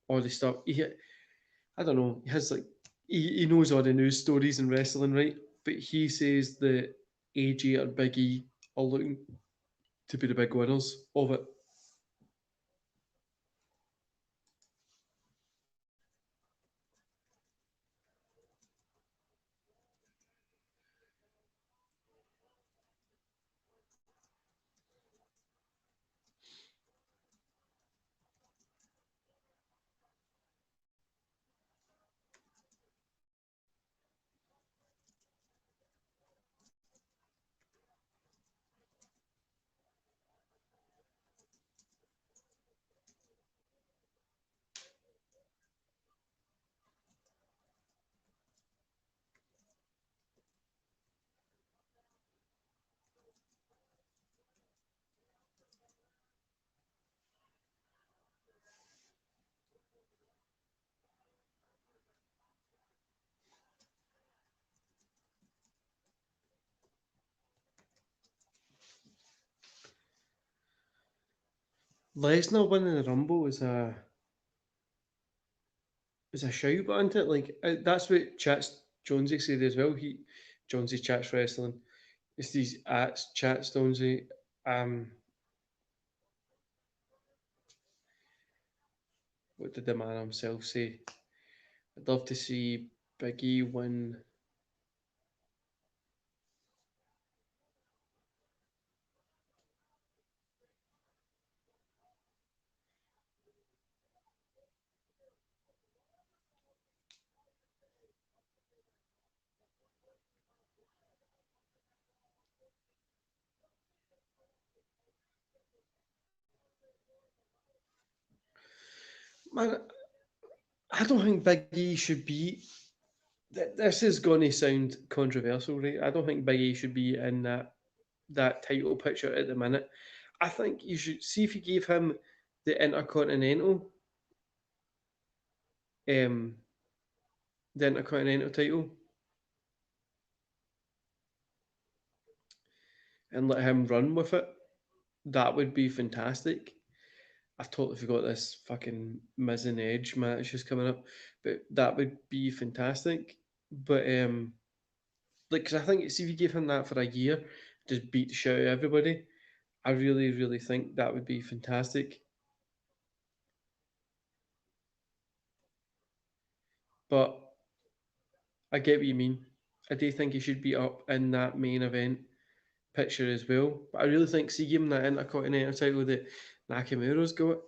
all the stuff. I don't know. He has like he knows all the news stories in wrestling, right? But he says that AJ or Big E are looking to be the big winners of it. Lesnar winning the Rumble is a shout, but isn't it? Like that's what Chats Jonesy said as well. Jonesy Chats Wrestling. It's these at Chats Jonesy. Um, what did the man himself say? I'd love to see Big E win. Man, I don't think Big E should be. This is going to sound controversial, right? I don't think Big E should be in that title picture at the minute. I think you should see if you gave him the Intercontinental, um, the Intercontinental title, and let him run with it. That would be fantastic. I've totally forgot this fucking Miz and Edge match is coming up, but that would be fantastic. But like, cause I think see if you gave him that for a year, just beat the shit out of everybody. I really, really think that would be fantastic. But I get what you mean. I do think he should be up in that main event picture as well. But I really think see him that Intercontinental title that Nakamura's got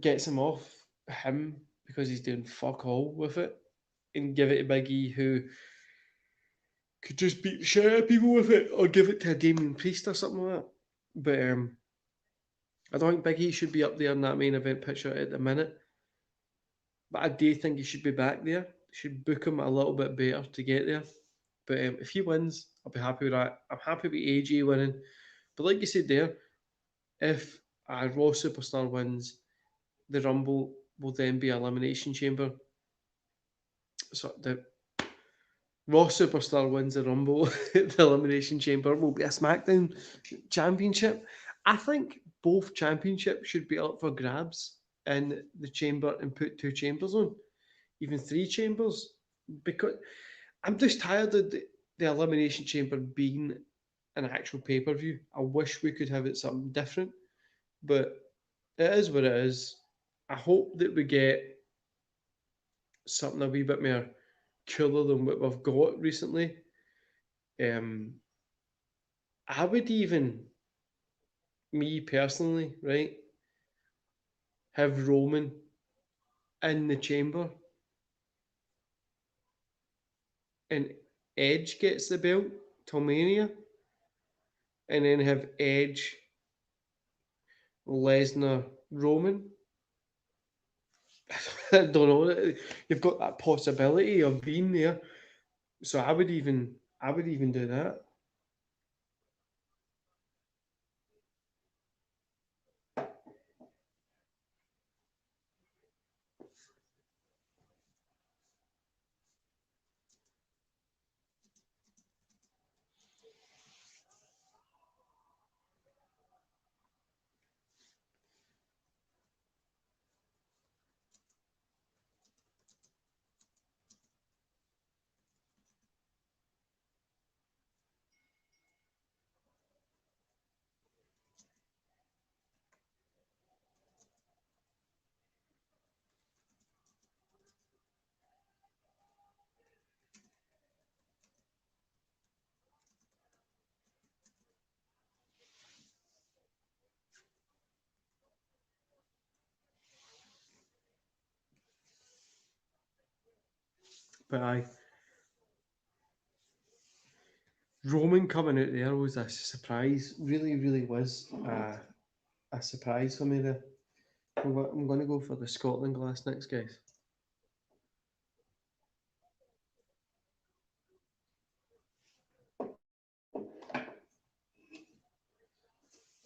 gets him off him because he's doing fuck all with it, and give it to Big E who could just beat the shit out of people with it, or give it to a Damien Priest or something like that. But I don't think Big E should be up there in that main event picture at the minute. But I do think he should be back there. Should book him a little bit better to get there. But if he wins, I'll be happy with that. I'm happy with AJ winning. But like you said there, if a Raw superstar wins, the Rumble will then be Elimination Chamber. So the Raw superstar wins the Rumble, the Elimination Chamber will be a SmackDown Championship. I think both championships should be up for grabs in the chamber and put two chambers on, even three chambers, because I'm just tired of the Elimination Chamber being an actual pay per view. I wish we could have it something different, but it is what it is. I hope that we get something a wee bit more cooler than what we've got recently. Um, I would even, me personally, right, have Roman in the chamber and Edge gets the belt till Mania, and then have Edge, Lesnar, Roman. I don't know. You've got that possibility of being there, so I would even do that. But I Roman coming out there was a surprise. Really, really was a surprise for me there. I'm going to go for the Scotland glass next, guys.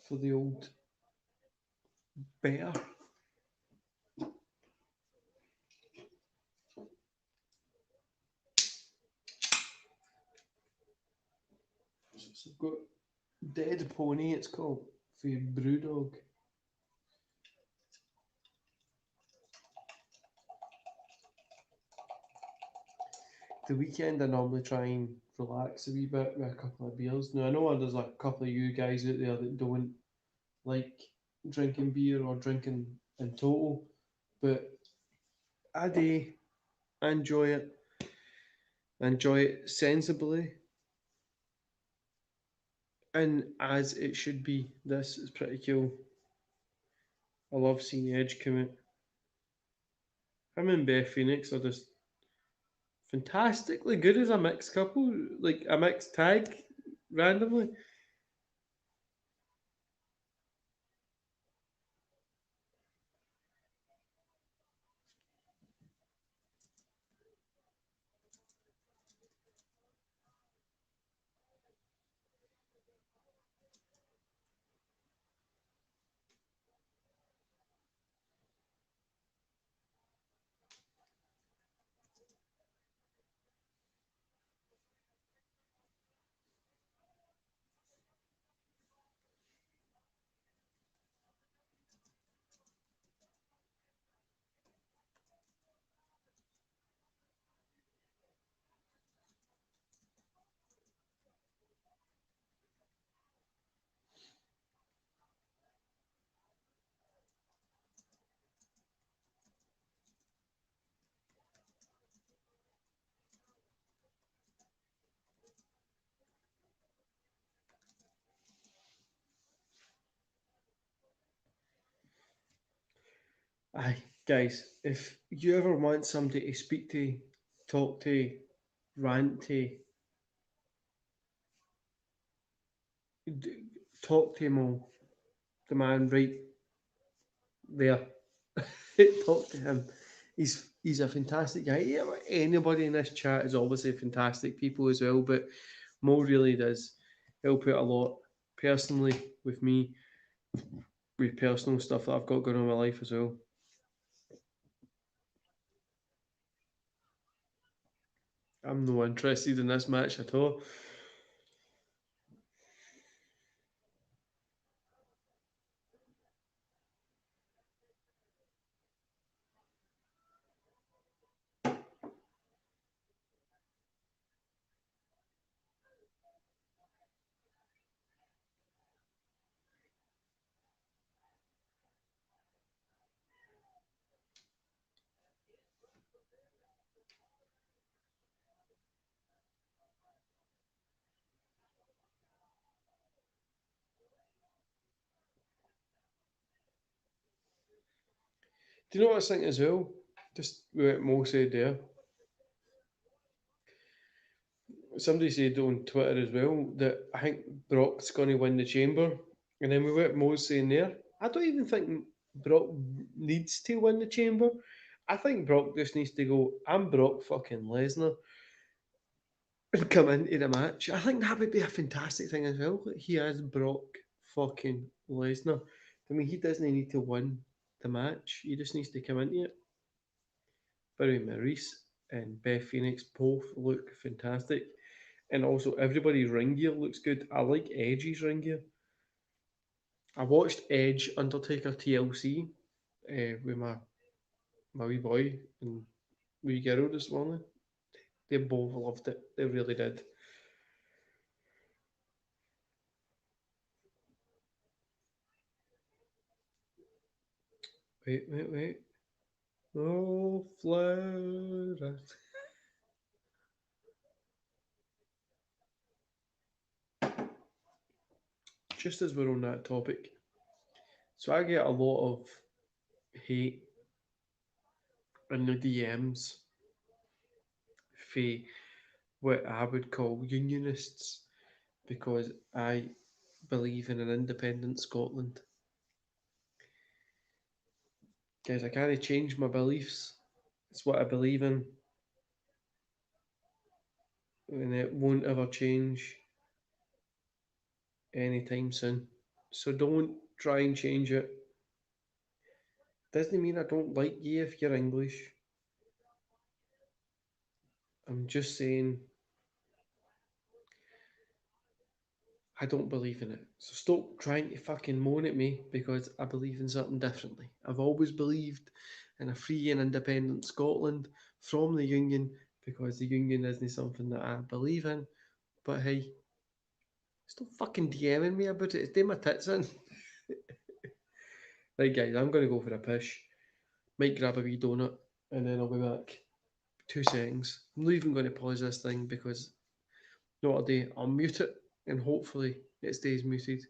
For the old bear. So I've got Dead Pony, it's called, for your Brewdog. The weekend, I normally try and relax a wee bit with a couple of beers. Now, I know there's a couple of you guys out there that don't like drinking beer or drinking in total, but I do enjoy it. Enjoy it sensibly and as it should be. This is pretty cool. I love seeing Edge come out. Him and Beth Phoenix are just fantastically good as a mixed couple, like a mixed tag randomly. Aye, guys, if you ever want somebody to speak to, talk to, rant to, talk to him all, the man right there, talk to him. He's a fantastic guy. Yeah, anybody in this chat is obviously fantastic people as well, but Mo really does help out a lot personally with me, with personal stuff that I've got going on in my life as well. I'm no interested in this match at all. Do you know what I was thinking as well? Just what Mo said there. Somebody said on Twitter as well that I think Brock's going to win the chamber. And then with what Mo's saying there, I don't even think Brock needs to win the chamber. I think Brock just needs to go, I'm Brock fucking Lesnar, and come into the match. I think that would be a fantastic thing as well. He is Brock fucking Lesnar. I mean, he doesn't need to win the match, he just needs to come into it. Barry Maurice and Beth Phoenix both look fantastic. And also, everybody's ring gear looks good. I like Edge's ring gear. I watched Edge Undertaker TLC with my wee boy and wee girl this morning. They both loved it. They really did. Wait, wait, wait. Oh, Florida. Just as we're on that topic, so I get a lot of hate in the DMs for what I would call unionists because I believe in an independent Scotland. Guys, I can't change my beliefs. It's what I believe in, and it won't ever change anytime soon. So don't try and change it. Doesn't mean I don't like you if you're English. I'm just saying I don't believe in it. So stop trying to fucking moan at me because I believe in something differently. I've always believed in a free and independent Scotland from the Union because the Union isn't something that I believe in. But hey, stop fucking DMing me about it. It's doing my tits in. Right, guys, I'm going to go for a push. Might grab a wee donut and then I'll be back. 2 seconds. I'm not even going to pause this thing because not a day. I'll mute it and hopefully it stays muted.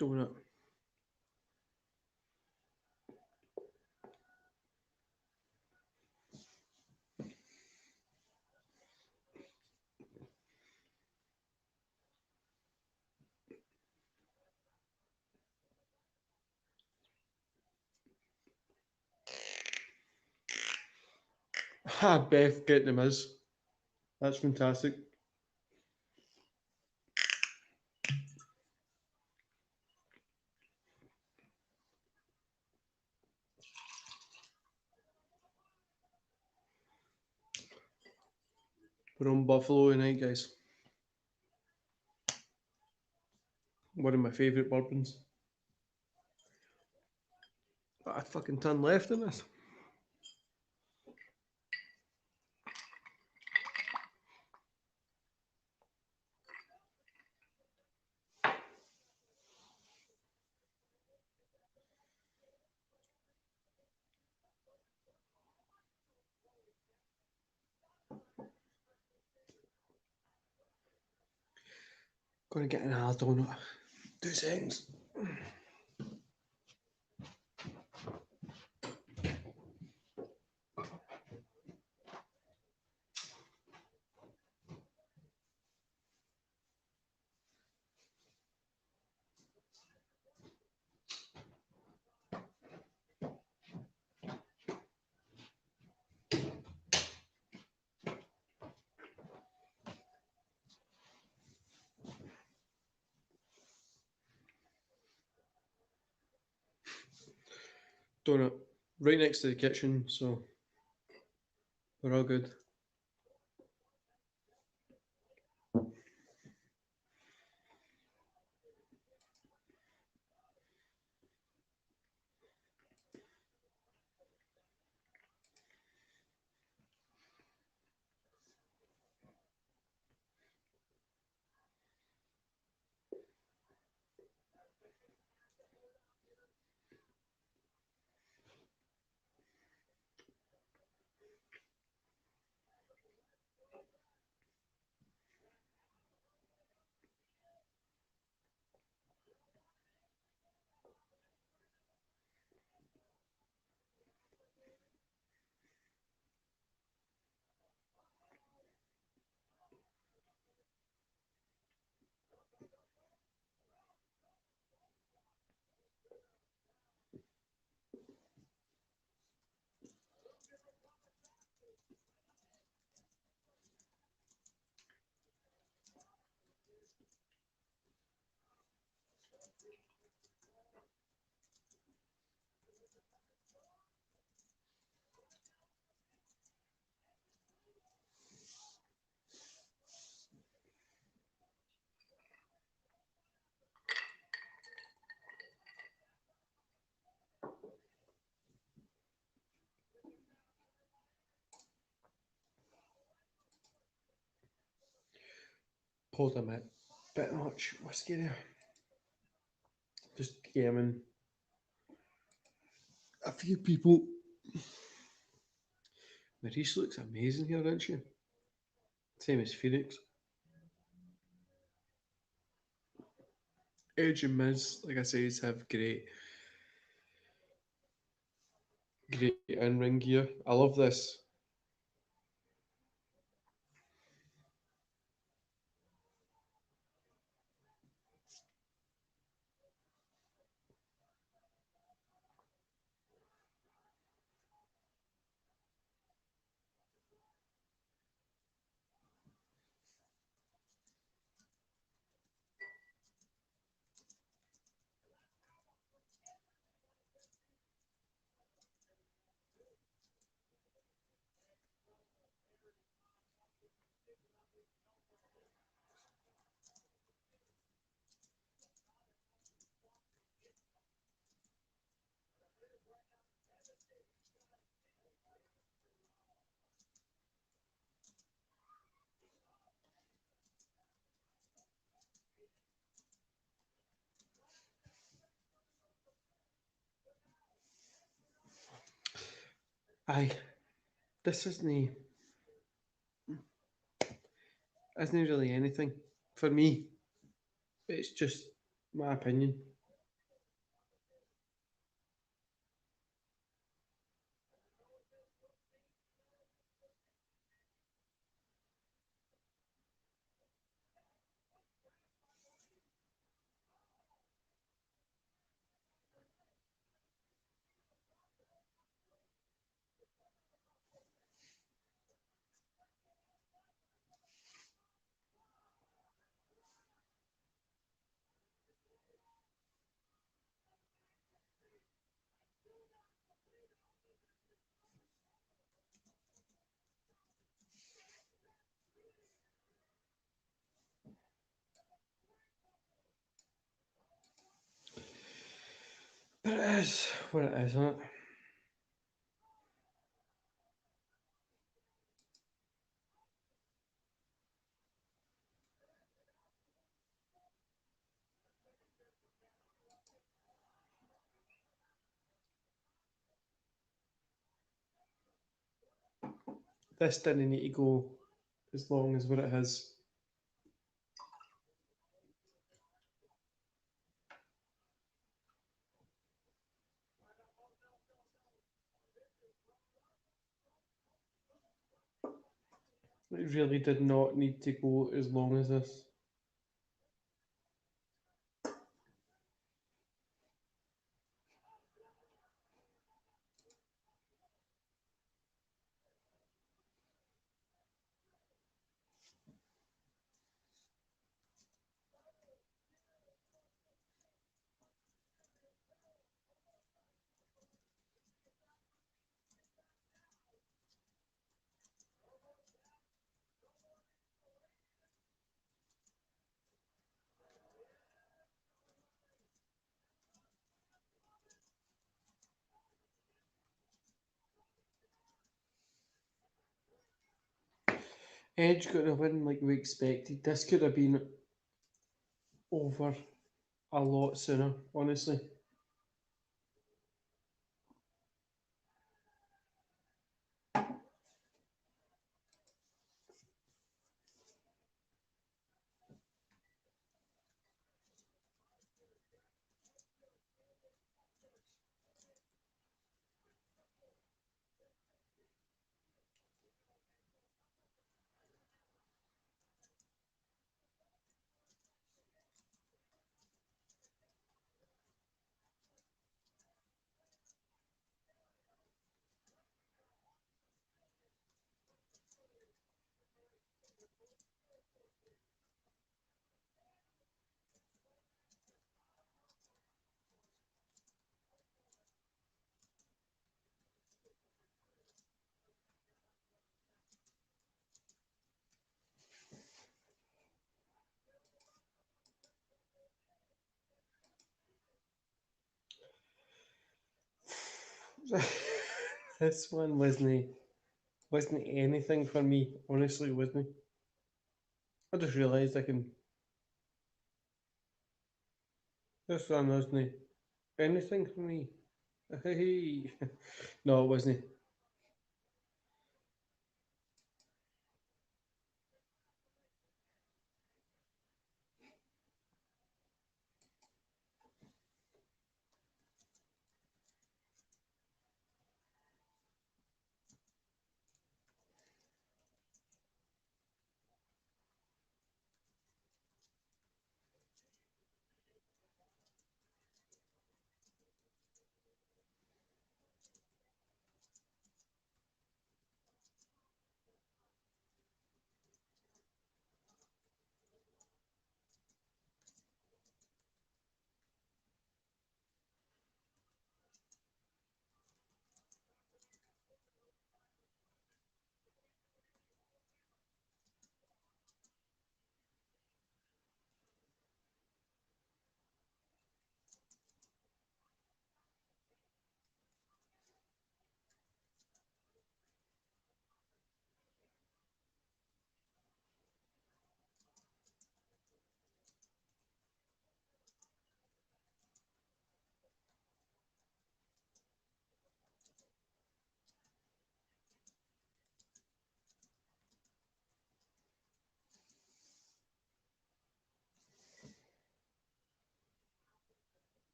Donut. Ah, Beth getting them is. That's fantastic. We're on Buffalo tonight, guys. One of my favourite bourbons. But I fucking turn left in this. Gonna get an hard donut. 2 seconds. Donut. Right next to the kitchen, so we're all good. Pulled a bit much whiskey there. Just gaming a few people. Maurice looks amazing here, doesn't she? Same as Phoenix. Edge and Miz, like I said, have great in-ring gear. I love this. Aye, this isn't really anything for me. It's just my opinion. It is what it is, isn't it? This didn't need to go as long as what it has. It really did not need to go as long as this. Edge got a win like we expected. This could have been over a lot sooner, honestly. This one wasn't anything for me, honestly, wasn't it? I just realised I can. This one wasn't anything for me. Hey, no, it wasn't.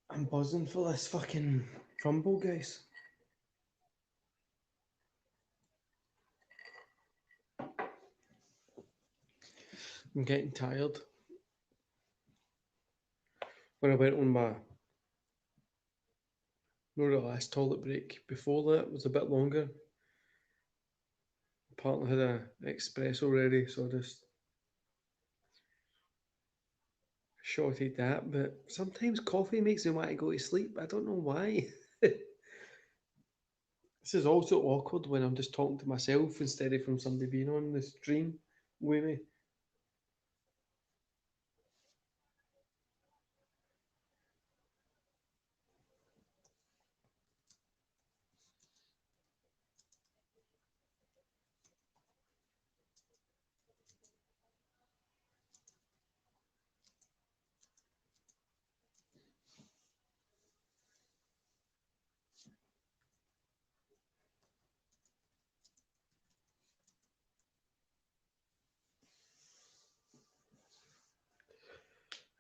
I'm buzzing for this fucking Rumble, guys. I'm getting tired. When I went on my, no, the last toilet break before that was a bit longer. Apparently had an espresso ready, so I just shorted that. But sometimes coffee makes me want to go to sleep. I don't know why. This is also awkward when I'm just talking to myself instead of from somebody being on the stream with me.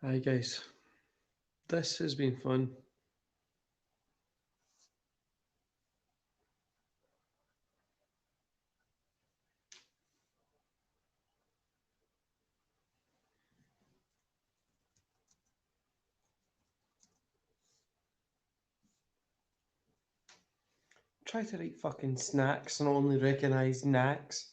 Hi guys, this has been fun. Try to write fucking snacks and only recognise knacks.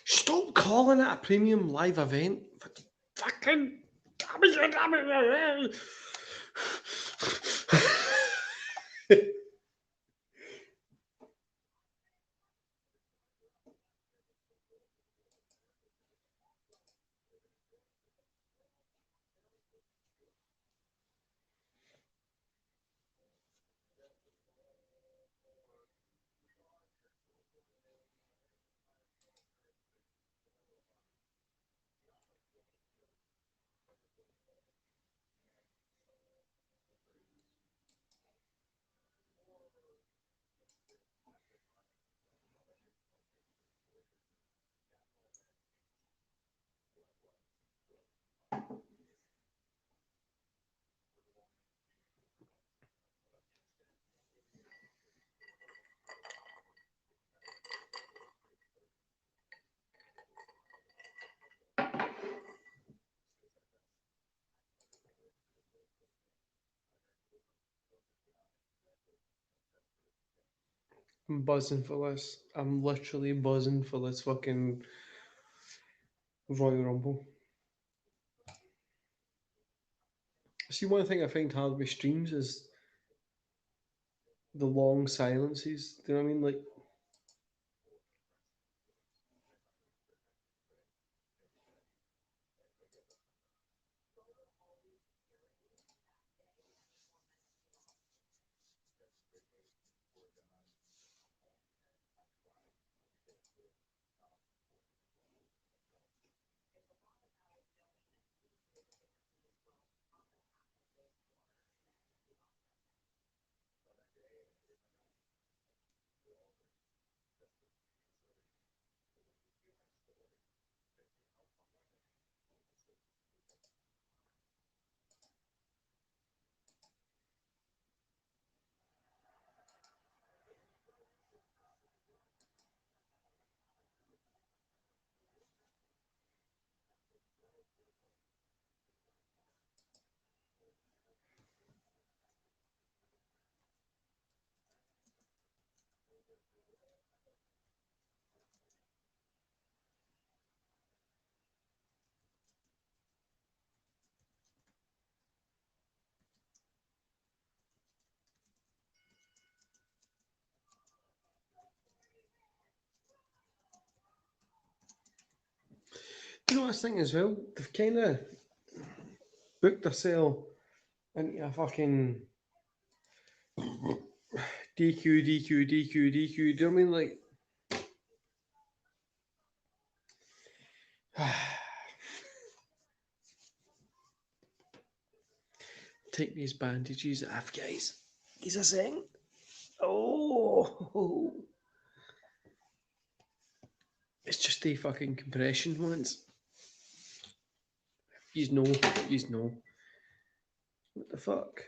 Stop calling it a premium live event. Fucking. I'm buzzing for this. I'm literally buzzing for this fucking Royal Rumble. See, one thing I find hard with streams is the long silences. Do you know what I mean? Like, you know this thing as well? They've kind of booked themselves into a fucking DQ, DQ, DQ, DQ. Do you know what I mean? Like, take these bandages off, guys. He's a second. Oh, it's just the fucking compression ones. He's no, he's no. What the fuck?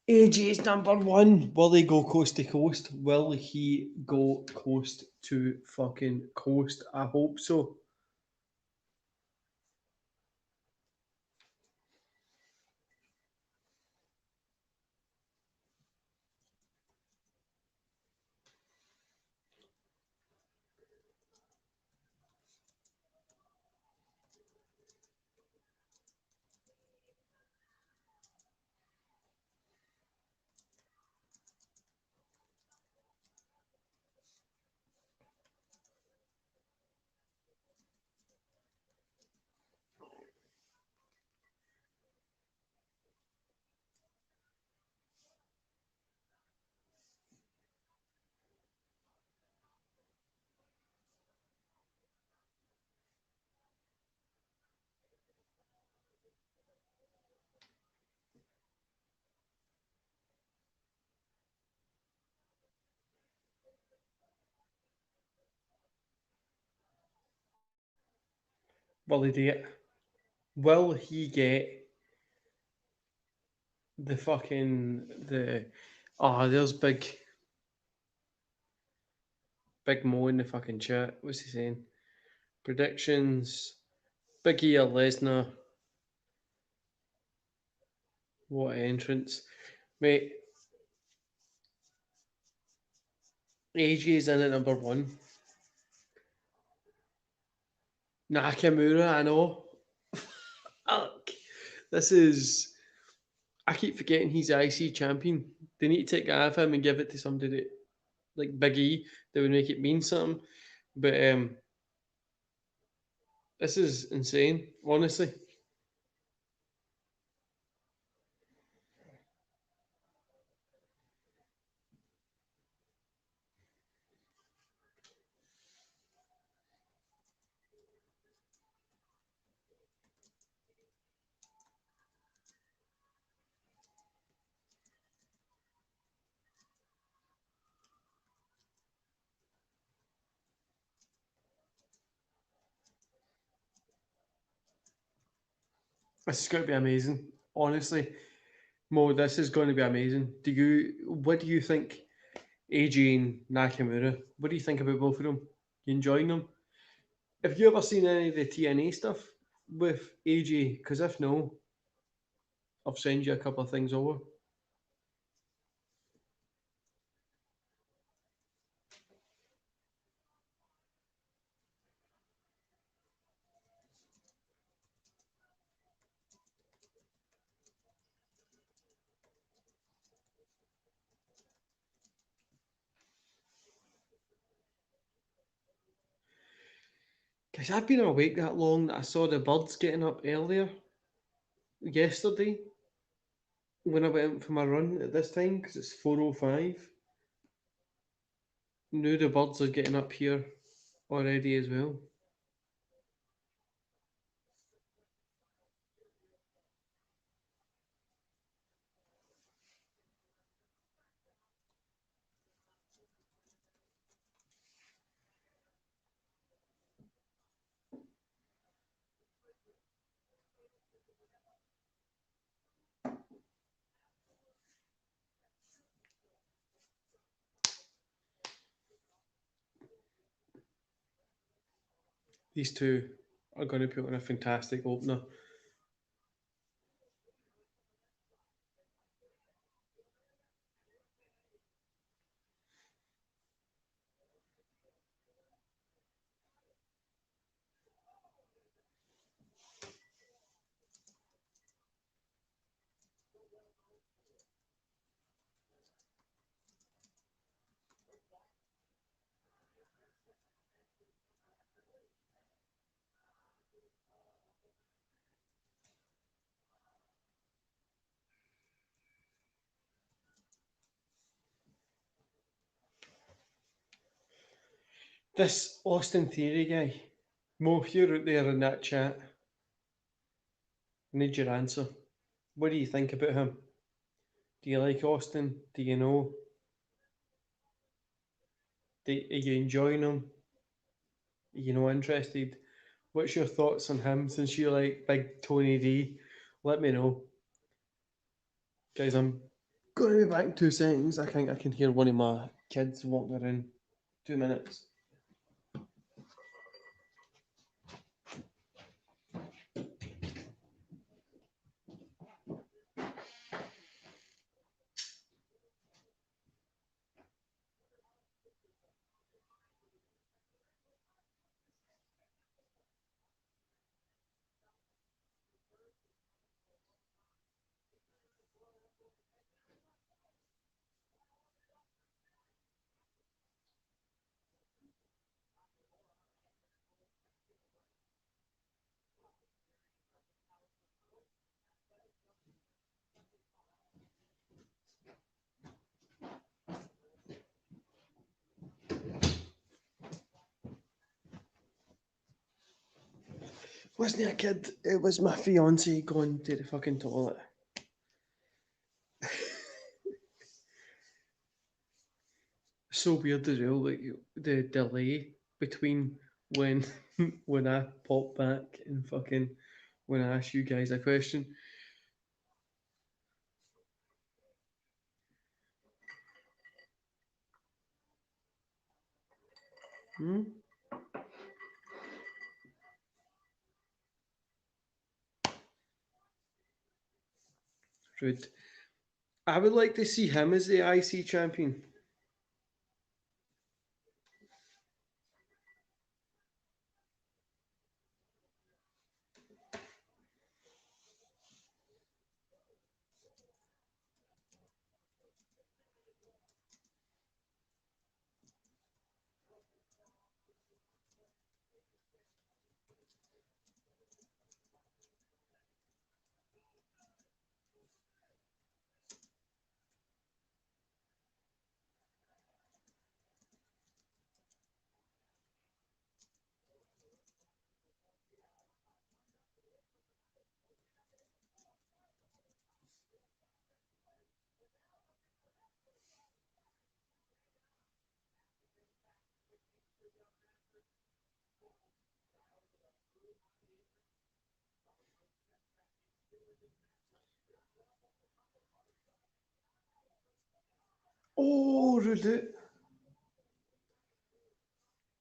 AJ's number one. Will he go coast to coast? Will he go coast to fucking coast? I hope so. Will he do it? Will he get the there's big Mo in the fucking chat. What's he saying? Predictions. Big E or Lesnar. What entrance. Mate, AJ's in at number one. Nakamura, I know. Fuck. This is. I keep forgetting he's IC champion. They need to take it out of him and give it to somebody that, like Big E that would make it mean something. But this is insane, honestly. This is going to be amazing. Honestly, Mo, this is going to be amazing. What do you think, AJ and Nakamura? What do you think about both of them? You enjoying them? Have you ever seen any of the TNA stuff with AJ? Because if no, I'll send you a couple of things over. Because I've been awake that long that I saw the birds getting up earlier yesterday when I went for my run at this time because it's 4:05. Now the birds are getting up here already as well. These two are going to put on a fantastic opener. This Austin Theory guy, Mo, if you're out there in that chat, I need your answer. What do you think about him? Do you like Austin? Do you know? Are you enjoying him? Are you not interested? What's your thoughts on him since you like big Tony D? Let me know. Guys, I'm going to be back in 2 seconds. I think I can hear one of my kids walking around. 2 minutes. Wasn't it a kid? It was my fiance going to the fucking toilet. So weird as well, like the delay between when when I pop back and fucking when I ask you guys a question. Hmm? Rude. I would like to see him as the IC champion. Oh, Rude.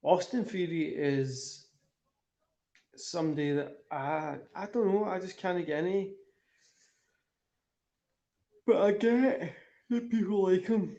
Austin Theory is somebody that I don't know. I just can't get any, but I get that people like him.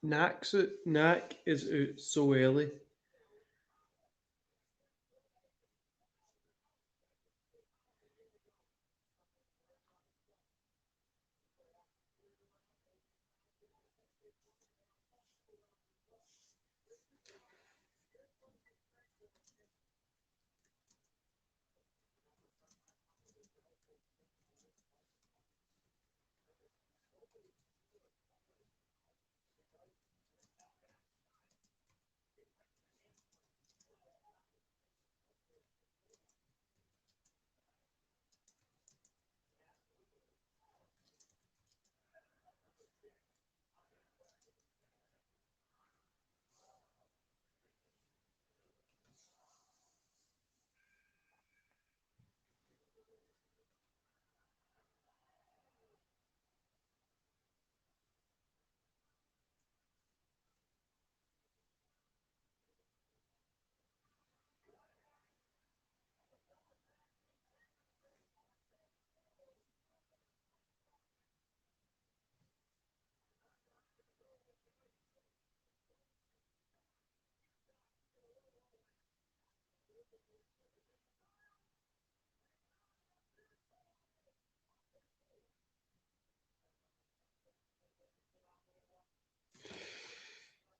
Knack is out so early.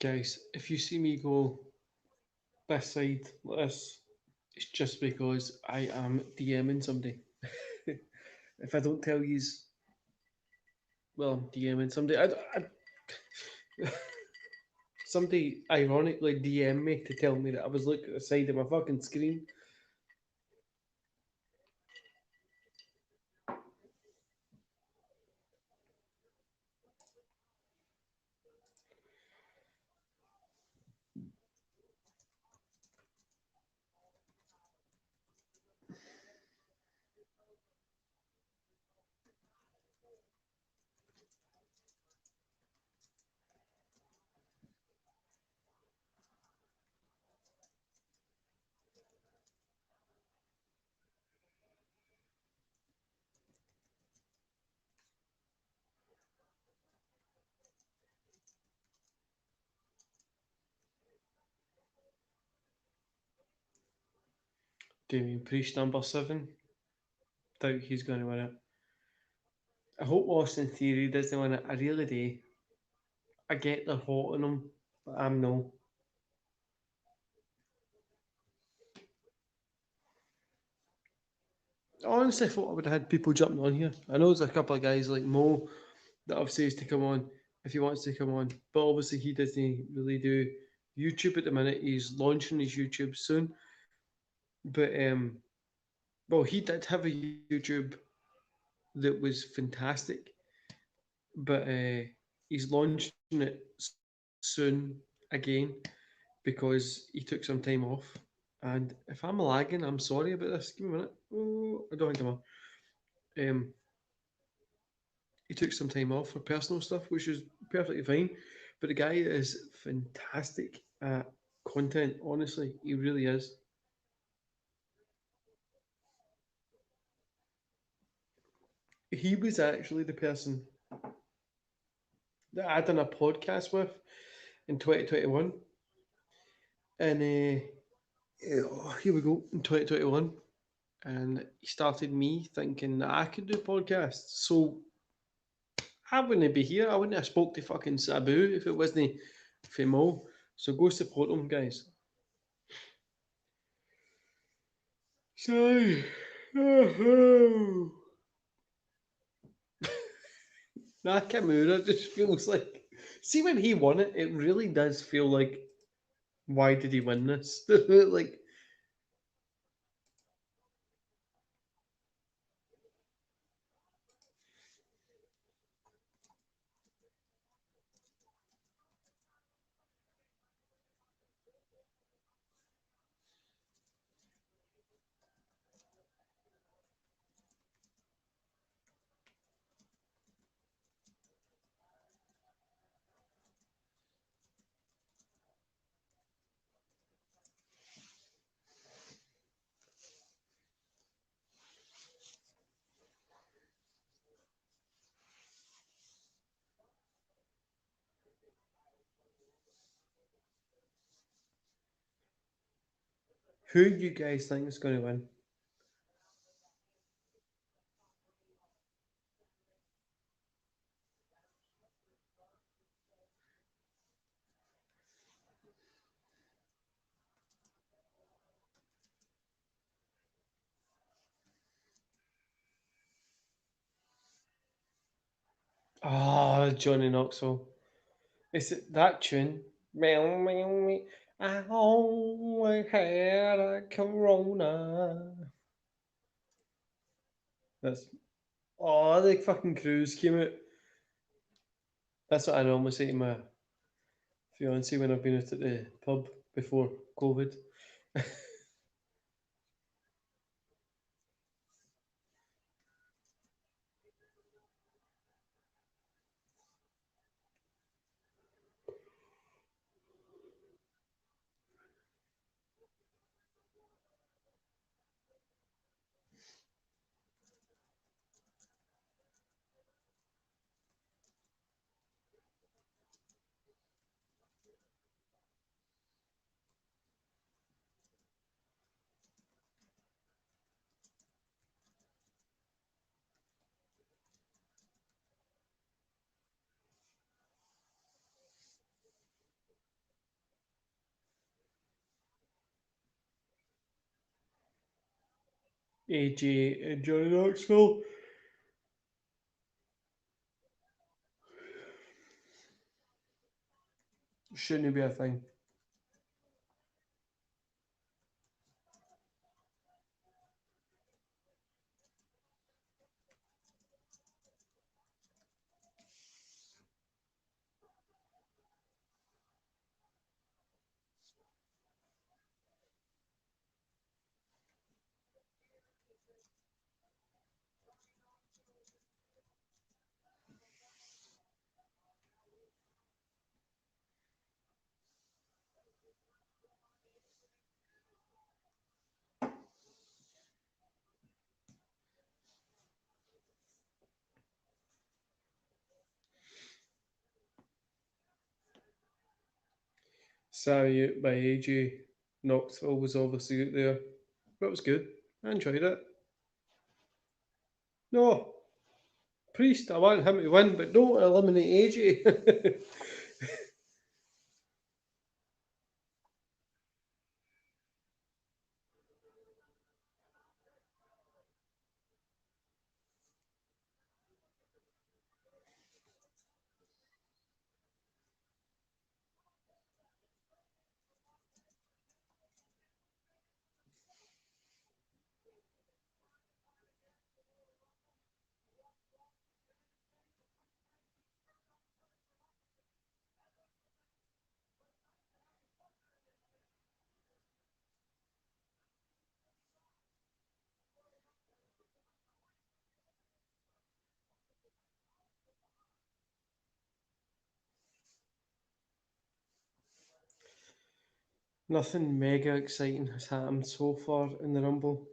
Guys, if you see me go this side like this, it's just because I am DMing somebody. If I don't tell you, well, I'm DMing somebody. Somebody ironically DM me to tell me that I was looking at the side of my fucking screen. Damien Priest number 7. Doubt he's going to win it. I hope Austin Theory doesn't win it. I really do. I get they're hot on him, but I'm no. I honestly thought I would have had people jumping on here. I know there's a couple of guys like Mo that I've says to come on if he wants to come on, but obviously he doesn't really do YouTube at the minute. He's launching his YouTube soon, but well, he did have a YouTube that was fantastic, but he's launching it soon again because he took some time off. And if I'm lagging, I'm sorry about this. Give me a minute. Oh, I don't think I am. Um, he took some time off for personal stuff, which is perfectly fine. But the guy is fantastic at content. Honestly, he really is. He was actually the person that I done a podcast with in 2021, and here we go in 2021, and he started me thinking that I could do podcasts. So I wouldn't be here. I wouldn't have spoke to fucking Sabu if it wasn't for Mo. So go support him, guys. So, Nakamura just feels like. See, when he won it, it really does feel like, why did he win this? Like, who do you guys think is going to win? Ah, Johnny Knoxville. Is it that tune? Meow, meow, meow. I always had a corona. That's oh, the fucking cruise came out. That's what I normally say to my fiance when I've been out at the pub before COVID. AJ and Johnny Knoxville. Shouldn't be a thing. Sorry out by AJ. Knoxville was obviously out there. That was good. I enjoyed it. No, Priest, I want him to win, but don't eliminate AJ. Nothing mega exciting has happened so far in the Rumble.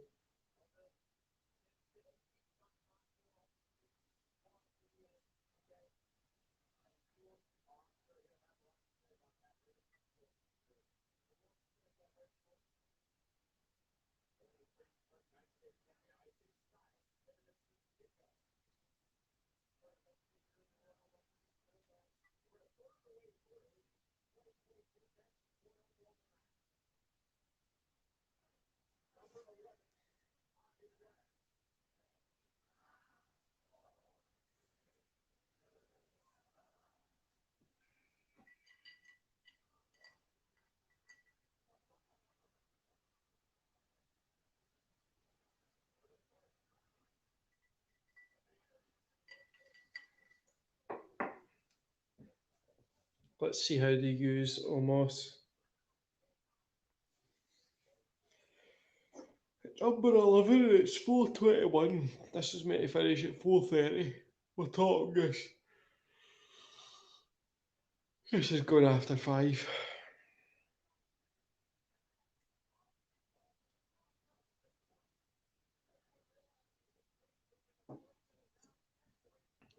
Let's see how they use Omos. Number 11, it's 4:21. This is meant to finish at 4:30. We're talking this. This is going after 5.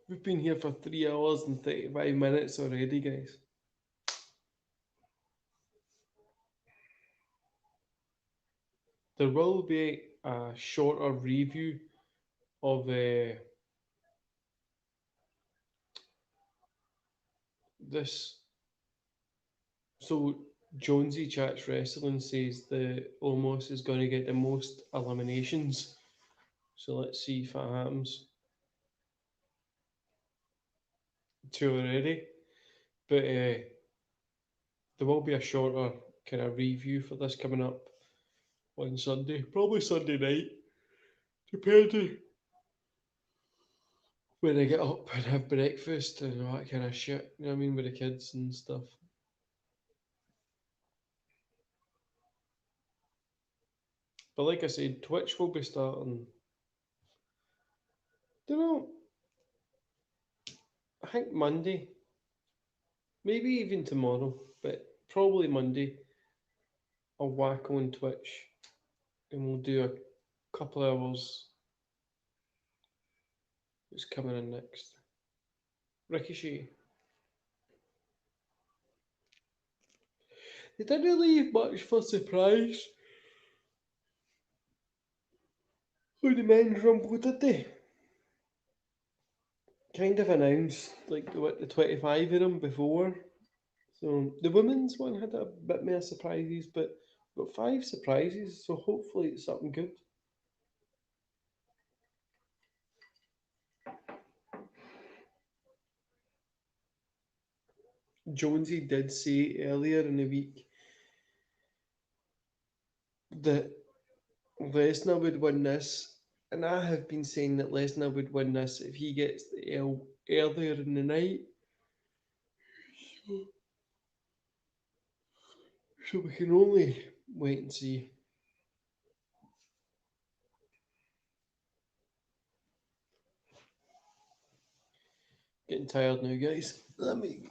We've been here for 3 hours and 35 minutes already, guys. There will be a shorter review of this. So Jonesy Chats Wrestling says the Omos is going to get the most eliminations. So let's see if that happens. 2 already. But there will be a shorter kind of review for this coming up on Sunday. Probably Sunday night. Depending when I get up and have breakfast and all that kind of shit. You know what I mean? With the kids and stuff. But like I said, Twitch will be starting. Don't know. I think Monday. Maybe even tomorrow. But probably Monday. I'll whack on Twitch and we'll do a couple hours. Who's coming in next? Ricochet. They didn't leave much for surprise. With the men's rumble, did they? Kind of announced like the 25 of them before. So the women's one had a bit more surprises, but got 5 surprises, so hopefully it's something good. Jonesy did say earlier in the week that Lesnar would win this, and I have been saying that Lesnar would win this if he gets the L earlier in the night. So we can only wait and see. Getting tired now, guys. Let me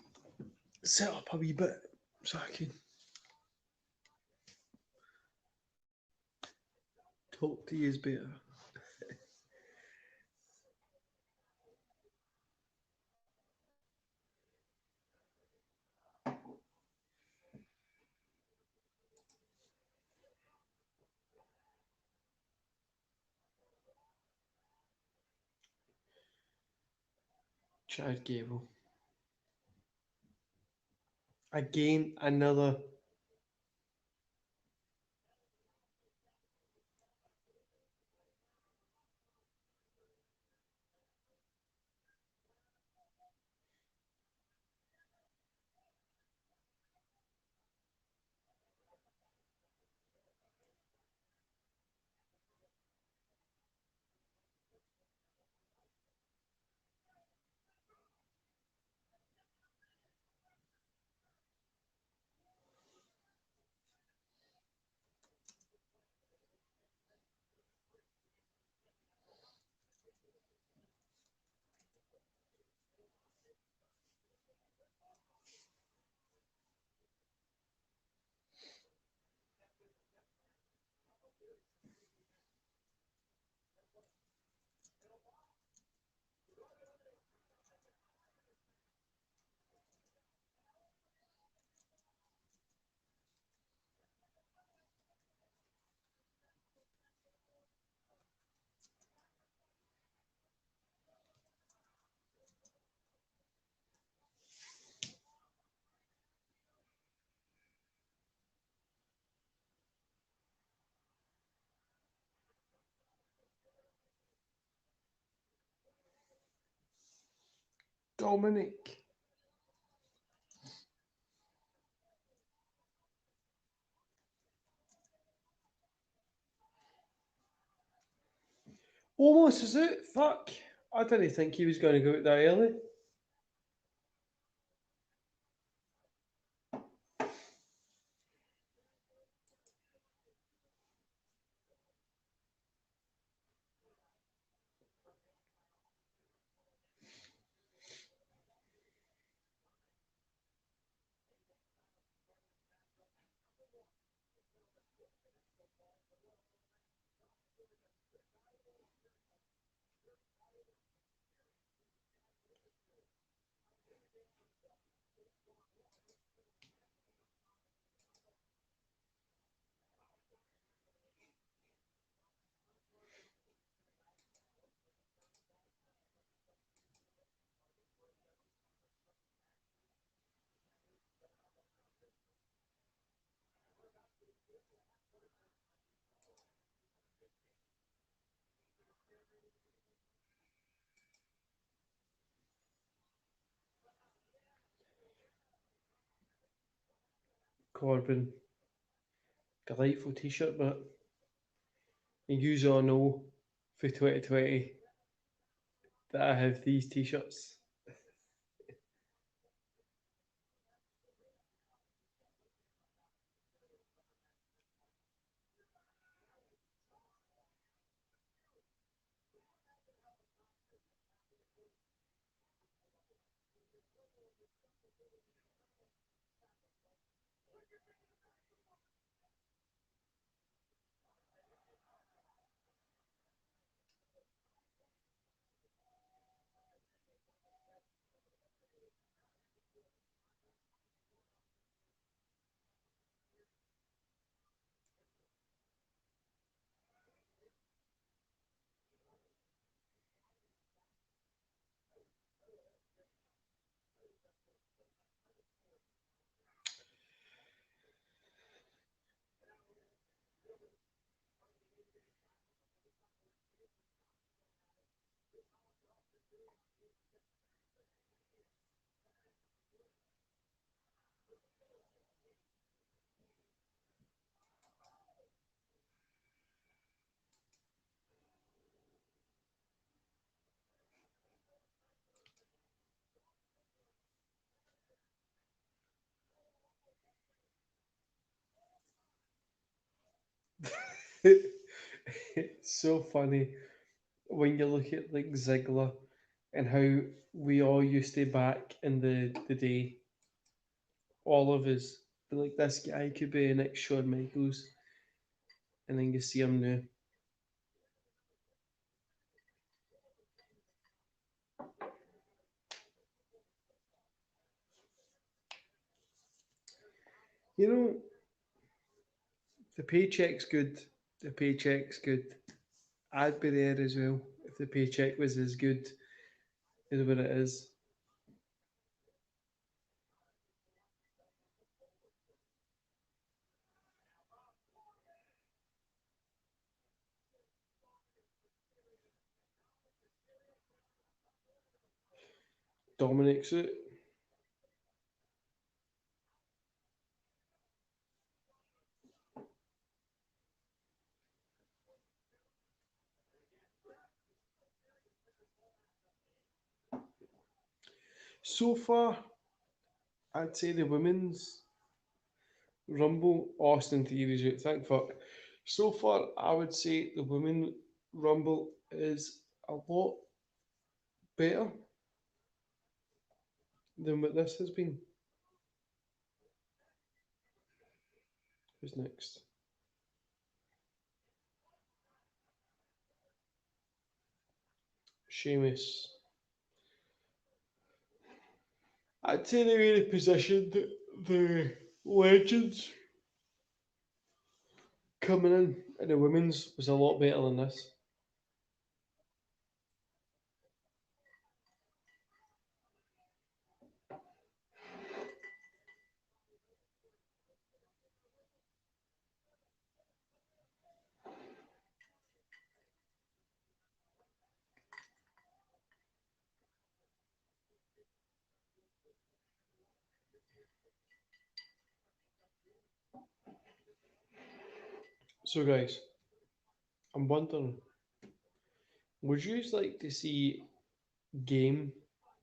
set up a wee bit so I can talk to you better. Chad Gable. Again, another. Dominic. Almost is it? Fuck. I didn't think he was going to go out that early. Corbin. Delightful t-shirt, but you all know for 2020 that I have these t-shirts. It's so funny when you look at like Ziggler and how we all used to back in the day, all of us, be like this guy could be the next Shawn Michaels, and then you see him now. You know, the paycheck's good. The paycheck's good. I'd be there as well if the paycheck was as good as what it is. Dominic's it. So far, I'd say the women's Rumble, Austin Theory's out, thank fuck. So far, I would say the women Rumble is a lot better than what this has been. Who's next? Sheamus. I'd say they really positioned the legends coming in the women's was a lot better than this. So, guys, I'm wondering, would you like to see game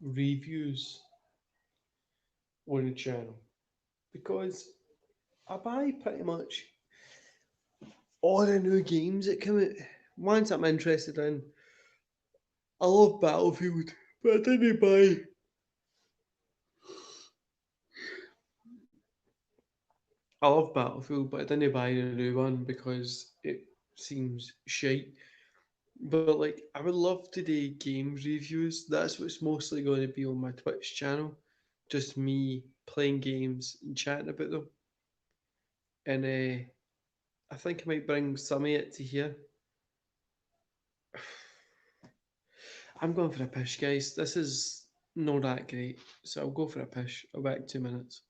reviews on the channel? Because I buy pretty much all the new games that come out. Ones I'm interested in. I love Battlefield, but I didn't buy. I love Battlefield, but I didn't buy the new one because it seems shite. But like, I would love to do game reviews. That's what's mostly going to be on my Twitch channel. Just me playing games and chatting about them. And I think I might bring some of it to here. I'm going for a push, guys. This is not that great. So I'll go for a push. I'll back 2 minutes.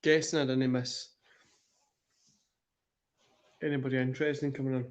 Guessing I didn't miss anybody interesting coming in.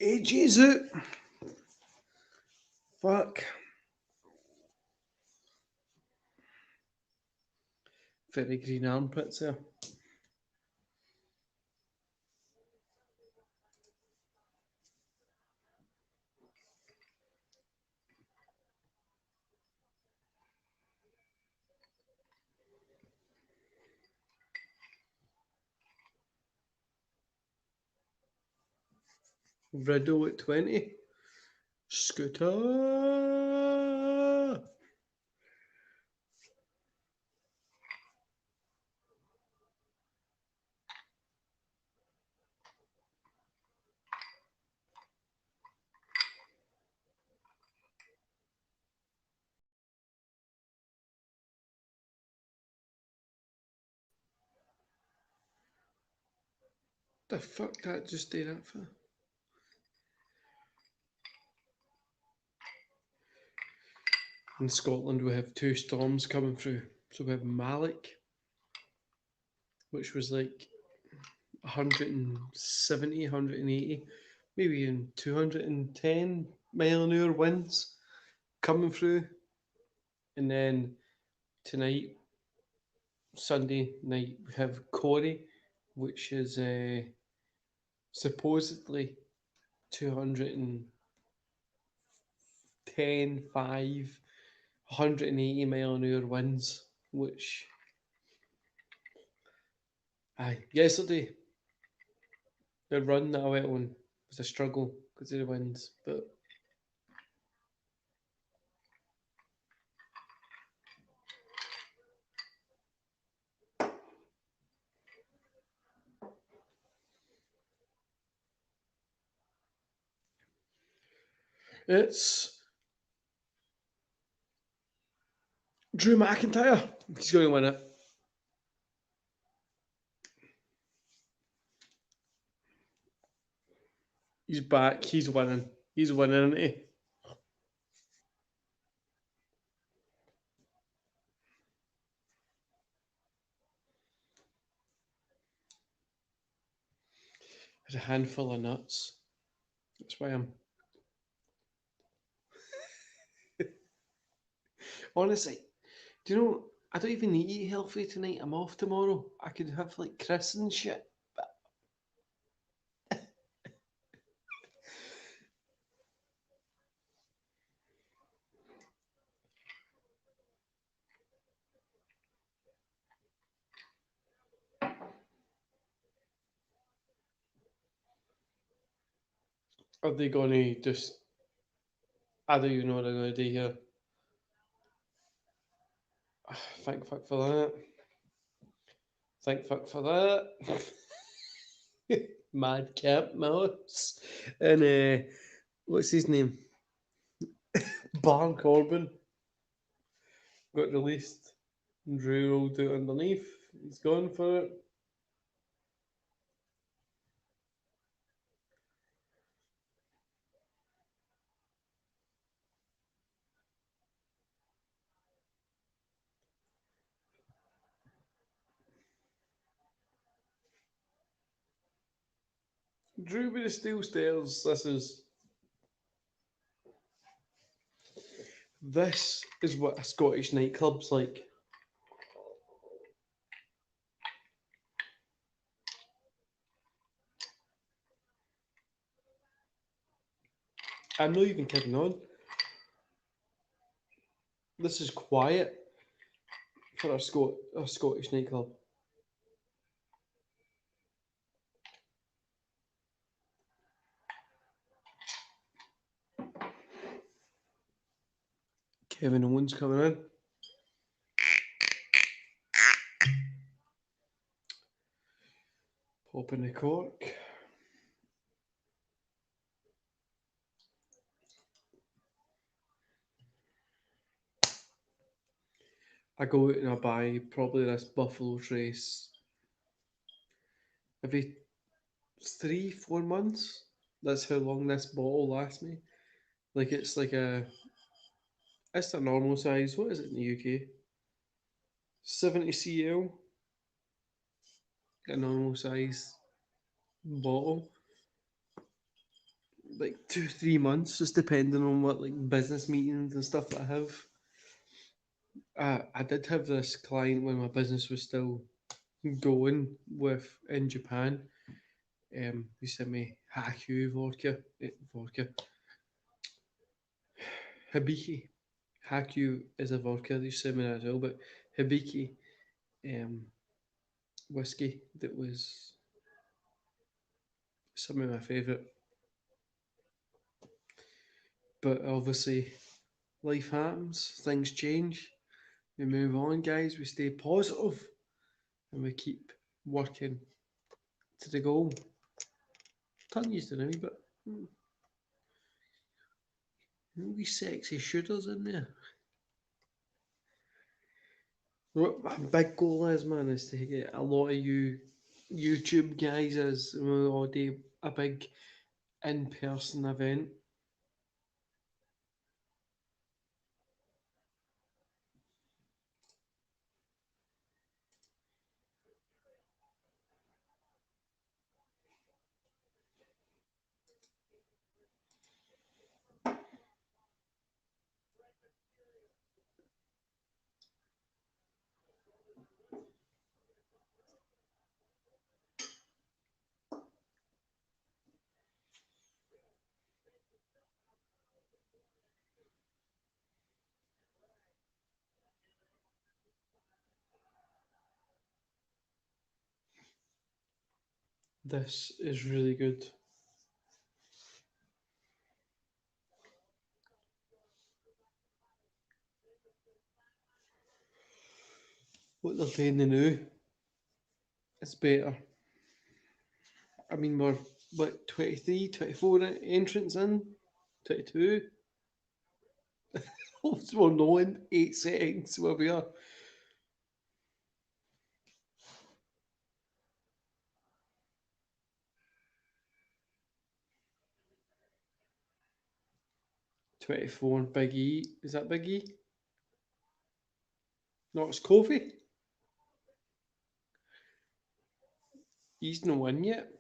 ages out. Fuck. Very green armpits there. Riddle at 20. Scooter. The fuck that just did that for? In Scotland, we have two storms coming through. So we have Malik, which was like 170, 180, maybe even 210 mile an hour winds coming through. And then tonight, Sunday night, we have Corey, which is supposedly 210, 5, 180 mile an hour winds, which yesterday the run that I went on was a struggle because of the winds, but it's Drew McIntyre. He's going to win it. He's back. He's winning. He's winning, isn't he? There's a handful of nuts. That's why I'm. Honestly, do you know? I don't even need to eat healthy tonight. I'm off tomorrow. I could have like Chris and shit. Are they going to just? I don't even know what they're going to do here. Thank fuck for that. Thank fuck for that. Madcap Mouse. And what's his name? Baron Corbin got released. Drew rolled out underneath. He's gone for it. Drew with the steel stairs. This is what a Scottish nightclub's like. I'm not even kidding on. This is quiet for a Scottish nightclub. Kevin Owens coming in. Popping the cork. I go out and I buy probably this Buffalo Trace every 3-4 months. That's how long this bottle lasts me. Like it's a normal size. What is it in the UK? 70 cl. A normal size bottle. like 2-3 months, just depending on what like business meetings and stuff that I have. I did have this client when my business was still going with in Japan. He sent me Haku vodka, Hibiki. Haku is a vodka. They sent me that as well, but Hibiki um, whiskey that was some of my favourite. But obviously, life happens, things change. We move on, guys. We stay positive and we keep working to the goal. Tongue used to know, but wee sexy shooters in there. What my big goal is, man, is to get a lot of you YouTube guys as we'll all do a big in-person event. This is really good. What they're paying the new, it's better. I mean, we're what 23, 24 entrants in, 22. We're not in 8 seconds where we are. 24 and Big E. Is that Big E? No, it's Kofi. He's no win yet.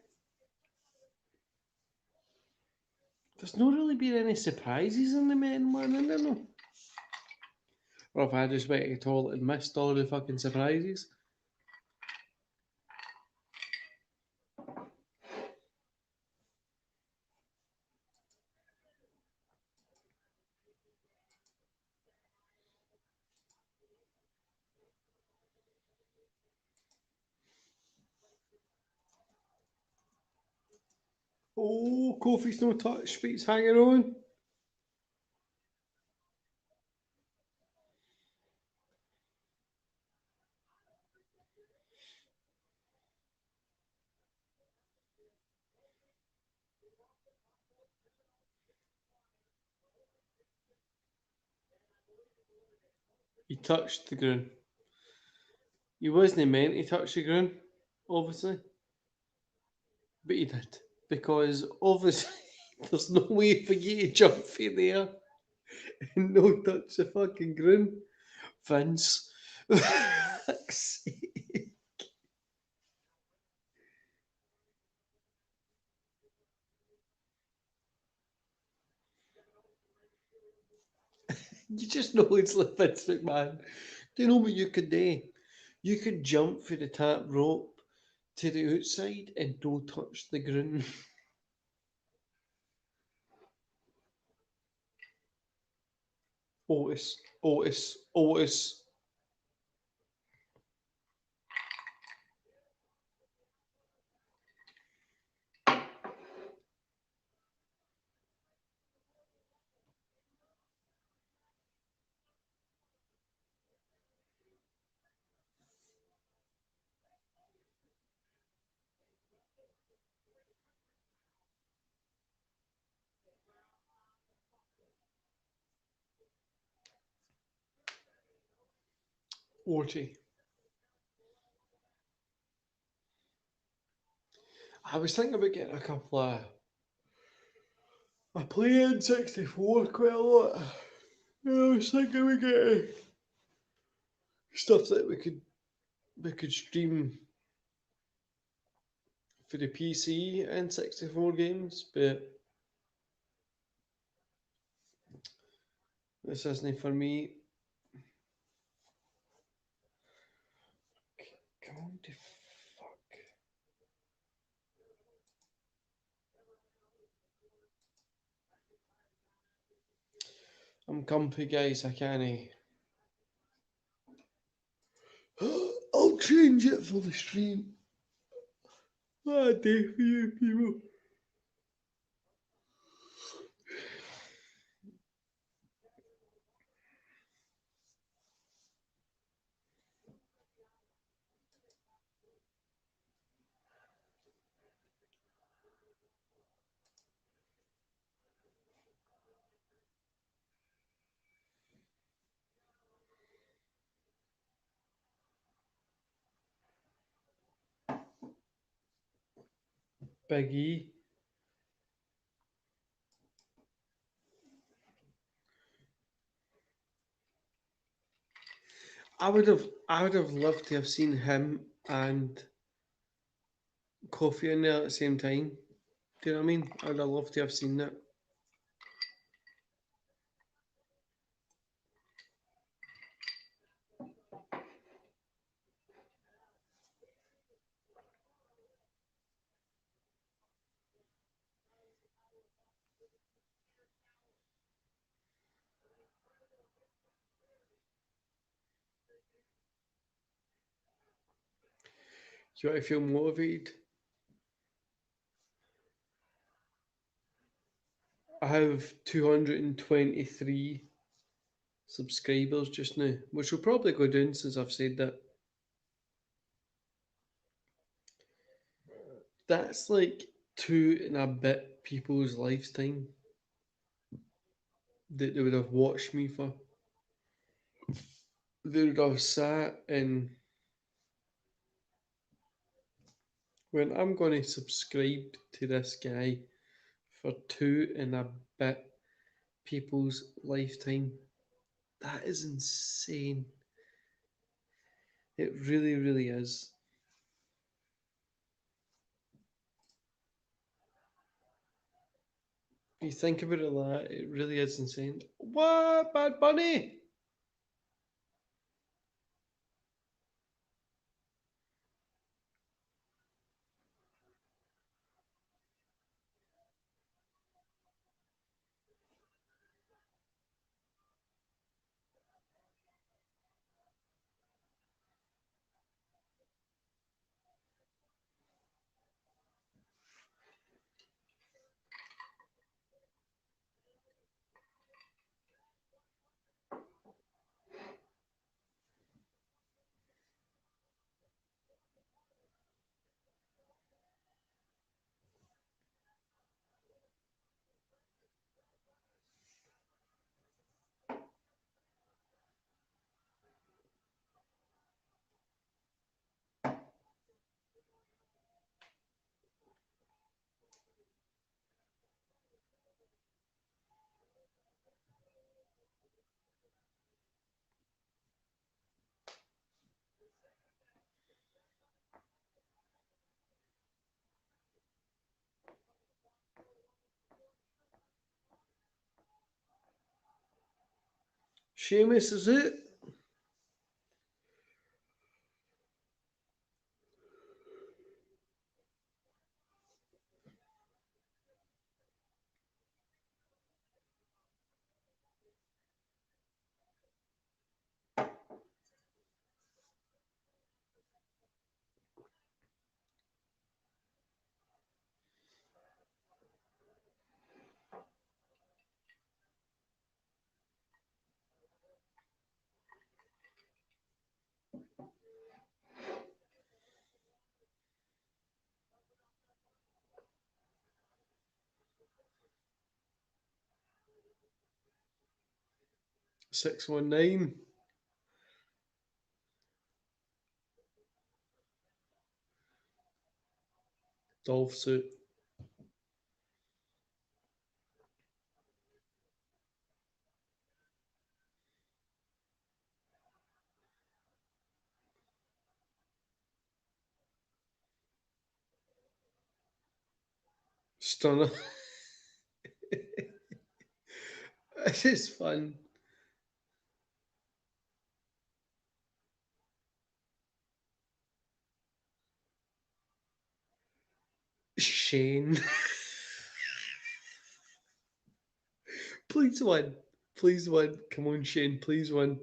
There's not really been any surprises in the men one, I don't know. Or if I just went to the toilet and missed all the fucking surprises. Oh, Kofi's no touch, feet's hanging on. He touched the ground. He wasn't meant to touch the ground, obviously, but he did. Because obviously, there's no way for you to jump from there and no touch the fucking ground. Vince. Fuck's sake. You just know it's like Vince McMahon. Do you know what you could do? You could jump for the top rope to the outside and don't touch the ground. Otis, Otis, Otis. Orty. I was thinking about getting a couple of. I play N64 quite a lot. I was thinking we get stuff that we could stream for the PC N64 games, but This isn't for me. Come on to fuck. I'm comfy, guys. I can't. I'll change it for the stream. Ah, day for you people. Big E. I would have loved to have seen him and Kofi in there at the same time. Do you know what I mean? I would have loved to have seen that. Do you want to feel motivated? I have 223 subscribers just now, which will probably go down since I've said that. That's like two and a bit people's lifetime that they would have watched me for. They would have sat and when I'm going to subscribe to this guy for two and a bit people's lifetime. That is insane. It really, really is. You think about it like that, it really is insane. What, Bad Bunny? 'Seamus, is it? 619. Dolph suit. Stunner. This is fun. Shane. Please win. Please win. Come on, Shane. Please win.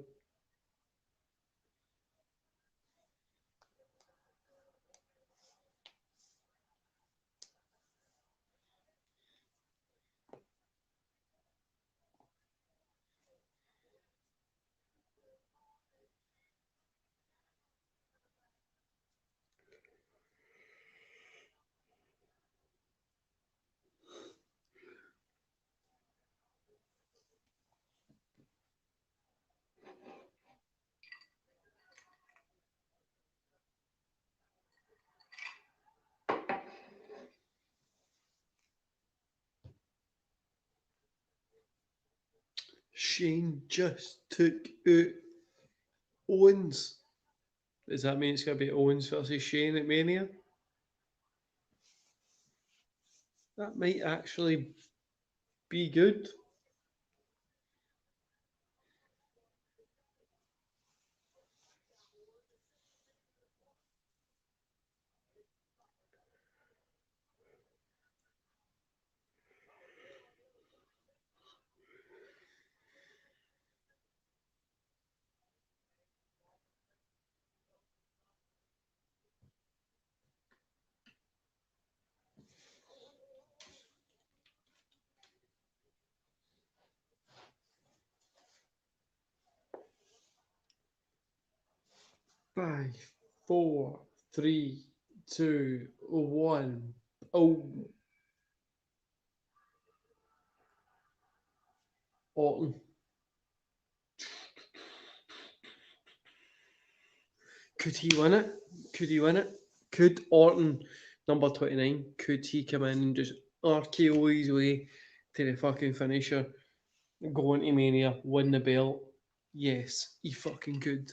Shane just took out Owens. Does that mean it's going to be Owens versus Shane at Mania? That might actually be good. Five, four, three, two, one. Oh, Orton. Could he win it? Could he win it? Could Orton, number 29, could he come in and just RKO his way to the fucking finisher, go into Mania, win the belt? Yes, he fucking could.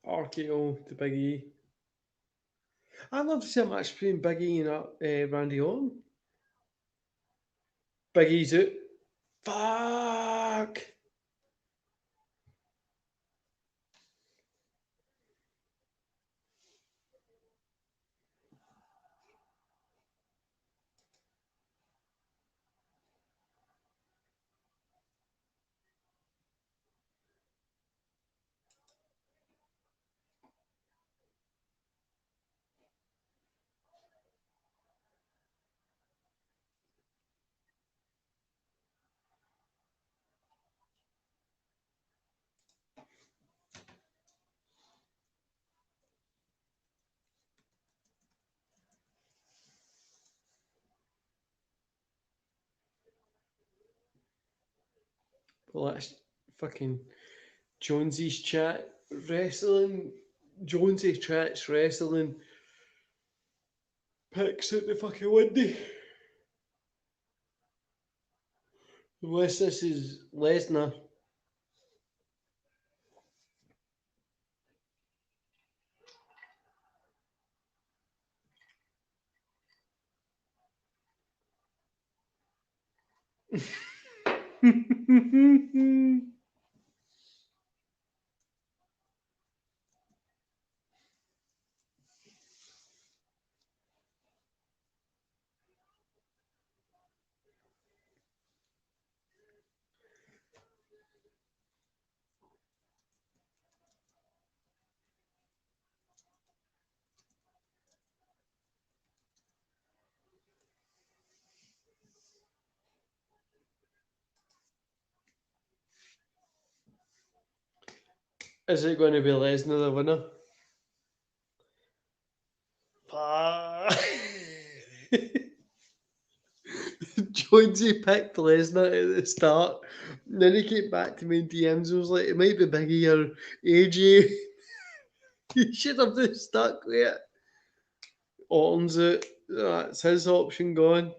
RKO to Big E. I'd love to see a match between Big E and Randy Orton. Big E's out. Fuck! Well, that's fucking Jonesy's chat wrestling. Jonesy's chat's wrestling. Picks out the fucking window. Unless this is Lesnar. Is it going to be Lesnar the winner? Jonesy picked Lesnar at the start. And then he came back to me in DMs and was like, it might be Biggie or AJ. He should have just stuck with it. Orton's it. That's his option gone.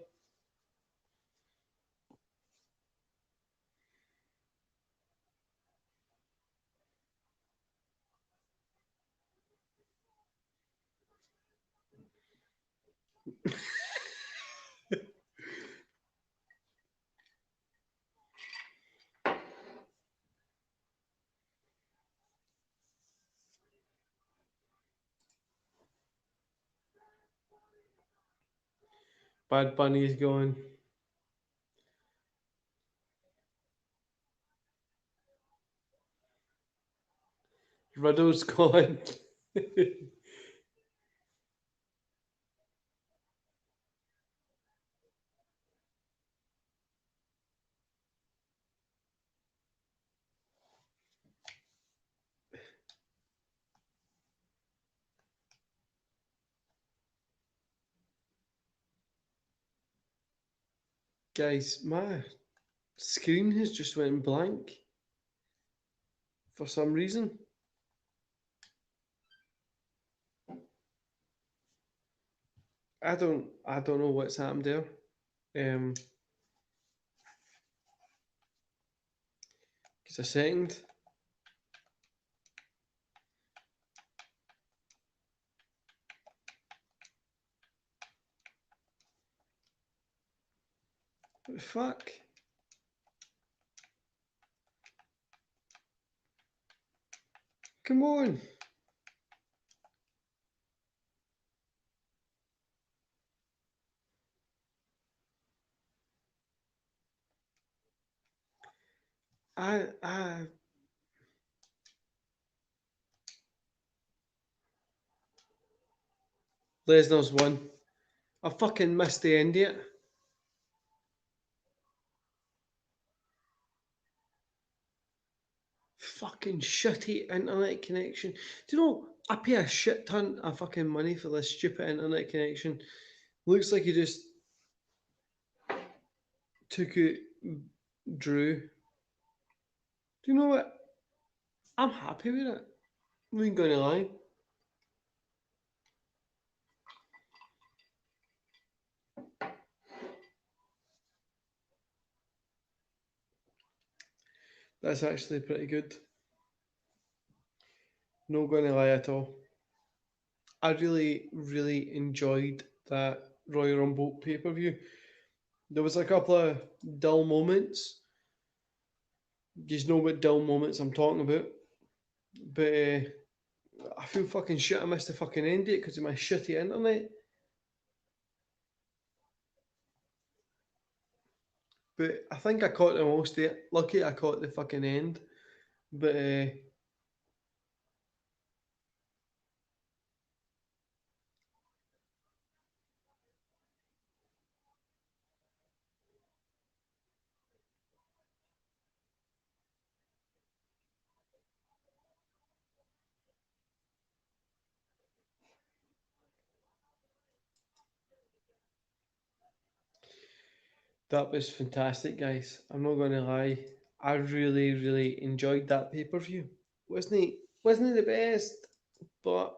Bad Bunny's gone. Riddle's gone. Guys, my screen has just went blank for some reason. I don't know what's happened there. Um, just a second. What the fuck? Come on. I Lesnar's won. I fucking missed the end yet. Fucking shitty internet connection. Do you know I pay a shit ton of fucking money for this stupid internet connection? Looks like he just took it Drew. Do you know what? I'm happy with it. I'm not gonna lie. That's actually pretty good. Not gonna lie at all. I really, really enjoyed that Royal Rumble pay per view. There was a couple of dull moments. You know what dull moments I'm talking about. But I feel fucking shit. I missed the fucking end date because of my shitty internet. But I think I caught the most of it. Lucky I caught the fucking end. But that was fantastic, guys. I'm not going to lie. I really, really enjoyed that pay per view. Wasn't it the best? But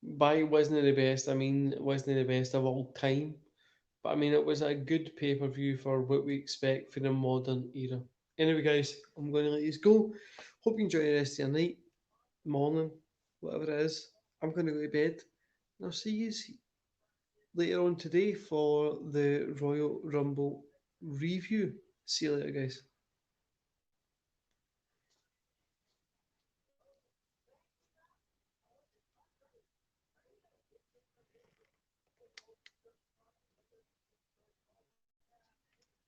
by wasn't it the best, I mean wasn't it the best of all time? But I mean it was a good pay per view for what we expect for the modern era. Anyway, guys, I'm going to let you go. Hope you enjoy the rest of your night, morning, whatever it is. I'm going to go to bed. And I'll see you later on today for the Royal Rumble review. See you later, guys.